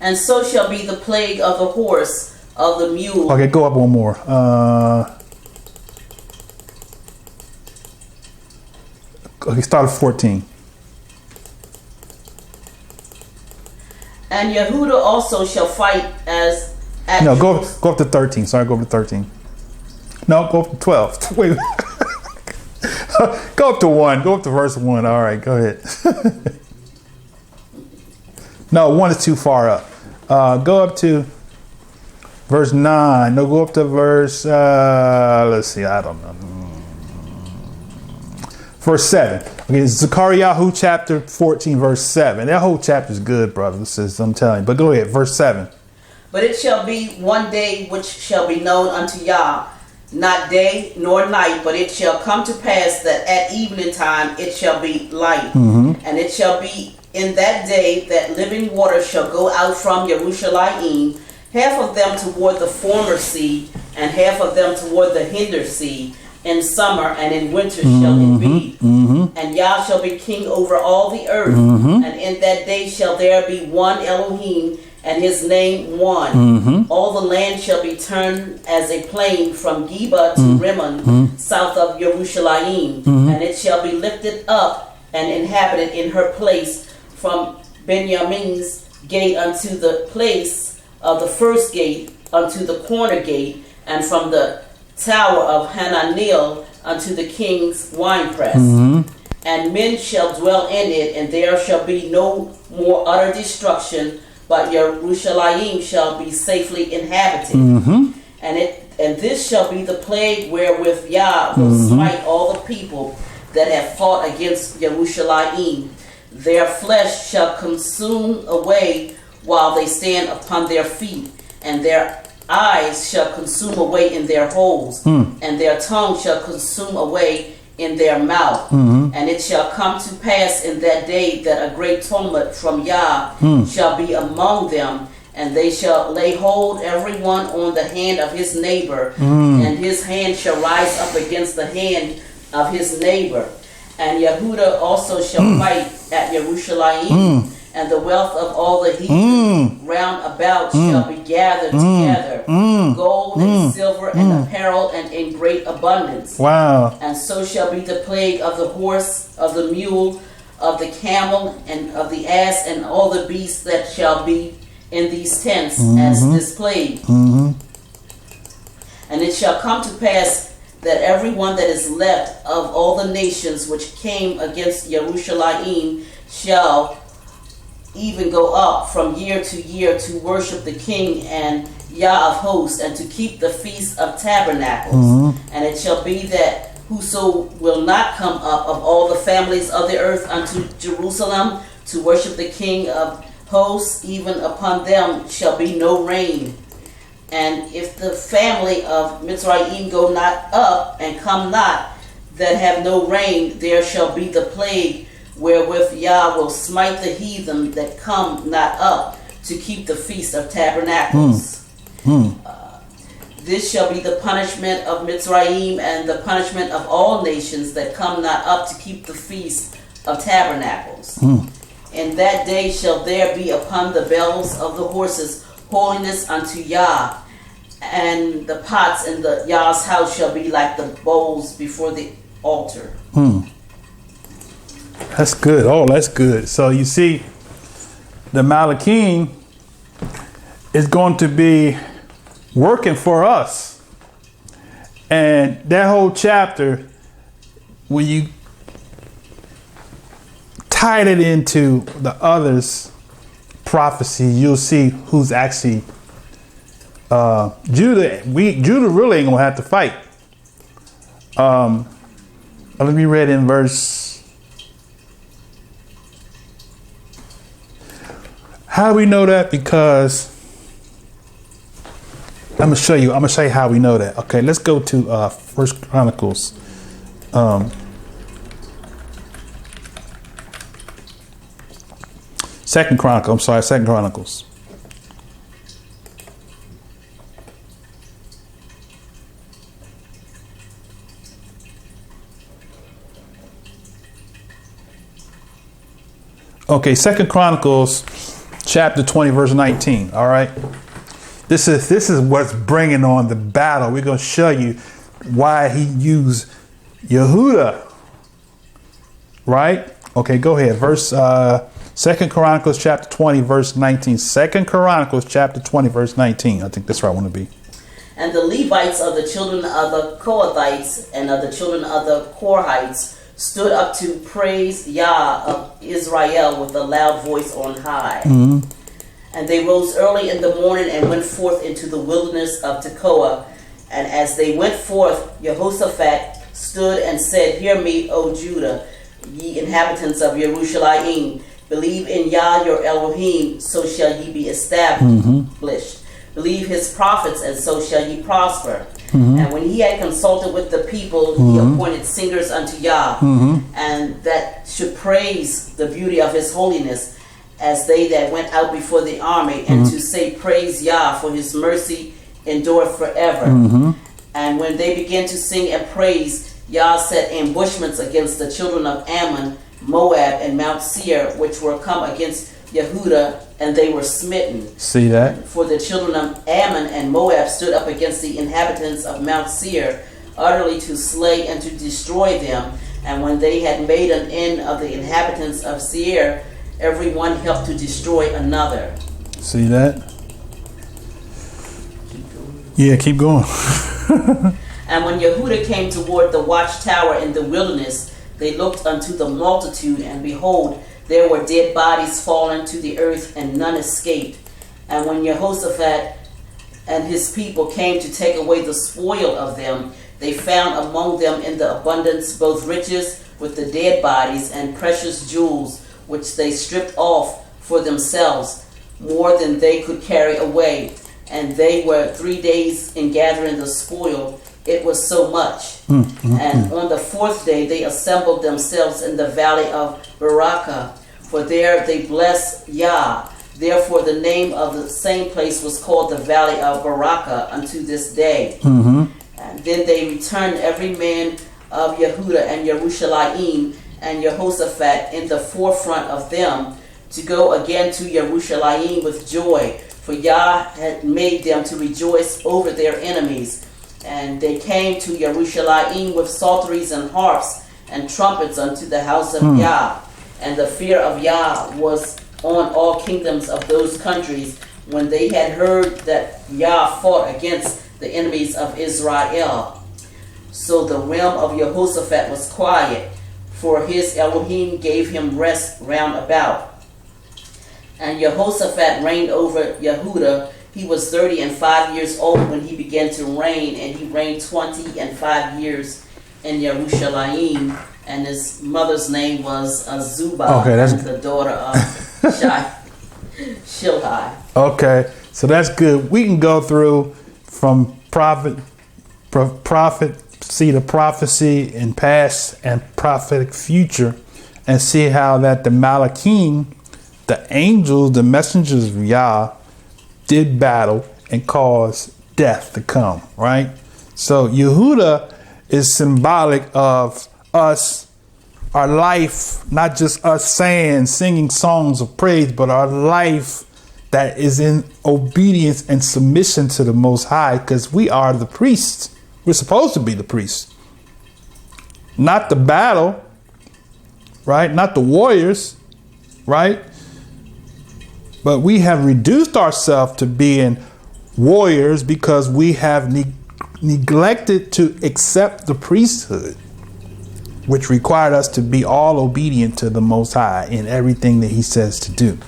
And so shall be the plague of the horse, of the mule. Okay, go up one more. Okay, start at 14. And Yehuda also shall fight as... No, go up to 13. Sorry, go up to 13. No, go up to 12. Wait. Go up to 1. Go up to verse 1. All right, go ahead. No, 1 is too far up. Go up to verse 9. No, go up to verse... let's see, I don't know. Verse 7. Okay, Zechariah chapter 14, verse 7. That whole chapter is good, brothers. I'm telling you. But go ahead, verse 7. But it shall be one day which shall be known unto Yah, not day nor night, but it shall come to pass that at evening time it shall be light. And it shall be in that day that living water shall go out from Yerushalayim, half of them toward the former sea, and half of them toward the hinder sea. In summer and in winter shall it be. And Yah shall be king over all the earth. And in that day shall there be one Elohim, and his name one. All the land shall be turned as a plain from Geba to Rimmon, south of Yerushalayim. And it shall be lifted up and inhabited in her place from Benjamin's gate unto the place of the first gate unto the corner gate, and from the tower of Hananel unto the king's winepress. And men shall dwell in it, and there shall be no more utter destruction, but Jerusalem shall be safely inhabited. And this shall be the plague wherewith Yah will smite all the people that have fought against Jerusalem. Their flesh shall consume away while they stand upon their feet, and their eyes shall consume away in their holes, and their tongue shall consume away in their mouth. And it shall come to pass in that day that a great tumult from Yah shall be among them, and they shall lay hold every one on the hand of his neighbor, and his hand shall rise up against the hand of his neighbor. And Yehuda also shall fight at Jerusalem, and the wealth of all the heathen round about shall be gathered together, gold and silver and apparel and in great abundance. Wow. And so shall be the plague of the horse, of the mule, of the camel, and of the ass, and all the beasts that shall be in these tents as this plague. And it shall come to pass that everyone that is left of all the nations which came against Jerusalem shall even go up from year to year to worship the King and Yah of hosts, and to keep the Feast of Tabernacles. And it shall be that whoso will not come up of all the families of the earth unto Jerusalem to worship the King of hosts, even upon them shall be no rain. And if the family of Mitzrayim go not up and come not, that have no rain, there shall be the plague wherewith Yah will smite the heathen that come not up to keep the Feast of Tabernacles. This shall be the punishment of Mitzrayim, and the punishment of all nations that come not up to keep the Feast of Tabernacles. In that day shall there be upon the bells of the horses holiness unto Yah, and the pots in the Yah's house shall be like the bowls before the altar. That's good. Oh, that's good. So you see, the Malachim is going to be working for us. And that whole chapter, when you tied it into the others' prophecy, you'll see who's actually Judah. Judah really ain't gonna have to fight. Let me read in verse. How do we know that? Because I'm gonna show you how we know that. Okay, let's go to First Chronicles. Second Chronicles. Okay, Second Chronicles, chapter 20, verse 19. All right, this is what's bringing on the battle. We're going to show you why he used Yehuda. Right? Okay, go ahead. Verse Second Chronicles, chapter 20, verse 19. Second Chronicles, chapter 20, verse 19. I think that's where I want to be. And the Levites of the children of the Kohathites and of the children of the Korhites stood up to praise Yah of Israel with a loud voice on high. And they rose early in the morning and went forth into the wilderness of Tekoa. And as they went forth, Jehoshaphat stood and said, Hear me, O Judah, ye inhabitants of Jerusalem. Believe in Yah your Elohim, so shall ye be established. Believe his prophets, and so shall ye prosper. And when he had consulted with the people, he appointed singers unto Yah, and that should praise the beauty of his holiness, as they that went out before the army, and to say, Praise Yah, for his mercy endureth forever. And when they began to sing and praise, Yah set ambushments against the children of Ammon, Moab, and Mount Seir, which were come against Yehuda, and they were smitten. See that? For the children of Ammon and Moab stood up against the inhabitants of Mount Seir, utterly to slay and to destroy them. And when they had made an end of the inhabitants of Seir, every one helped to destroy another. See that? Yeah, keep going. And when Yehuda came toward the watchtower in the wilderness, they looked unto the multitude, and behold, there were dead bodies fallen to the earth, and none escaped. And when Jehoshaphat and his people came to take away the spoil of them, they found among them in the abundance both riches with the dead bodies and precious jewels, which they stripped off for themselves, more than they could carry away. And they were 3 days in gathering the spoil. It was so much. And on the 4th day they assembled themselves in the valley of Baraka, for there they blessed Yah. Therefore the name of the same place was called the valley of Baraka unto this day. And then they returned every man of Yehuda and Yerushalayim, and Jehoshaphat in the forefront of them, to go again to Yerushalayim with joy, for Yah had made them to rejoice over their enemies. And they came to Yerushalayim with psalteries and harps and trumpets unto the house of Yah. And the fear of Yah was on all kingdoms of those countries, when they had heard that Yah fought against the enemies of Israel. So the realm of Jehoshaphat was quiet, for his Elohim gave him rest round about. And Jehoshaphat reigned over Yehuda. He was 35 years old when he began to reign, and he reigned 25 years in Yerushalayim. And his mother's name was Azubah, the daughter of Shilhi. Okay, so that's good. We can go through from see the prophecy in past and prophetic future, and see how that the Malachim, the angels, the messengers of Yah, did battle and caused death to come, right? So Yehuda is symbolic of us, our life, not just us singing songs of praise, but our life that is in obedience and submission to the Most High, because we are the priests. We're supposed to be the priests. Not the battle, right? Not the warriors, right? But we have reduced ourselves to being warriors because we have neglected to accept the priesthood, which required us to be all obedient to the Most High in everything that He says to do.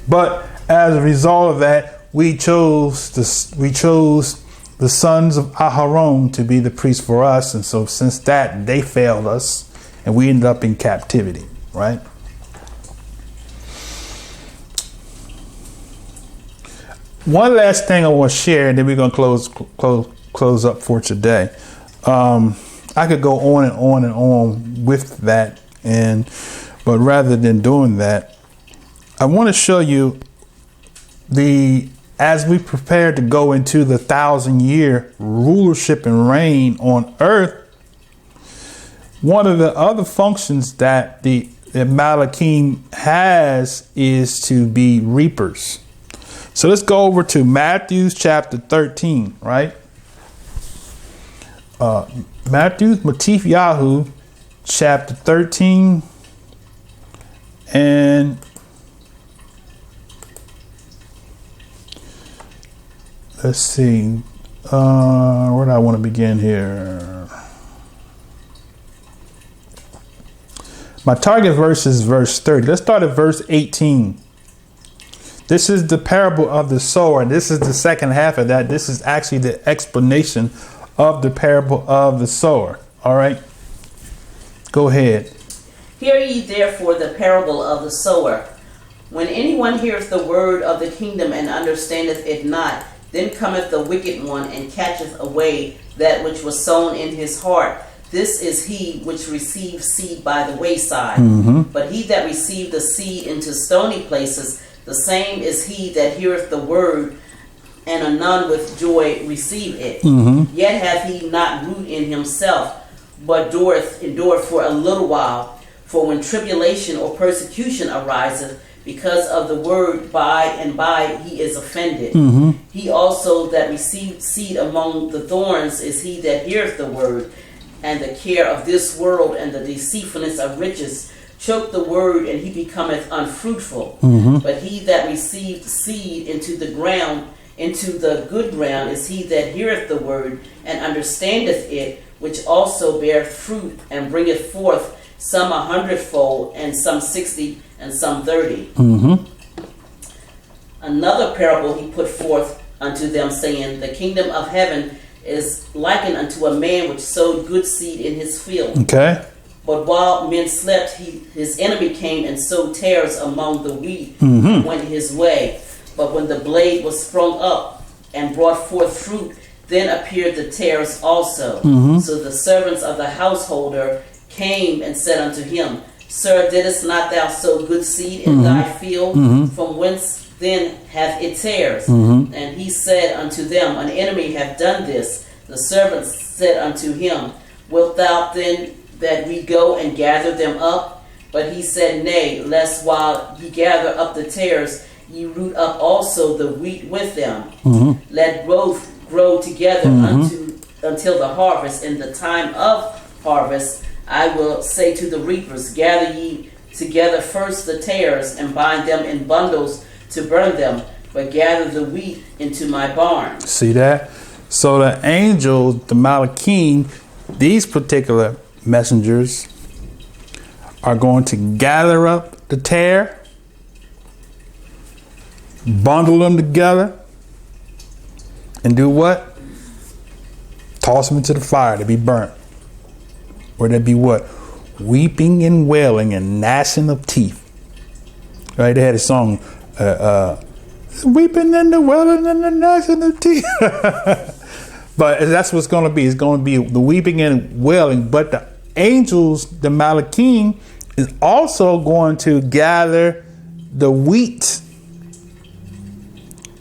But as a result of that, we chose the sons of Aharon to be the priests for us, and so since that, they failed us, and we ended up in captivity, right? One last thing I want to share, and then we're going to close up for today. I could go on and on and on with that, but rather than doing that, I want to show you as we prepare to go into the 1,000-year rulership and reign on earth, one of the other functions that the Malachim has is to be reapers. So let's go over to Matthew chapter 13, right? Matthew Matif chapter 13, and let's see, where do I want to begin here? My target verse is verse 30. Let's start at verse 18. This is the parable of the sower, and this is the second half of that. This is actually the explanation of the parable of the sower. All right, go ahead. Hear ye therefore the parable of the sower. When anyone heareth the word of the kingdom and understandeth it not, then cometh the wicked one and catcheth away that which was sown in his heart. This is he which received seed by the wayside. But he that received the seed into stony places, the same is he that heareth the word, and anon with joy receive it. Yet hath he not root in himself, but endureth for a little while. For when tribulation or persecution ariseth because of the word, by and by he is offended. He also that received seed among the thorns is he that heareth the word, and the care of this world and the deceitfulness of riches choke the word, and he becometh unfruitful. But he that received seed into the ground into the good ground is he that heareth the word and understandeth it, which also beareth fruit and bringeth forth some 100-fold, and some 60, and some 30. Mm-hmm. Another parable he put forth unto them, saying, the kingdom of heaven is likened unto a man which sowed good seed in his field. Okay. But while men slept, his enemy came and sowed tares among the wheat, Mm-hmm. and went his way. But when the blade was sprung up and brought forth fruit, then appeared the tares also. Mm-hmm. So the servants of the householder came and said unto him, Sir, didst not thou sow good seed in Mm-hmm. thy field? Mm-hmm. From whence then hath it tares? Mm-hmm. And he said unto them, An enemy hath done this. The servants said unto him, Wilt thou then that we go and gather them up? But he said, Nay, lest while ye gather up the tares, ye root up also the wheat with them. Mm-hmm. Let both grow together Mm-hmm. until the harvest. In the time of harvest, I will say to the reapers, Gather ye together first the tares, and bind them in bundles to burn them, but gather the wheat into my barn. See that? So the angels, the Malachim, these particular messengers are going to gather up the tare, bundle them together, and do what? Toss them into the fire to be burnt. Where there be what? Weeping and wailing and gnashing of teeth. Right? They had a song, weeping and the wailing and the gnashing of teeth. But that's what's going to be. It's going to be the weeping and wailing. But the angels, the Malachim, is also going to gather the wheat.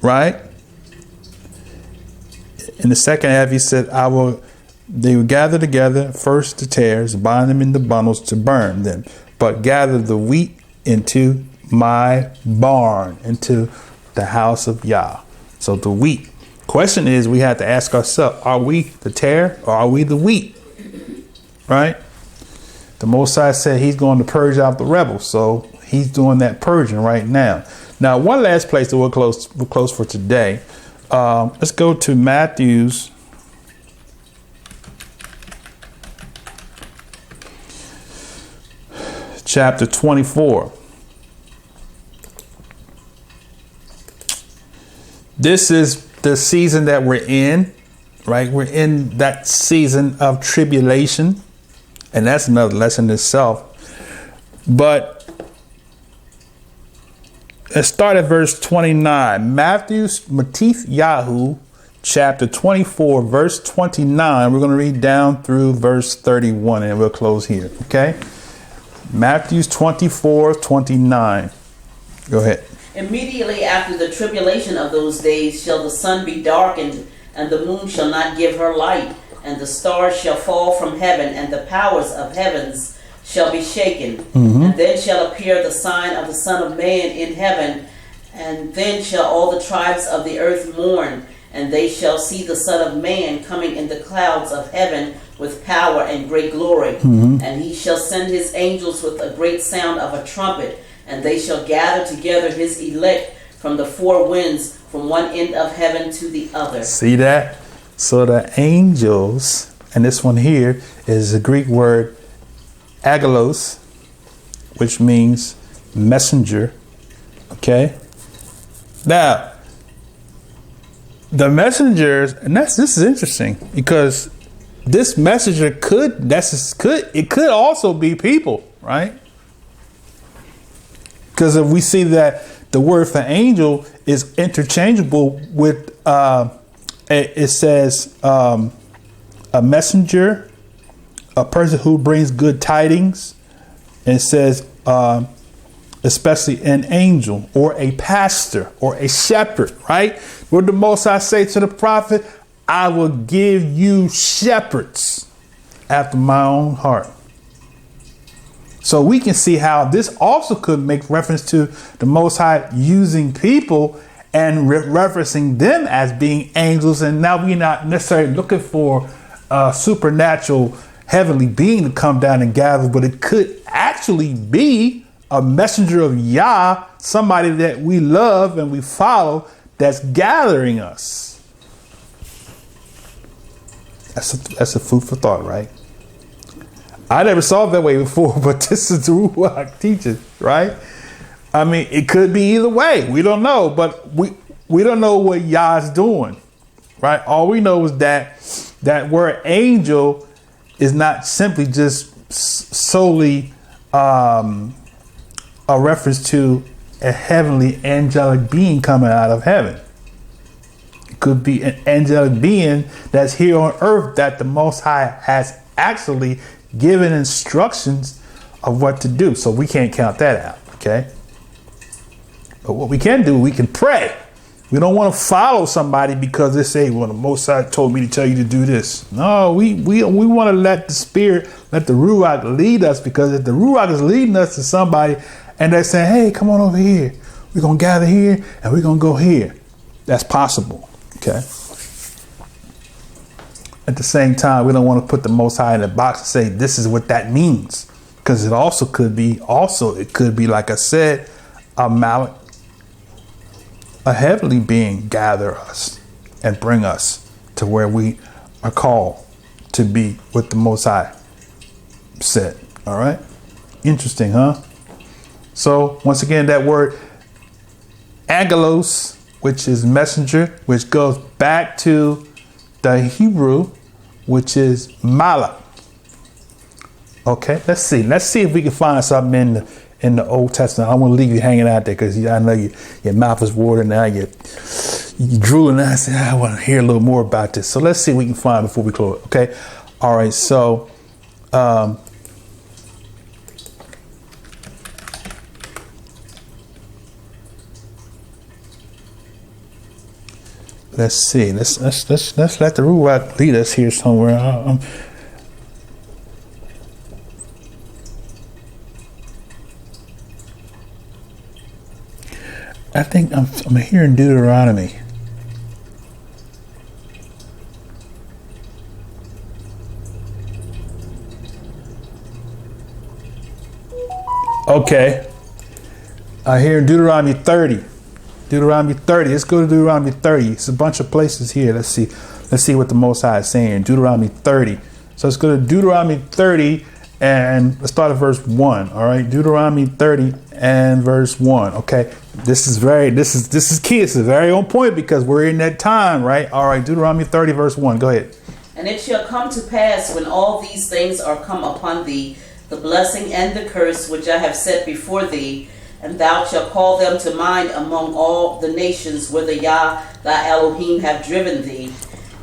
Right? In the second half, he said, they will gather together first the tares, bind them into bundles to burn them, but gather the wheat into my barn, into the house of Yah. So the wheat. Question is, we have to ask ourselves, are we the tare or are we the wheat? Right? The Most High said he's going to purge out the rebels. So he's doing that purging right now. Now, one last place that we'll close for today. Let's go to Matthew's chapter 24. This is the season that we're in, right? We're in that season of tribulation, and that's another lesson in itself. But let's start at verse 29. Matthew, chapter 24, verse 29. We're going to read down through verse 31, and we'll close here, okay? Matthew 24, 29. Go ahead. Immediately after the tribulation of those days shall the sun be darkened, and the moon shall not give her light, and the stars shall fall from heaven, and the powers of heavens shall be shaken. And then shall appear the sign of the Son of Man in heaven, and then shall all the tribes of the earth mourn, and they shall see the Son of Man coming in the clouds of heaven with power and great glory. And he shall send his angels with a great sound of a trumpet, and they shall gather together his elect from the four winds, from one end of heaven to the other. See that? So the angels, and this one here is the Greek word angelos, which means messenger. Okay? Now, the messengers, and this is interesting because this messenger could also be people, right? Because if we see that the word for angel is interchangeable with, it says a messenger, a person who brings good tidings. And it says especially an angel or a pastor or a shepherd, right? What did the Most High say to the prophet? I will give you shepherds after my own heart. So we can see how this also could make reference to the Most High using people and referencing them as being angels. And now we're not necessarily looking for a supernatural heavenly being to come down and gather, but it could actually be a messenger of Yah, somebody that we love and we follow, that's gathering us. That's a food for thought, right? I never saw it that way before, but this is the Ruach teaching, right? I mean, it could be either way. We don't know, but we don't know what Yah's doing, right? All we know is that word angel is not simply just solely a reference to a heavenly angelic being coming out of heaven. It could be an angelic being that's here on earth that the Most High has actually given instructions of what to do. So we can't count that out, okay? But what we can do, we can pray. We don't want to follow somebody because they say, well, the Most High told me to tell you to do this. No, we want to let the Spirit, let the Ruach lead us, because if the Ruach is leading us to somebody and they're saying, hey, come on over here, we're going to gather here and we're going to go here. That's possible, okay? At the same time, we don't want to put the Most High in a box and say, this is what that means. Because it could be, like I said, a mallet, a heavenly being gather us and bring us to where we are called to be what the Most High said. All right. Interesting, huh? So once again, that word angelos, which is messenger, which goes back to the Hebrew, which is malach. Okay, let's see if we can find something in the Old Testament. I don't want to leave you hanging out there because I know your mouth is watering now. You're drooling. I said, I want to hear a little more about this. So let's see what we can find before we close. Okay. All right. So, let's see. Let's let the Ruach lead us here somewhere. I think I'm hearing Deuteronomy. Okay. I hear Deuteronomy 30. Deuteronomy 30. Let's go to Deuteronomy 30. It's a bunch of places here. Let's see what the Most High is saying. Deuteronomy 30. So let's go to Deuteronomy 30 and let's start at verse 1. All right. Deuteronomy 30 and verse 1. Okay. This is key. This is very on point because we're in that time, right? All right. Deuteronomy 30 verse 1. Go ahead. And it shall come to pass when all these things are come upon thee, the blessing and the curse which I have set before thee, and thou shalt call them to mind among all the nations whither Yah thy Elohim have driven thee,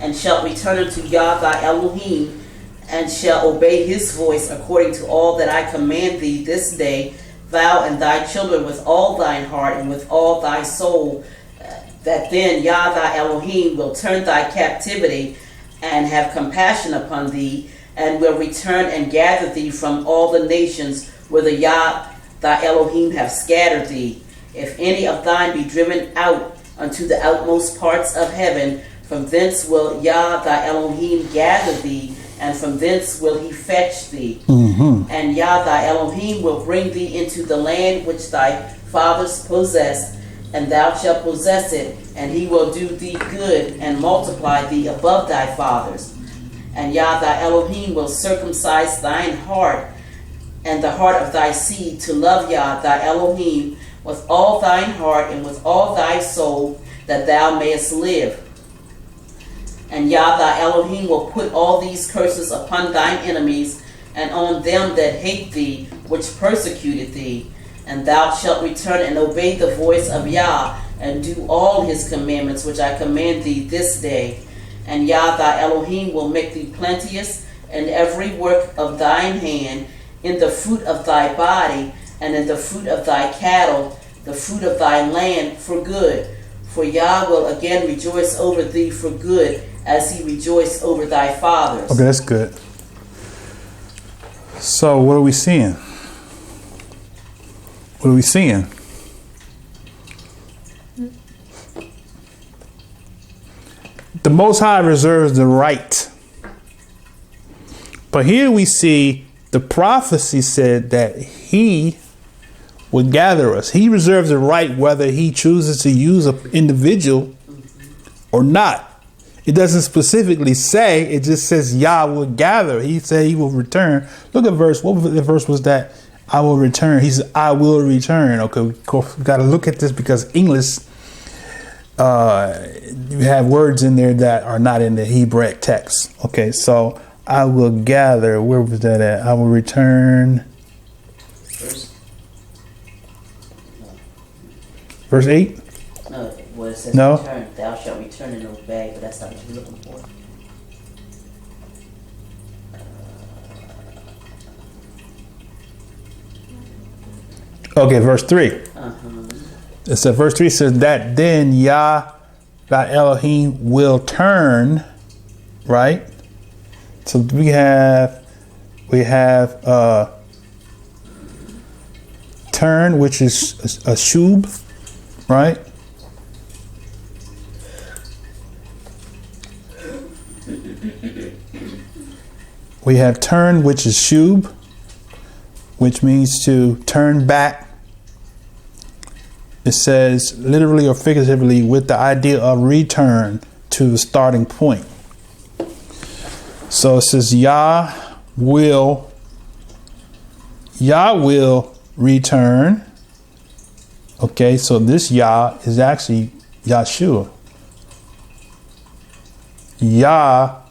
and shalt return unto Yah thy Elohim, and shalt obey his voice according to all that I command thee this day, thou and thy children with all thine heart and with all thy soul, that then Yah thy Elohim will turn thy captivity and have compassion upon thee, and will return and gather thee from all the nations whither Yah thy Elohim have scattered thee. If any of thine be driven out unto the outmost parts of heaven, from thence will Yah thy Elohim gather thee, and from thence will he fetch thee. Mm-hmm. And Yah thy Elohim will bring thee into the land which thy fathers possessed, and thou shalt possess it, and he will do thee good and multiply thee above thy fathers. And Yah thy Elohim will circumcise thine heart and the heart of thy seed to love Yah thy Elohim with all thine heart and with all thy soul, that thou mayest live. And Yah thy Elohim will put all these curses upon thine enemies and on them that hate thee, which persecuted thee. And thou shalt return and obey the voice of Yah, and do all his commandments which I command thee this day. And Yah thy Elohim will make thee plenteous in every work of thine hand, in the fruit of thy body, and in the fruit of thy cattle, the fruit of thy land for good. For Yah will again rejoice over thee for good, as he rejoiced over thy fathers. Okay, that's good. So what are we seeing? What are we seeing? The Most High reserves the right. But here we see the prophecy said that he will gather us. He reserves the right whether he chooses to use an individual or not. It doesn't specifically say, it just says Yah will gather. He said he will return. Look at verse, what verse was that? I will return. He said, I will return. Okay, we got to look at this because English, you have words in there that are not in the Hebraic text. Okay, so I will gather. Where was that at? I will return. Verse 8? No, well, it says No. return. Thou shalt return in no bag, but that's not what you're looking for. Okay, verse 3. Uh-huh. It said, verse 3 says that then Yah, thy Elohim, will turn, right? So we have turn, which is a shub, right? We have turn, which is shub, which means to turn back. It says literally or figuratively with the idea of return to the starting point. So it says Yah will return. Okay, so this Yah is actually Yahshua. Yah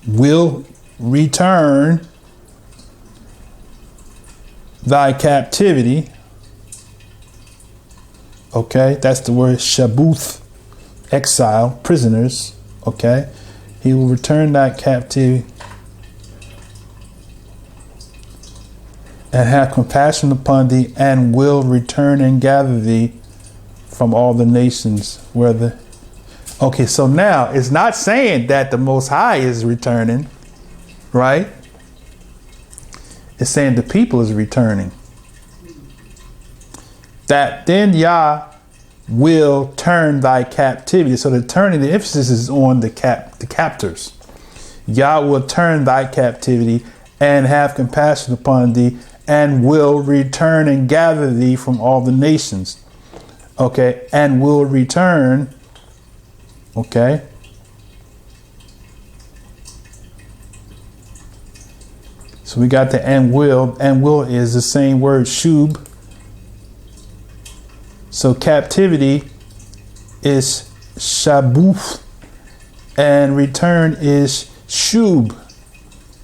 will return thy captivity. Okay, that's the word shabuth, exile, prisoners. Okay, he will return thy captivity and have compassion upon thee, and will return and gather thee from all the nations where the. Okay, so now it's not saying that the Most High is returning, right? It's saying the people is returning. That then Yah will turn thy captivity. So the turning, the emphasis is on the captors. Yah will turn thy captivity and have compassion upon thee, and will return and gather thee from all the nations. Okay, and will return. Okay. So we got the and will. And will is the same word, shub. So captivity is shabuth, and return is shub.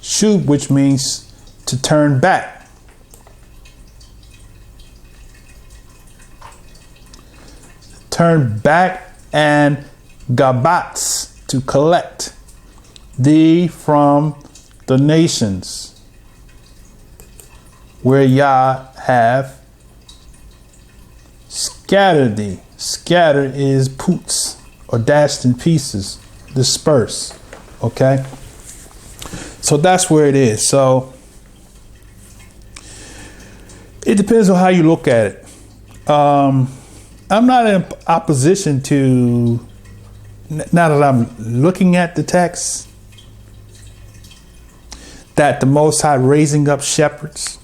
Shub, which means to turn back. Turn back, and gabats, to collect thee from the nations where Yah have scattered thee. Scattered is poots, or dashed in pieces, disperse. Okay, so that's where it is. So it depends on how you look at it. I'm not in opposition to, now that I'm looking at the text, that the Most High raising up shepherds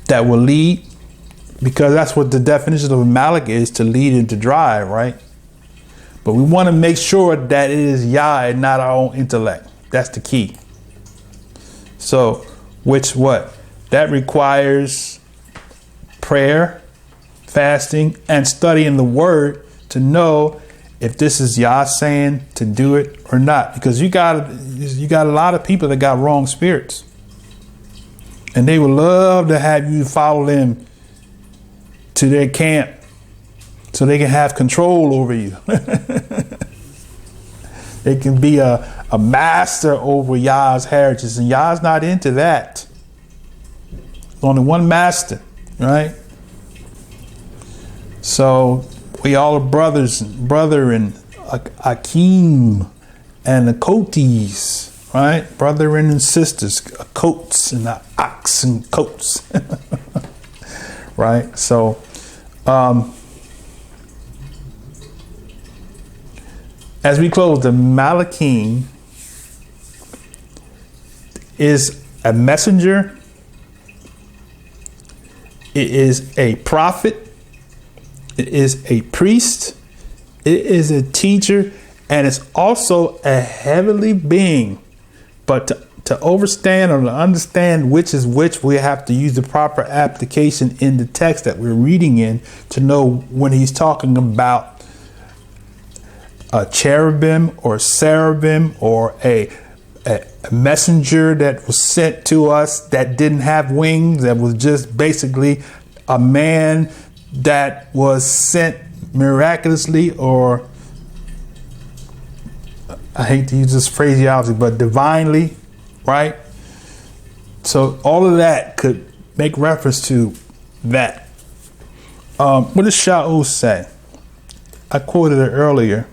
that will lead, because that's what the definition of a Malik is, to lead and to drive, right? But we want to make sure that it is Yah and not our own intellect. That's the key. So, that requires prayer, fasting, and studying the word to know if this is Yah saying to do it or not. Because you got a lot of people that got wrong spirits, and they would love to have you follow them to their camp so they can have control over you. They can be a master over Yah's heritage, and Yah's not into that. There's only one master, right? So we all are brother and Akim and the Kotis, right? Brethren and sisters, coats and the ox and coats, right? So, as we close, the Malachim is a messenger It is a prophet. It is a priest. It is a teacher. And it's also a heavenly being. But to understand or to understand which is which, we have to use the proper application in the text that we're reading in to know when he's talking about a cherubim or seraphim or a messenger that was sent to us that didn't have wings, that was just basically a man that was sent miraculously, or I hate to use this phraseology, but divinely, right? So all of that could make reference to that. What does Shaul say? I quoted it earlier.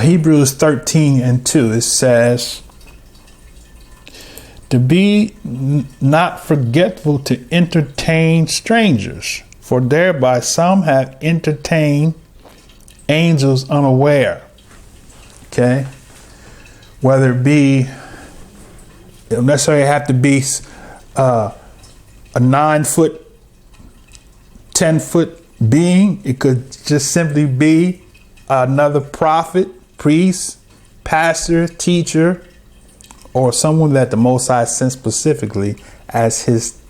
Hebrews 13:2, it says, to be not forgetful to entertain strangers, for thereby some have entertained angels unaware. Okay? Whether it be, it don't necessarily have to be a 9-foot, 10-foot being. It could just simply be another prophet, priest, pastor, teacher, or someone that the Most High sent specifically as his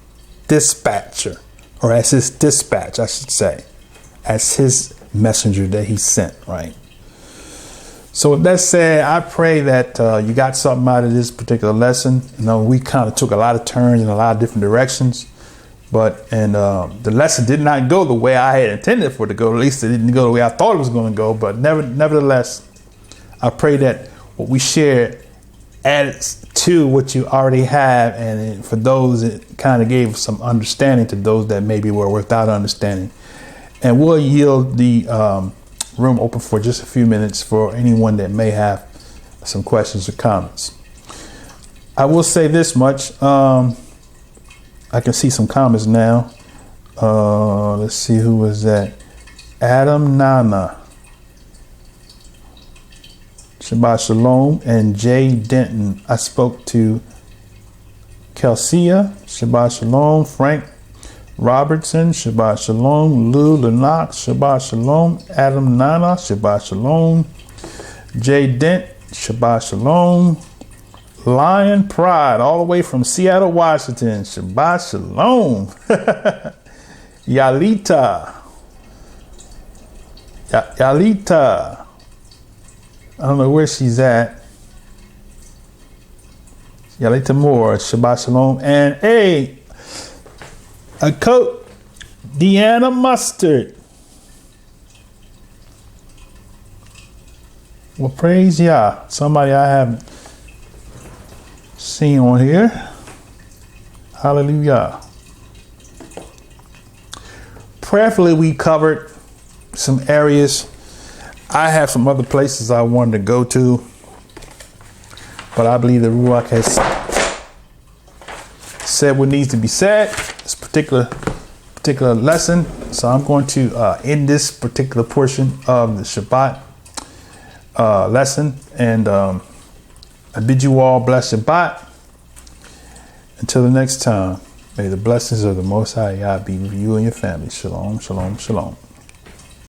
dispatcher, or as his dispatch, I should say, as his messenger that he sent, right? So with that said, I pray that you got something out of this particular lesson. You know, we kind of took a lot of turns in a lot of different directions, but the lesson did not go the way I had intended for it to go. At least it didn't go the way I thought it was going to go. But nevertheless, I pray that what we shared added to what you already have, and for those, it kind of gave some understanding to those that maybe were without understanding. And we'll yield the room open for just a few minutes for anyone that may have some questions or comments. I will say this much. I can see some comments now. Let's see, who was that? Adam Nana, Shabbat Shalom, and Jay Denton. I spoke to Kelsia, Shabbat Shalom, Frank Robertson, Shabbat Shalom, Lou Lennox, Shabbat Shalom, Adam Nana, Shabbat Shalom, Jay Dent, Shabbat Shalom, Lion Pride, all the way from Seattle, Washington, Shabbat Shalom, Yalita, Yalita, I don't know where she's at. Yalita Moore, Shabbat Shalom. And hey, a coat, Deanna Mustard. Well, praise Yah. Somebody I haven't seen on here. Hallelujah. Prayerfully, we covered some areas. I have some other places I wanted to go to, but I believe the Ruach has said what needs to be said. This particular lesson. So I'm going to end this particular portion of the Shabbat lesson, and I bid you all bless Shabbat. Until the next time, may the blessings of the Most High Yah be with you and your family. Shalom, shalom, shalom.